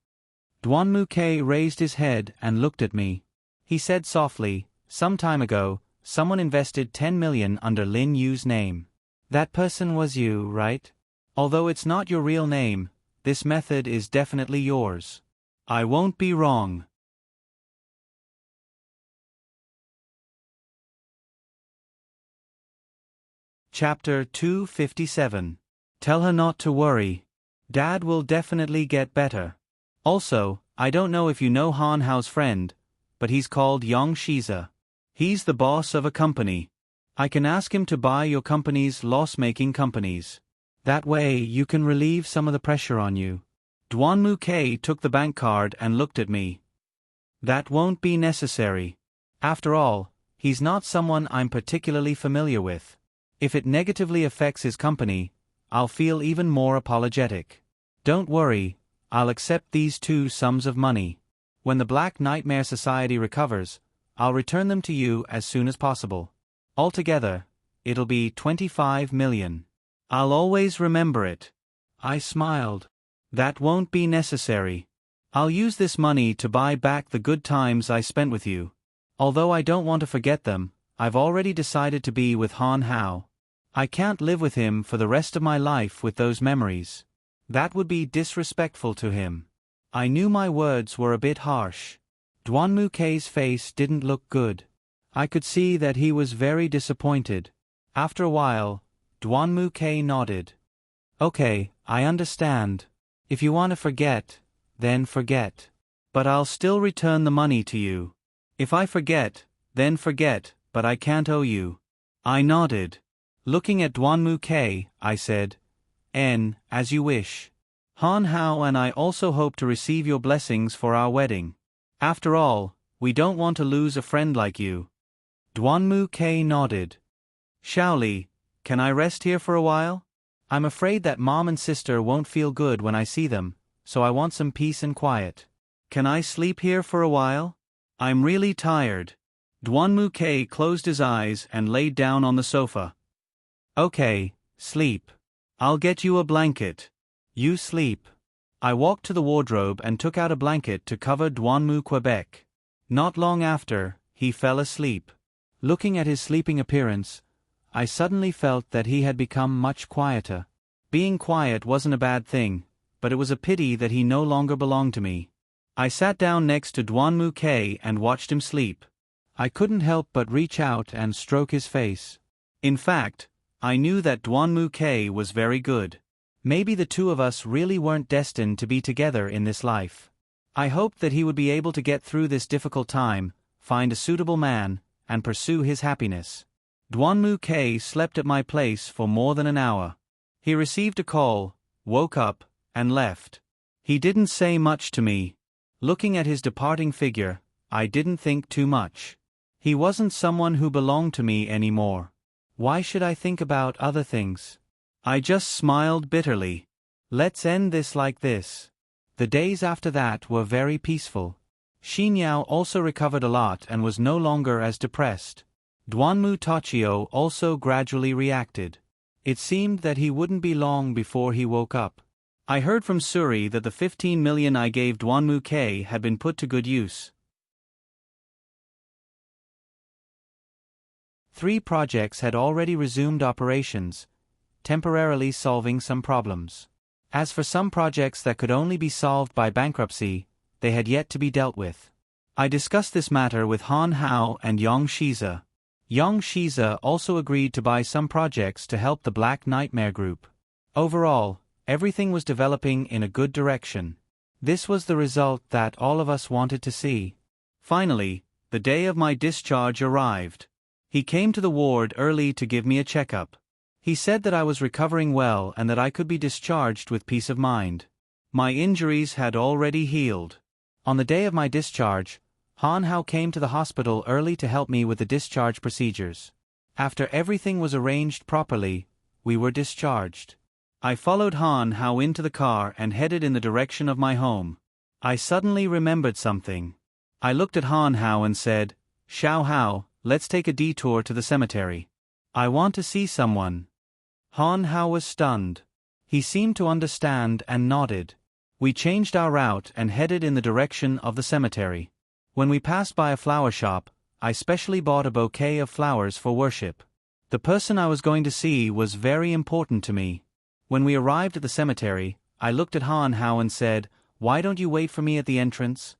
Duanmu-ke raised his head and looked at me. He said softly, "Some time ago, someone invested 10 million under Lin Yu's name. That person was you, right? Although it's not your real name, this method is definitely yours. I won't be wrong." Chapter 257. Tell her not to worry. Dad will definitely get better. Also, I don't know if you know Han Hao's friend, but he's called Yang Shiza. He's the boss of a company. I can ask him to buy your company's loss-making companies. That way you can relieve some of the pressure on you." Duanmu-ke took the bank card and looked at me. "That won't be necessary. After all, he's not someone I'm particularly familiar with. If it negatively affects his company, I'll feel even more apologetic. Don't worry, I'll accept these 2 sums of money. When the Black Nightmare Society recovers, I'll return them to you as soon as possible. Altogether, it'll be 25 million. I'll always remember it." I smiled. "That won't be necessary. I'll use this money to buy back the good times I spent with you. Although I don't want to forget them, I've already decided to be with Han Hao. I can't live with him for the rest of my life with those memories. That would be disrespectful to him." I knew my words were a bit harsh. Duanmu-ke's face didn't look good. I could see that he was very disappointed. After a while, Duanmu-ke nodded. "Okay, I understand. If you want to forget, then forget. But I'll still return the money to you. If I forget, then forget, but I can't owe you." I nodded. Looking at Duanmu-ke, I said, "As you wish. Han Hao and I also hope to receive your blessings for our wedding. After all, we don't want to lose a friend like you." Duanmu-ke nodded. "Shaoli, can I rest here for a while? I'm afraid that Mom and Sister won't feel good when I see them, so I want some peace and quiet. Can I sleep here for a while? I'm really tired." Duanmu-ke closed his eyes and laid down on the sofa. "Okay, sleep. I'll get you a blanket. You sleep." I walked to the wardrobe and took out a blanket to cover Duanmu Quebec. Not long after, he fell asleep. Looking at his sleeping appearance, I suddenly felt that he had become much quieter. Being quiet wasn't a bad thing, but it was a pity that he no longer belonged to me. I sat down next to Duanmu-ke and watched him sleep. I couldn't help but reach out and stroke his face. In fact, I knew that Duanmu-ke was very good. Maybe the 2 of us really weren't destined to be together in this life. I hoped that he would be able to get through this difficult time, find a suitable man, and pursue his happiness. Dwanmu K slept at my place for more than an hour. He received a call, woke up, and left. He didn't say much to me. Looking at his departing figure, I didn't think too much. He wasn't someone who belonged to me anymore. Why should I think about other things? I just smiled bitterly. Let's end this like this. The days after that were very peaceful. Xinyao also recovered a lot and was no longer as depressed. Dwanmu Tachio also gradually reacted. It seemed that he wouldn't be long before he woke up. I heard from Suri that the 15 million I gave Dwanmu K had been put to good use. 3 projects had already resumed operations, temporarily solving some problems. As for some projects that could only be solved by bankruptcy, they had yet to be dealt with. I discussed this matter with Han Hao and Yang Shiza. Yang Shiza also agreed to buy some projects to help the Black Nightmare Group. Overall, everything was developing in a good direction. This was the result that all of us wanted to see. Finally, the day of my discharge arrived. He came to the ward early to give me a checkup. He said that I was recovering well and that I could be discharged with peace of mind. My injuries had already healed. On the day of my discharge, Han Hao came to the hospital early to help me with the discharge procedures. After everything was arranged properly, we were discharged. I followed Han Hao into the car and headed in the direction of my home. I suddenly remembered something. I looked at Han Hao and said, "Xiao Hao, let's take a detour to the cemetery. I want to see someone." Han Hao was stunned. He seemed to understand and nodded. We changed our route and headed in the direction of the cemetery. When we passed by a flower shop, I specially bought a bouquet of flowers for worship. The person I was going to see was very important to me. When we arrived at the cemetery, I looked at Han Hao and said, "Why don't you wait for me at the entrance?"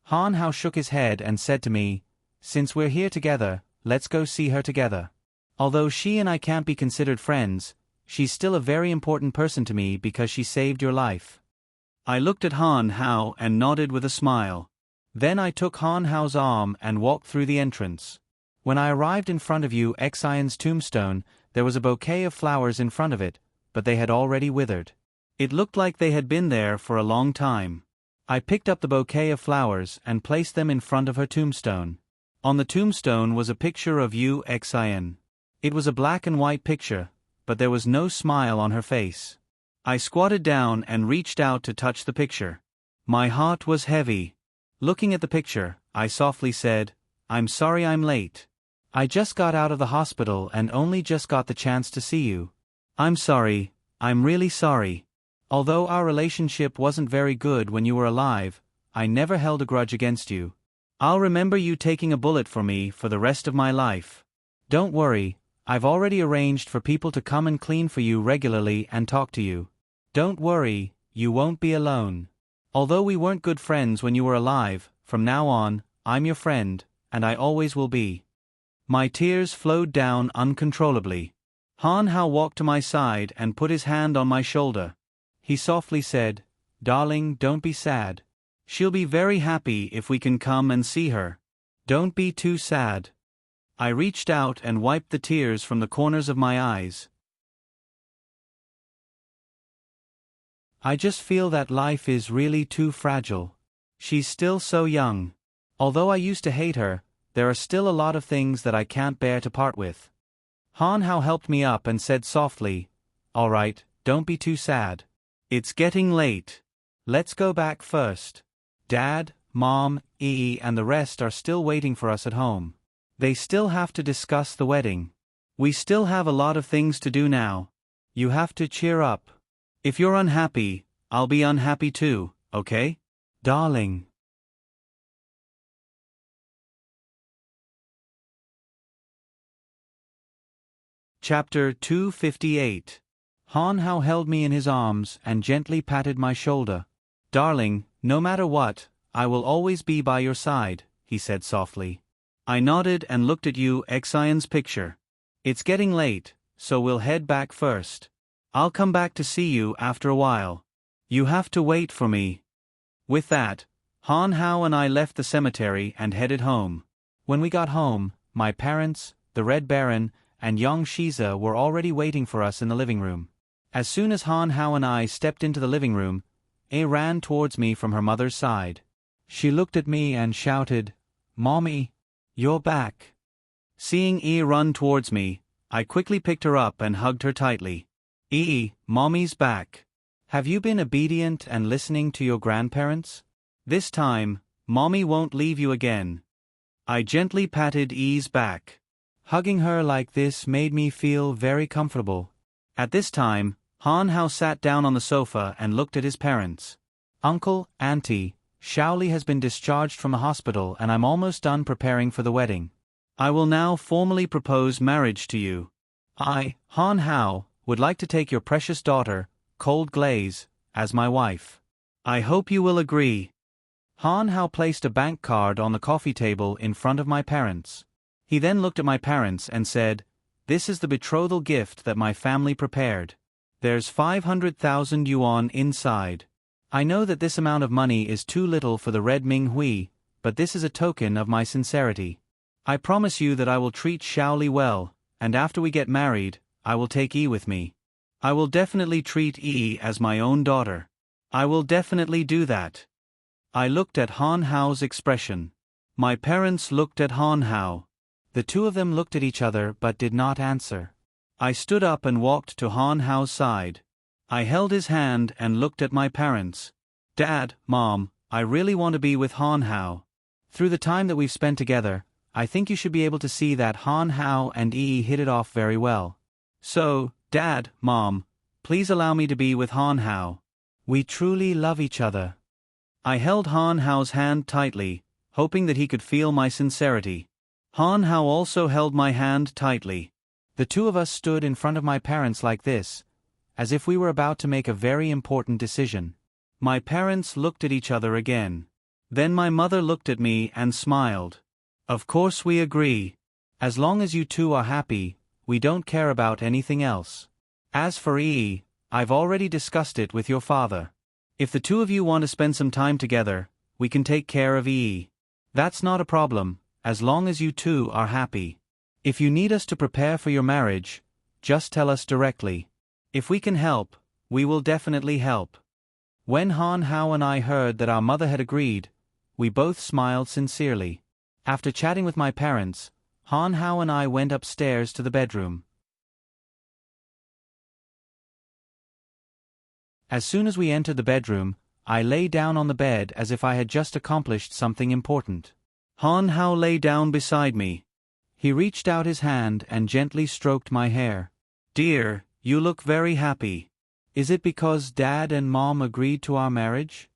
Han Hao shook his head and said to me, "Since we're here together, let's go see her together. Although she and I can't be considered friends, she's still a very important person to me because she saved your life." I looked at Han Hao and nodded with a smile. Then I took Han Hao's arm and walked through the entrance. When I arrived in front of Yu Xian's tombstone, there was a bouquet of flowers in front of it, but they had already withered. It looked like they had been there for a long time. I picked up the bouquet of flowers and placed them in front of her tombstone. On the tombstone was a picture of Yu Xian. It was a black and white picture, but there was no smile on her face. I squatted down and reached out to touch the picture. My heart was heavy. Looking at the picture, I softly said, "I'm sorry I'm late. I just got out of the hospital and only just got the chance to see you. I'm sorry, I'm really sorry. Although our relationship wasn't very good when you were alive, I never held a grudge against you. I'll remember you taking a bullet for me for the rest of my life. Don't worry, I've already arranged for people to come and clean for you regularly and talk to you. Don't worry, you won't be alone. Although we weren't good friends when you were alive, from now on, I'm your friend, and I always will be." My tears flowed down uncontrollably. Han Hao walked to my side and put his hand on my shoulder. He softly said, "Darling, don't be sad. She'll be very happy if we can come and see her. Don't be too sad." I reached out and wiped the tears from the corners of my eyes. I just feel that life is really too fragile. She's still so young. Although I used to hate her, there are still a lot of things that I can't bear to part with. Han Hao helped me up and said softly, "All right, don't be too sad. It's getting late. Let's go back first. Dad, Mom, Yi and the rest are still waiting for us at home. They still have to discuss the wedding. We still have a lot of things to do now. You have to cheer up. If you're unhappy, I'll be unhappy too, okay? Darling." Chapter 258. Han Hao held me in his arms and gently patted my shoulder. "Darling, no matter what, I will always be by your side," he said softly. I nodded and looked at Yu Xian's picture. "It's getting late, so we'll head back first. I'll come back to see you after a while. You have to wait for me." With that, Han Hao and I left the cemetery and headed home. When we got home, my parents, the Red Baron, and young Shiza were already waiting for us in the living room. As soon as Han Hao and I stepped into the living room, A ran towards me from her mother's side. She looked at me and shouted, "Mommy, you're back." Seeing E run towards me, I quickly picked her up and hugged her tightly. "E, Mommy's back. Have you been obedient and listening to your grandparents? This time, Mommy won't leave you again." I gently patted E's back. Hugging her like this made me feel very comfortable. At this time, Han Hao sat down on the sofa and looked at his parents. "Uncle, Auntie, Shaoli has been discharged from the hospital and I'm almost done preparing for the wedding. I will now formally propose marriage to you. I, Han Hao, would like to take your precious daughter, Cold Glaze, as my wife. I hope you will agree." Han Hao placed a bank card on the coffee table in front of my parents. He then looked at my parents and said, "This is the betrothal gift that my family prepared. There's 500,000 yuan inside. I know that this amount of money is too little for the Red Ming Hui, but this is a token of my sincerity. I promise you that I will treat Shaoli well, and after we get married, I will take Yi with me. I will definitely treat Yi as my own daughter. I will definitely do that." I looked at Han Hao's expression. My parents looked at Han Hao. The two of them looked at each other but did not answer. I stood up and walked to Han Hao's side. I held his hand and looked at my parents. "Dad, Mom, I really want to be with Han Hao. Through the time that we've spent together, I think you should be able to see that Han Hao and Yi hit it off very well. So, Dad, Mom, please allow me to be with Han Hao. We truly love each other." I held Han Hao's hand tightly, hoping that he could feel my sincerity. Han Hao also held my hand tightly. The two of us stood in front of my parents like this, as if we were about to make a very important decision. My parents looked at each other again. Then my mother looked at me and smiled. "Of course we agree. As long as you two are happy, we don't care about anything else. As for Yi, I've already discussed it with your father. If the two of you want to spend some time together, we can take care of Yi. That's not a problem, as long as you two are happy. If you need us to prepare for your marriage, just tell us directly. If we can help, we will definitely help." When Han Hao and I heard that our mother had agreed, we both smiled sincerely. After chatting with my parents, Han Hao and I went upstairs to the bedroom. As soon as we entered the bedroom, I lay down on the bed as if I had just accomplished something important. Han Hao lay down beside me. He reached out his hand and gently stroked my hair. "Dear, you look very happy. Is it because Dad and Mom agreed to our marriage?"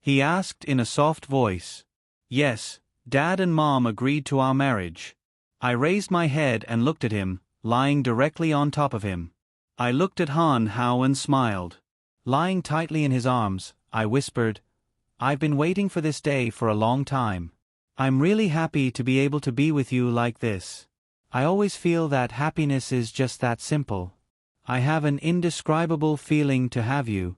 he asked in a soft voice. "Yes, Dad and Mom agreed to our marriage." I raised my head and looked at him, lying directly on top of him. I looked at Han Hao and smiled. Lying tightly in his arms, I whispered, "I've been waiting for this day for a long time. I'm really happy to be able to be with you like this. I always feel that happiness is just that simple. I have an indescribable feeling to have you."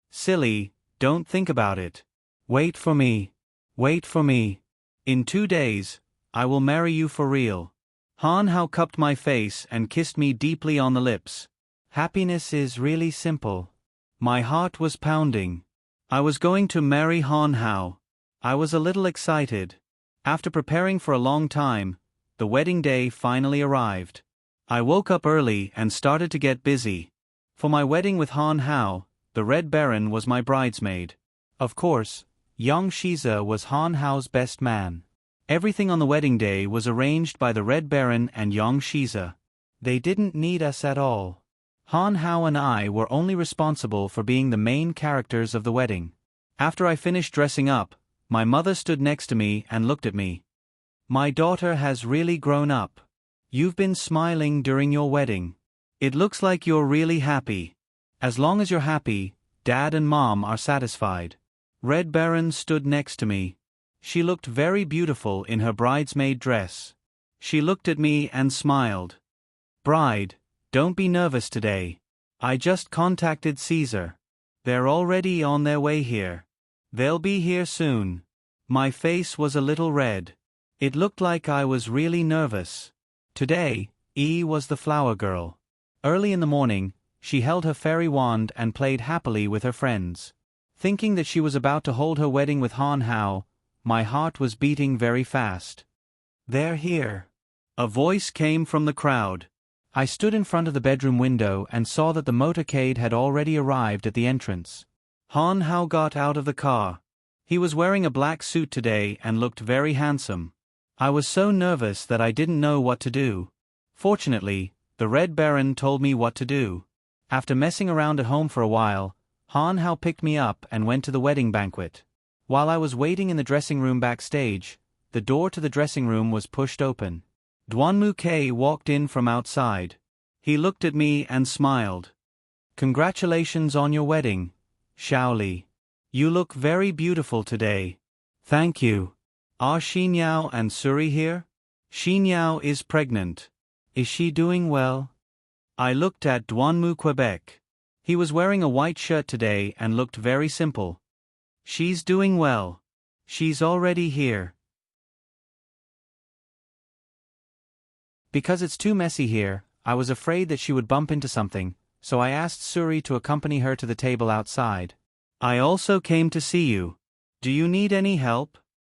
"Silly, don't think about it. Wait for me. Wait for me. In 2 days, I will marry you for real." Han Hao cupped my face and kissed me deeply on the lips. Happiness is really simple. My heart was pounding. I was going to marry Han Hao. I was a little excited. After preparing for a long time, the wedding day finally arrived. I woke up early and started to get busy. For my wedding with Han Hao, the Red Baron was my bridesmaid. Of course, young Shiza was Han Hao's best man. Everything on the wedding day was arranged by the Red Baron and young Shiza. They didn't need us at all. Han Hao and I were only responsible for being the main characters of the wedding. After I finished dressing up, my mother stood next to me and looked at me. "My daughter has really grown up. You've been smiling during your wedding. It looks like you're really happy. As long as you're happy, Dad and Mom are satisfied." Red Baron stood next to me. She looked very beautiful in her bridesmaid dress. She looked at me and smiled. "Bride, don't be nervous today. I just contacted Caesar. They're already on their way here. They'll be here soon." My face was a little red. It looked like I was really nervous. Today, E was the flower girl. Early in the morning, she held her fairy wand and played happily with her friends. Thinking that she was about to hold her wedding with Han Hao, my heart was beating very fast. "They're here." A voice came from the crowd. I stood in front of the bedroom window and saw that the motorcade had already arrived at the entrance. Han Hao got out of the car. He was wearing a black suit today and looked very handsome. I was so nervous that I didn't know what to do. Fortunately, the Red Baron told me what to do. After messing around at home for a while, Han Hao picked me up and went to the wedding banquet. While I was waiting in the dressing room backstage, the door to the dressing room was pushed open. Duanmu Kei walked in from outside. He looked at me and smiled. "Congratulations on your wedding, Shaoli. You look very beautiful today." "Thank you." "Are Xinyao and Suri here?" "Xinyao is pregnant." "Is she doing well?" I looked at Duanmu Quebec. He was wearing a white shirt today and looked very simple. "She's doing well. She's already here." Because it's too messy here, I was afraid that she would bump into something, so I asked Suri to accompany her to the table outside. "I also came to see you. Do you need any help?"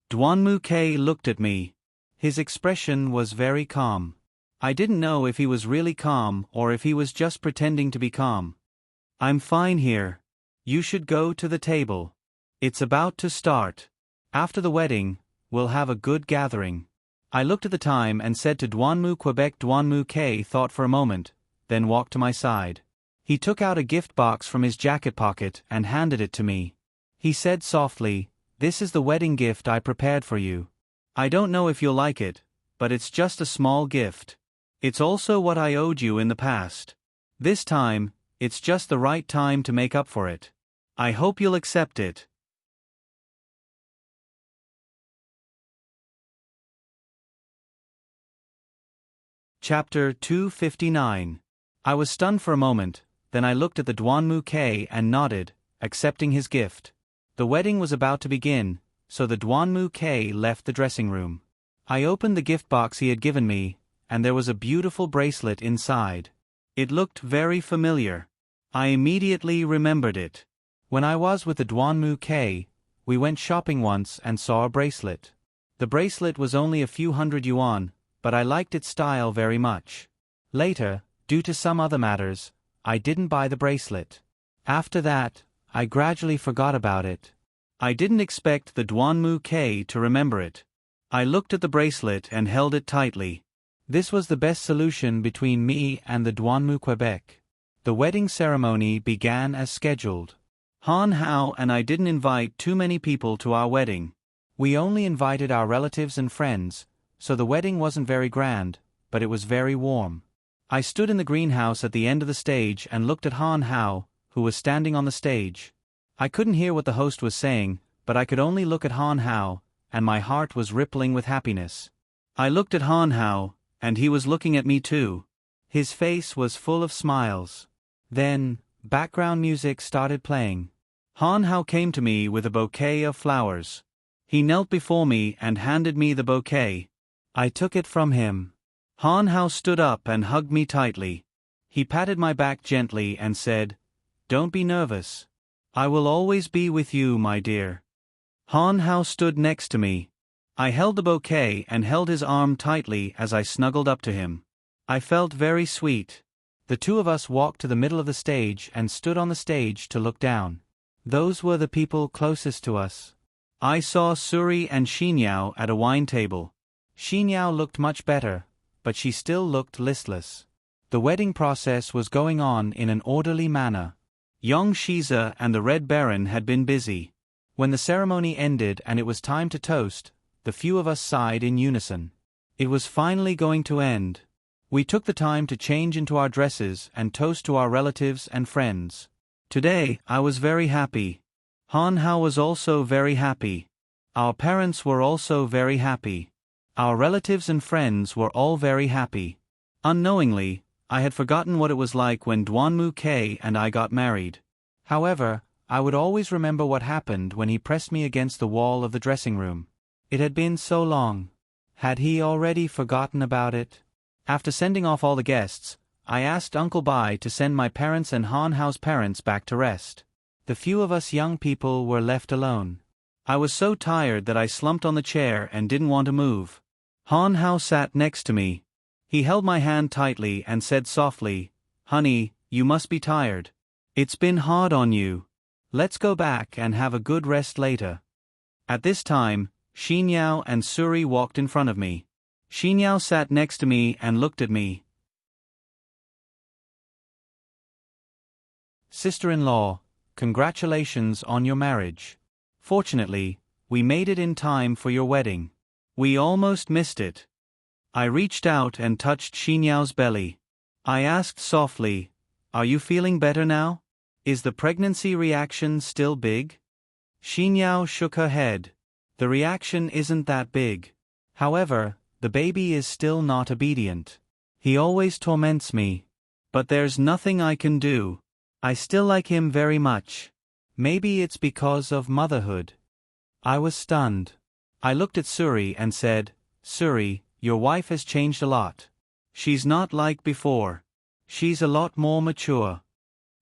Duanmu Kei looked at me. His expression was very calm. I didn't know if he was really calm or if he was just pretending to be calm. "I'm fine here. You should go to the table. It's about to start. After the wedding, we'll have a good gathering." I looked at the time and said to Duanmu Quebec. Duanmu Kei thought for a moment, then walked to my side. He took out a gift box from his jacket pocket and handed it to me. He said softly, "This is the wedding gift I prepared for you. I don't know if you'll like it, but it's just a small gift. It's also what I owed you in the past. This time, it's just the right time to make up for it. I hope you'll accept it." Chapter 259. I was stunned for a moment, then I looked at the Duanmu Kei and nodded, accepting his gift. The wedding was about to begin, so the Duanmu Kei left the dressing room. I opened the gift box he had given me, and there was a beautiful bracelet inside. It looked very familiar. I immediately remembered it. When I was with the Duanmu Kei, we went shopping once and saw a bracelet. The bracelet was only a few hundred yuan, but I liked its style very much. Later, due to some other matters, I didn't buy the bracelet. After that, I gradually forgot about it. I didn't expect the Duanmu Kei to remember it. I looked at the bracelet and held it tightly. This was the best solution between me and the Duanmu Quebec. The wedding ceremony began as scheduled. Han Hao and I didn't invite too many people to our wedding. We only invited our relatives and friends, so the wedding wasn't very grand, but it was very warm. I stood in the greenhouse at the end of the stage and looked at Han Hao, who was standing on the stage. I couldn't hear what the host was saying, but I could only look at Han Hao, and my heart was rippling with happiness. I looked at Han Hao, and he was looking at me too. His face was full of smiles. Then, background music started playing. Han Hao came to me with a bouquet of flowers. He knelt before me and handed me the bouquet. I took it from him. Han Hao stood up and hugged me tightly. He patted my back gently and said, "Don't be nervous. I will always be with you, my dear." Han Hao stood next to me. I held the bouquet and held his arm tightly as I snuggled up to him. I felt very sweet. The two of us walked to the middle of the stage and stood on the stage to look down. Those were the people closest to us. I saw Suri and Xinyao at a wine table. Xinyao looked much better, but she still looked listless. The wedding process was going on in an orderly manner. Young Shiza and the Red Baron had been busy. When the ceremony ended and it was time to toast, the few of us sighed in unison. It was finally going to end. We took the time to change into our dresses and toast to our relatives and friends. Today, I was very happy. Han Hao was also very happy. Our parents were also very happy. Our relatives and friends were all very happy. Unknowingly, I had forgotten what it was like when Duanmu Kei and I got married. However, I would always remember what happened when he pressed me against the wall of the dressing room. It had been so long. Had he already forgotten about it? After sending off all the guests, I asked Uncle Bai to send my parents and Han Hao's parents back to rest. The few of us young people were left alone. I was so tired that I slumped on the chair and didn't want to move. Han Hao sat next to me. He held my hand tightly and said softly, "Honey, you must be tired. It's been hard on you. Let's go back and have a good rest later." At this time, Xinyao and Suri walked in front of me. Xinyao sat next to me and looked at me. "Sister-in-law, congratulations on your marriage. Fortunately, we made it in time for your wedding. We almost missed it." I reached out and touched Xinyao's belly. I asked softly, "Are you feeling better now? Is the pregnancy reaction still big?" Xinyao shook her head. "The reaction isn't that big. However, the baby is still not obedient. He always torments me. But there's nothing I can do. I still like him very much. Maybe it's because of motherhood." I was stunned. I looked at Suri and said, "Suri, your wife has changed a lot. She's not like before. She's a lot more mature."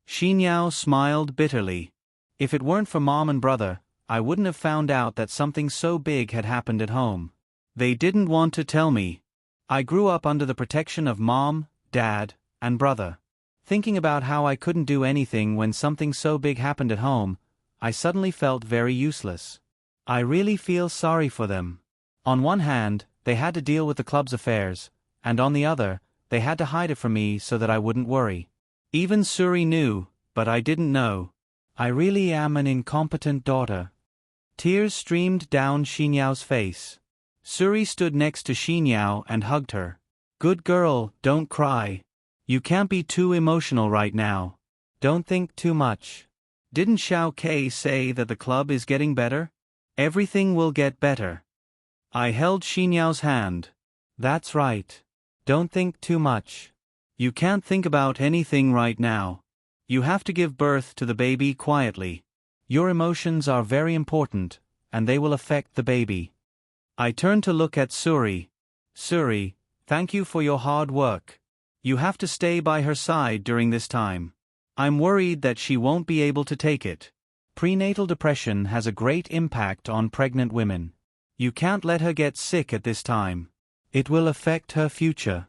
Xinyao smiled bitterly. "If it weren't for Mom and brother, I wouldn't have found out that something so big had happened at home. They didn't want to tell me. I grew up under the protection of Mom, Dad, and brother. Thinking about how I couldn't do anything when something so big happened at home, I suddenly felt very useless. I really feel sorry for them. On one hand, they had to deal with the club's affairs, and on the other, they had to hide it from me so that I wouldn't worry. Even Suri knew, but I didn't know. I really am an incompetent daughter." Tears streamed down Xinyao's face. Suri stood next to Xinyao and hugged her. "Good girl, don't cry. You can't be too emotional right now. Don't think too much. Didn't Xiao Kei say that the club is getting better? Everything will get better." I held Xinyao's hand. "That's right. Don't think too much. You can't think about anything right now. You have to give birth to the baby quietly. Your emotions are very important, and they will affect the baby." I turned to look at Suri. "Suri, thank you for your hard work. You have to stay by her side during this time. I'm worried that she won't be able to take it. Prenatal depression has a great impact on pregnant women. You can't let her get sick at this time. It will affect her future."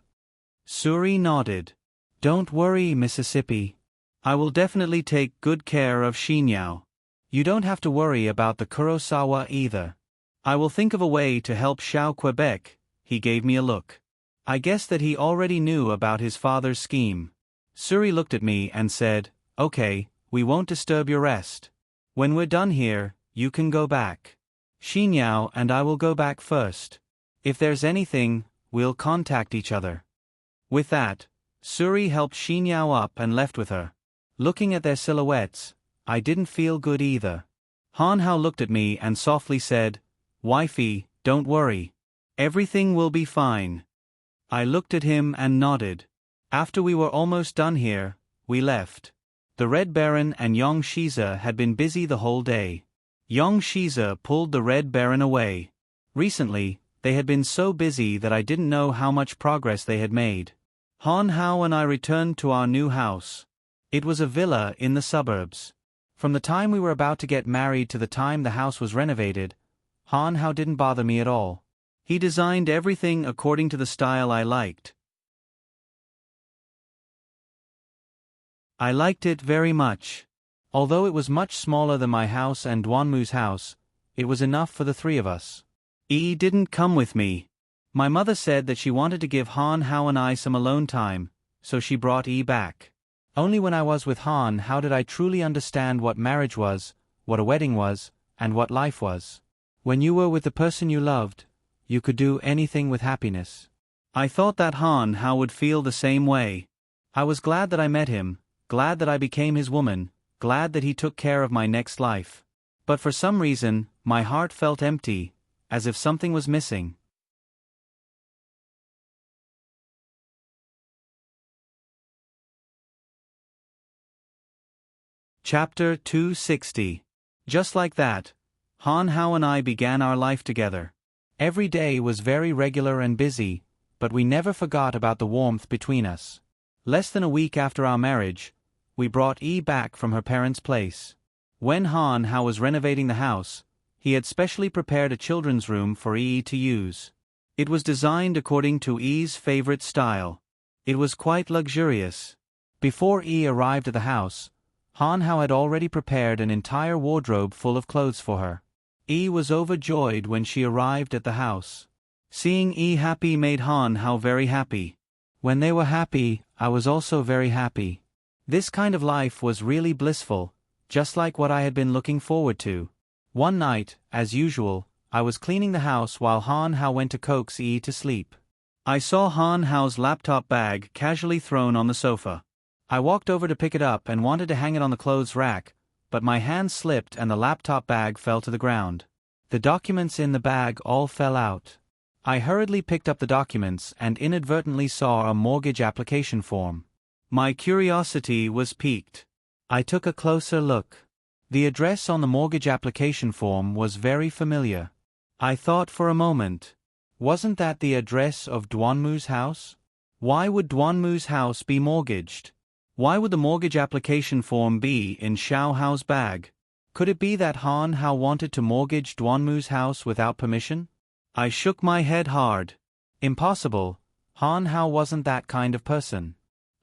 Suri nodded. "Don't worry, Mississippi. I will definitely take good care of Xinyao. You don't have to worry about the Kurosawa either. I will think of a way to help Xiao Quebec." He gave me a look. I guessed that he already knew about his father's scheme. Suri looked at me and said, "Okay, we won't disturb your rest. When we're done here, you can go back. Xinyao and I will go back first. If there's anything, we'll contact each other." With that, Suri helped Xinyao up and left with her. Looking at their silhouettes, I didn't feel good either. Han Hao looked at me and softly said, "Wifey, don't worry. Everything will be fine." I looked at him and nodded. After we were almost done here, we left. The Red Baron and Yong Shiza had been busy the whole day. Yong Shiza pulled the Red Baron away. Recently, they had been so busy that I didn't know how much progress they had made. Han Hao and I returned to our new house. It was a villa in the suburbs. From the time we were about to get married to the time the house was renovated, Han Hao didn't bother me at all. He designed everything according to the style I liked. I liked it very much. Although it was much smaller than my house and Duanmu's house, it was enough for the three of us. Yi didn't come with me. My mother said that she wanted to give Han Hao and I some alone time, so she brought Yi back. Only when I was with Han Hao did I truly understand what marriage was, what a wedding was, and what life was. When you were with the person you loved, you could do anything with happiness. I thought that Han Hao would feel the same way. I was glad that I met him, glad that I became his woman, glad that he took care of my next life. But for some reason, my heart felt empty, as if something was missing. Chapter 260. Just like that, Han Hao and I began our life together. Every day was very regular and busy, but we never forgot about the warmth between us. Less than a week after our marriage, we brought Yi back from her parents' place. When Han Hao was renovating the house, he had specially prepared a children's room for Yi to use. It was designed according to Yi's favorite style. It was quite luxurious. Before Yi arrived at the house, Han Hao had already prepared an entire wardrobe full of clothes for her. Yi was overjoyed when she arrived at the house. Seeing Yi happy made Han Hao very happy. When they were happy, I was also very happy. This kind of life was really blissful, just like what I had been looking forward to. One night, as usual, I was cleaning the house while Han Hao went to coax Yi to sleep. I saw Han Hao's laptop bag casually thrown on the sofa. I walked over to pick it up and wanted to hang it on the clothes rack, but my hand slipped and the laptop bag fell to the ground. The documents in the bag all fell out. I hurriedly picked up the documents and inadvertently saw a mortgage application form. My curiosity was piqued. I took a closer look. The address on the mortgage application form was very familiar. I thought for a moment, wasn't that the address of Duanmu's house? Why would Duanmu's house be mortgaged? Why would the mortgage application form be in Xiao Hao's bag? Could it be that Han Hao wanted to mortgage Duanmu's house without permission? I shook my head hard. Impossible. Han Hao wasn't that kind of person.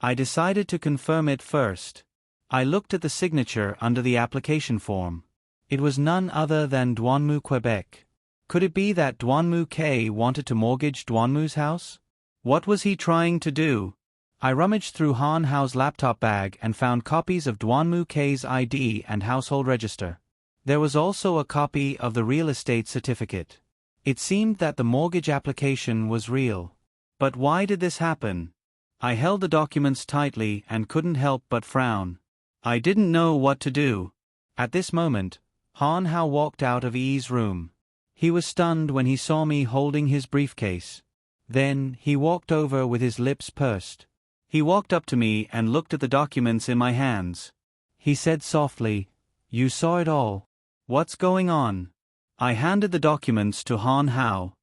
I decided to confirm it first. I looked at the signature under the application form. It was none other than Duanmu, Quebec. Could it be that Duanmu K wanted to mortgage Duanmu's house? What was he trying to do? I rummaged through Han Hao's laptop bag and found copies of Duanmu K's ID and household register. There was also a copy of the real estate certificate. It seemed that the mortgage application was real. But why did this happen? I held the documents tightly and couldn't help but frown. I didn't know what to do. At this moment, Han Hao walked out of Yi's room. He was stunned when he saw me holding his briefcase. Then, he walked over with his lips pursed. He walked up to me and looked at the documents in my hands. He said softly, "You saw it all. What's going on?" I handed the documents to Han Hao.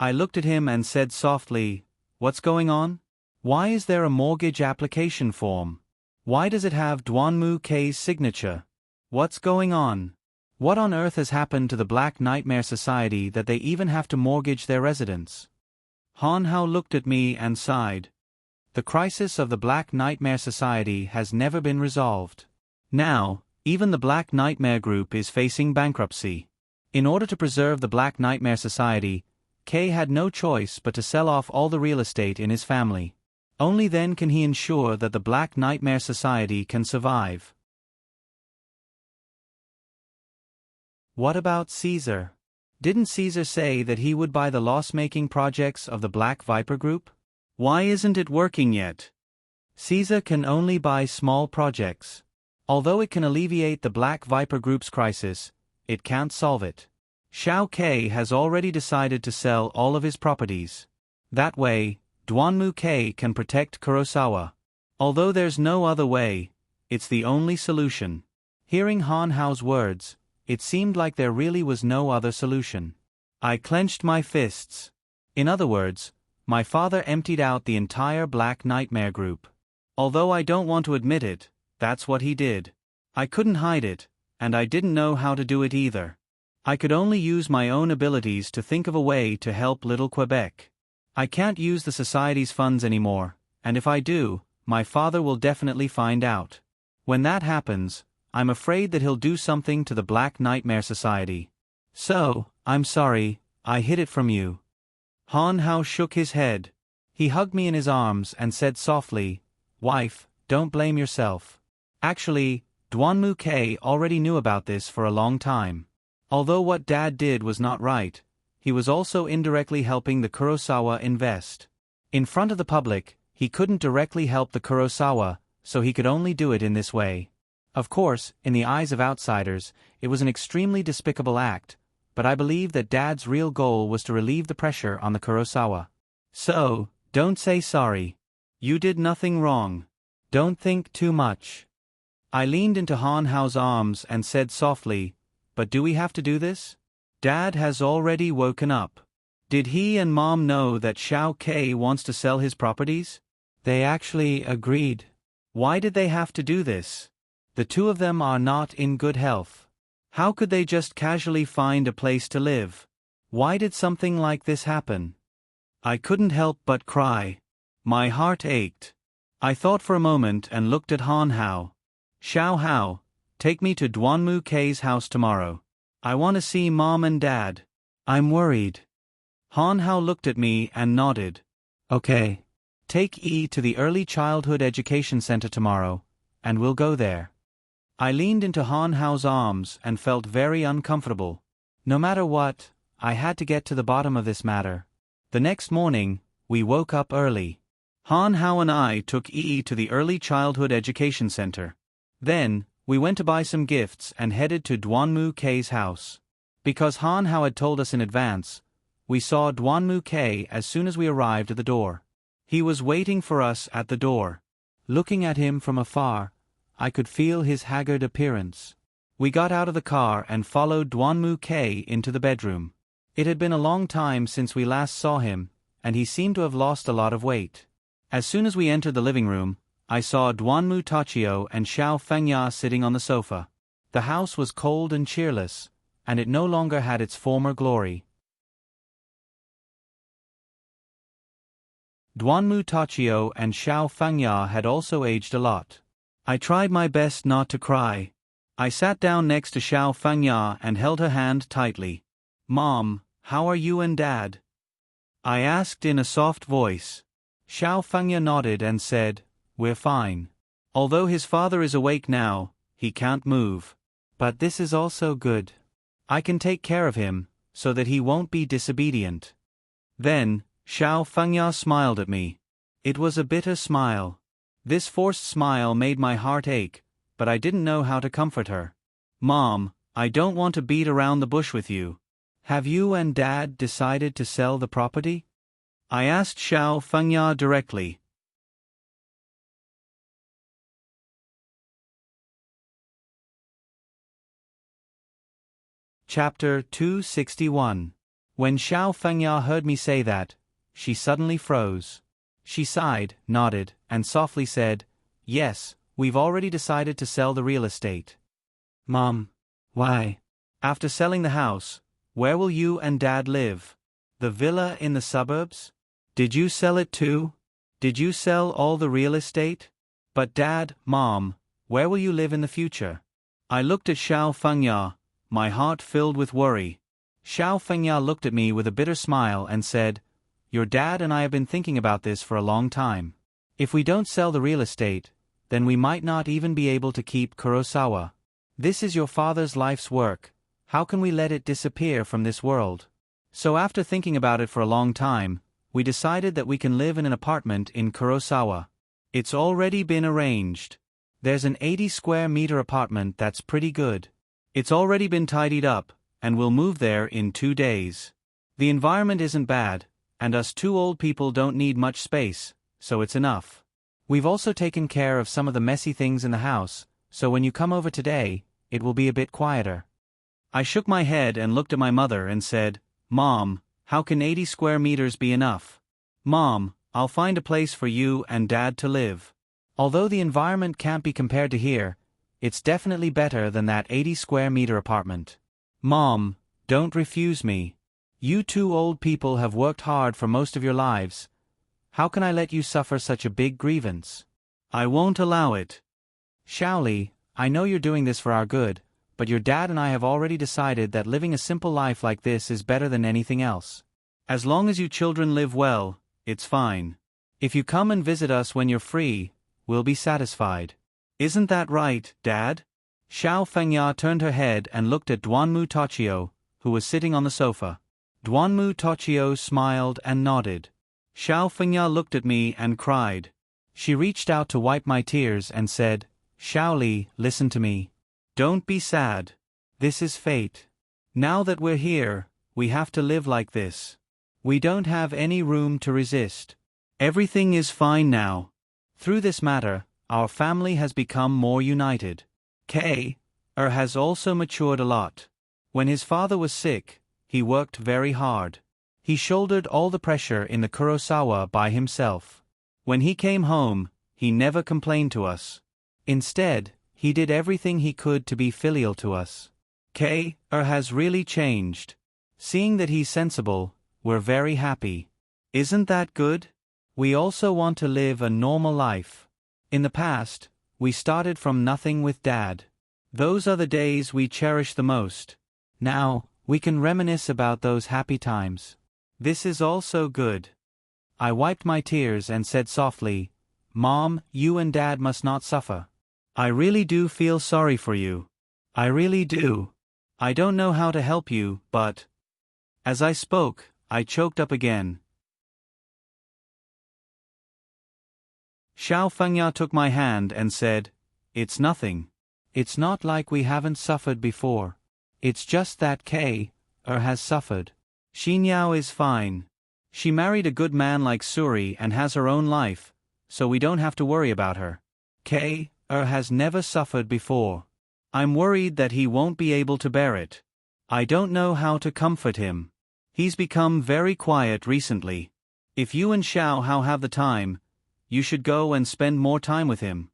I looked at him and said softly, "What's going on? Why is there a mortgage application form? Why does it have Duanmu K's signature? What's going on? What on earth has happened to the Black Nightmare Society that they even have to mortgage their residence?" Han Hao looked at me and sighed. The crisis of the Black Nightmare Society has never been resolved. Now, even the Black Nightmare Group is facing bankruptcy. In order to preserve the Black Nightmare Society, K had no choice but to sell off all the real estate in his family. Only then can he ensure that the Black Nightmare Society can survive. What about Caesar? Didn't Caesar say that he would buy the loss-making projects of the Black Viper Group? Why isn't it working yet? Caesar can only buy small projects. Although it can alleviate the Black Viper Group's crisis, it can't solve it. Xiao K has already decided to sell all of his properties. That way, Duanmu K can protect Kurosawa. Although there's no other way, it's the only solution. Hearing Han Hao's words, it seemed like there really was no other solution. I clenched my fists. In other words, my father emptied out the entire Black Nightmare Group. Although I don't want to admit it, that's what he did. I couldn't hide it, and I didn't know how to do it either. I could only use my own abilities to think of a way to help little Quebec. I can't use the society's funds anymore, and if I do, my father will definitely find out. When that happens, I'm afraid that he'll do something to the Black Nightmare Society. So, I'm sorry, I hid it from you. Han Hao shook his head. He hugged me in his arms and said softly, "Wife, don't blame yourself. Actually, Duanmu K already knew about this for a long time. Although what Dad did was not right, he was also indirectly helping the Kurosawa invest. In front of the public, he couldn't directly help the Kurosawa, so he could only do it in this way. Of course, in the eyes of outsiders, it was an extremely despicable act, but I believe that Dad's real goal was to relieve the pressure on the Kurosawa. So, don't say sorry. You did nothing wrong. Don't think too much." I leaned into Han Hao's arms and said softly, "But do we have to do this? Dad has already woken up. Did he and Mom know that Xiao Ke wants to sell his properties? They actually agreed. Why did they have to do this? The two of them are not in good health. How could they just casually find a place to live? Why did something like this happen?" I couldn't help but cry. My heart ached. I thought for a moment and looked at Han Hao. "Xiao Hao, take me to Duanmu K's house tomorrow. I want to see Mom and Dad. I'm worried." Han Hao looked at me and nodded. "Okay. Take E to the Early Childhood Education Center tomorrow, and we'll go there." I leaned into Han Hao's arms and felt very uncomfortable. No matter what, I had to get to the bottom of this matter. The next morning, we woke up early. Han Hao and I took E to the Early Childhood Education Center. Then, we went to buy some gifts and headed to Duanmu K's house. Because Han Hao had told us in advance, we saw Duanmu K as soon as we arrived at the door. He was waiting for us at the door. Looking at him from afar, I could feel his haggard appearance. We got out of the car and followed Duanmu K into the bedroom. It had been a long time since we last saw him, and he seemed to have lost a lot of weight. As soon as we entered the living room, I saw Duanmu Tachio and Xiao Fengya sitting on the sofa. The house was cold and cheerless, and it no longer had its former glory. Duanmu Tachio and Xiao Fengya had also aged a lot. I tried my best not to cry. I sat down next to Xiao Fengya and held her hand tightly. "Mom, how are you and Dad?" I asked in a soft voice. Xiao Fengya nodded and said, "We're fine. Although his father is awake now, he can't move. But this is also good. I can take care of him, so that he won't be disobedient." Then, Xiao Fengya smiled at me. It was a bitter smile. This forced smile made my heart ache, but I didn't know how to comfort her. "Mom, I don't want to beat around the bush with you. Have you and Dad decided to sell the property?" I asked Xiao Fengya directly. Chapter 261. When Xiao Fengya heard me say that, she suddenly froze. She sighed, nodded, and softly said, "Yes, we've already decided to sell the real estate." "Mom, why? After selling the house, where will you and Dad live? The villa in the suburbs? Did you sell it too? Did you sell all the real estate? But Dad, Mom, where will you live in the future?" I looked at Xiao Fengya, my heart filled with worry. Xiao Fengya looked at me with a bitter smile and said, "Your dad and I have been thinking about this for a long time. If we don't sell the real estate, then we might not even be able to keep Kurosawa. This is your father's life's work. How can we let it disappear from this world? So after thinking about it for a long time, we decided that we can live in an apartment in Kurosawa. It's already been arranged. There's an 80 square meter apartment that's pretty good. It's already been tidied up, and we'll move there in 2 days. The environment isn't bad, and us two old people don't need much space, so it's enough. We've also taken care of some of the messy things in the house, so when you come over today, it will be a bit quieter." I shook my head and looked at my mother and said, "Mom, how can 80 square meters be enough? Mom, I'll find a place for you and Dad to live. Although the environment can't be compared to here, it's definitely better than that 80 square meter apartment. Mom, don't refuse me. You two old people have worked hard for most of your lives. How can I let you suffer such a big grievance? I won't allow it. Xiaoli, I know you're doing this for our good, but your dad and I have already decided that living a simple life like this is better than anything else. As long as you children live well, it's fine. If you come and visit us when you're free, we'll be satisfied. Isn't that right, Dad?" Xiao Fengya turned her head and looked at Duanmu Tachio, who was sitting on the sofa. Duanmu Tachio smiled and nodded. Xiao Fengya looked at me and cried. She reached out to wipe my tears and said, "Xiaoli, listen to me. Don't be sad. This is fate. Now that we're here, we have to live like this. We don't have any room to resist. Everything is fine now. Through this matter, our family has become more united. K. has also matured a lot. When his father was sick, he worked very hard. He shouldered all the pressure in the Kurosawa by himself. When he came home, he never complained to us. Instead, he did everything he could to be filial to us. K. has really changed. Seeing that he's sensible, we're very happy. Isn't that good? We also want to live a normal life. In the past, we started from nothing with Dad. Those are the days we cherish the most. Now, we can reminisce about those happy times. This is also good. I wiped my tears and said softly, Mom, you and Dad must not suffer. I really do feel sorry for you. I really do. I don't know how to help you, but... As I spoke, I choked up again. Xiao Fengya took my hand and said, It's nothing. It's not like we haven't suffered before. It's just that K. has suffered. Xinyao is fine. She married a good man like Suri and has her own life, so we don't have to worry about her. K. has never suffered before. I'm worried that he won't be able to bear it. I don't know how to comfort him. He's become very quiet recently. If you and Xiao Hao have the time, you should go and spend more time with him.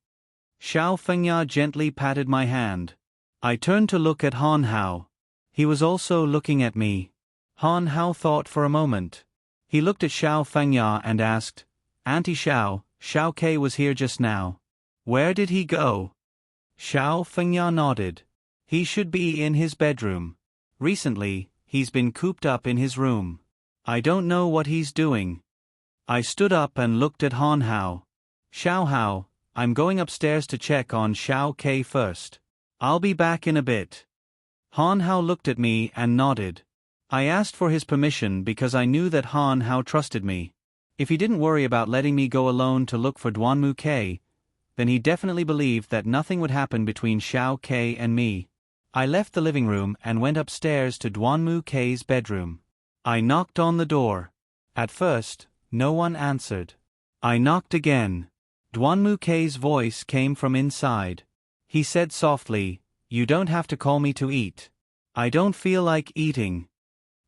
Xiao Fengya gently patted my hand. I turned to look at Han Hao. He was also looking at me. Han Hao thought for a moment. He looked at Xiao Fengya and asked, Auntie Xiao, Xiao Ke was here just now. Where did he go? Xiao Fengya nodded. He should be in his bedroom. Recently, he's been cooped up in his room. I don't know what he's doing. I stood up and looked at Han Hao. Xiao Hao, I'm going upstairs to check on Xiao Ke first. I'll be back in a bit. Han Hao looked at me and nodded. I asked for his permission because I knew that Han Hao trusted me. If he didn't worry about letting me go alone to look for Duanmu Ke, then he definitely believed that nothing would happen between Xiao Ke and me. I left the living room and went upstairs to Duanmu Ke's bedroom. I knocked on the door. At first, no one answered. I knocked again. Duanmu Ke's voice came from inside. He said softly, You don't have to call me to eat. I don't feel like eating.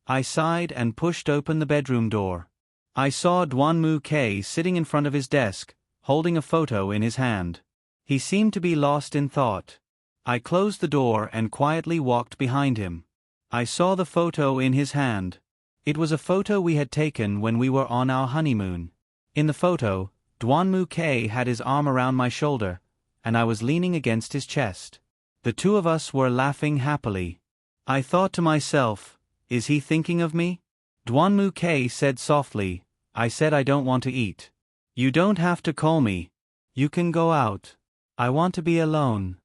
I sighed and pushed open the bedroom door. I saw Duanmu Ke sitting in front of his desk, holding a photo in his hand. He seemed to be lost in thought. I closed the door and quietly walked behind him. I saw the photo in his hand. It was a photo we had taken when we were on our honeymoon. In the photo, Duanmu Ke had his arm around my shoulder, and I was leaning against his chest. The two of us were laughing happily. I thought to myself, Is he thinking of me? Duanmu Ke said softly, I said I don't want to eat. You don't have to call me. You can go out. I want to be alone.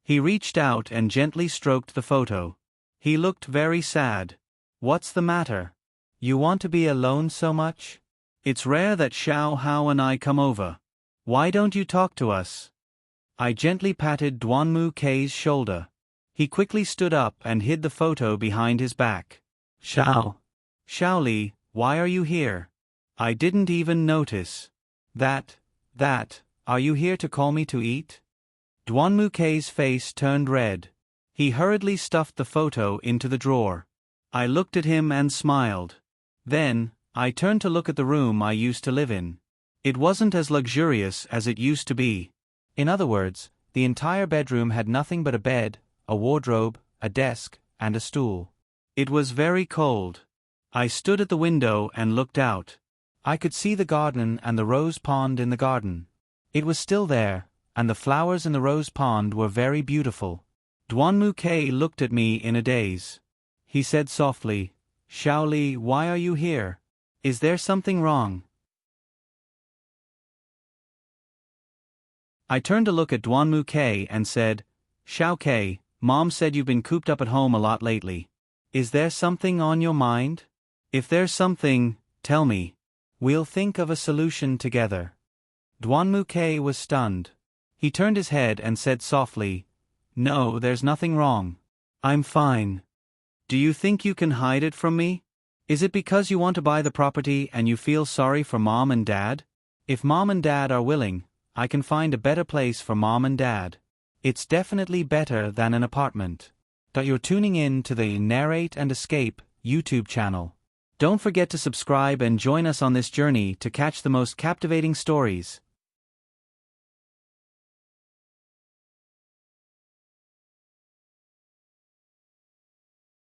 He reached out and gently stroked the photo. He looked very sad. What's the matter? You want to be alone so much? It's rare that Xiao Hao and I come over. Why don't you talk to us? I gently patted Duanmu Ke's shoulder. He quickly stood up and hid the photo behind his back. Xiao Li, why are you here? I didn't even notice. Are you here to call me to eat? Duanmu Ke's face turned red. He hurriedly stuffed the photo into the drawer. I looked at him and smiled. Then, I turned to look at the room I used to live in. It wasn't as luxurious as it used to be. In other words, the entire bedroom had nothing but a bed, a wardrobe, a desk, and a stool. It was very cold. I stood at the window and looked out. I could see the garden and the rose pond in the garden. It was still there, and the flowers in the rose pond were very beautiful. Duanmu Ke looked at me in a daze. He said softly, Xiao Li, why are you here? Is there something wrong? I turned to look at Duanmu Ke and said, Xiao Ke, Mom said you've been cooped up at home a lot lately. Is there something on your mind? If there's something, tell me. We'll think of a solution together. Duanmu Ke was stunned. He turned his head and said softly, No, there's nothing wrong. I'm fine. Do you think you can hide it from me? Is it because you want to buy the property and you feel sorry for Mom and Dad? If Mom and Dad are willing, I can find a better place for mom and dad. It's definitely better than an apartment. You're tuning in to the Narrate and Escape YouTube channel. Don't forget to subscribe and join us on this journey to catch the most captivating stories.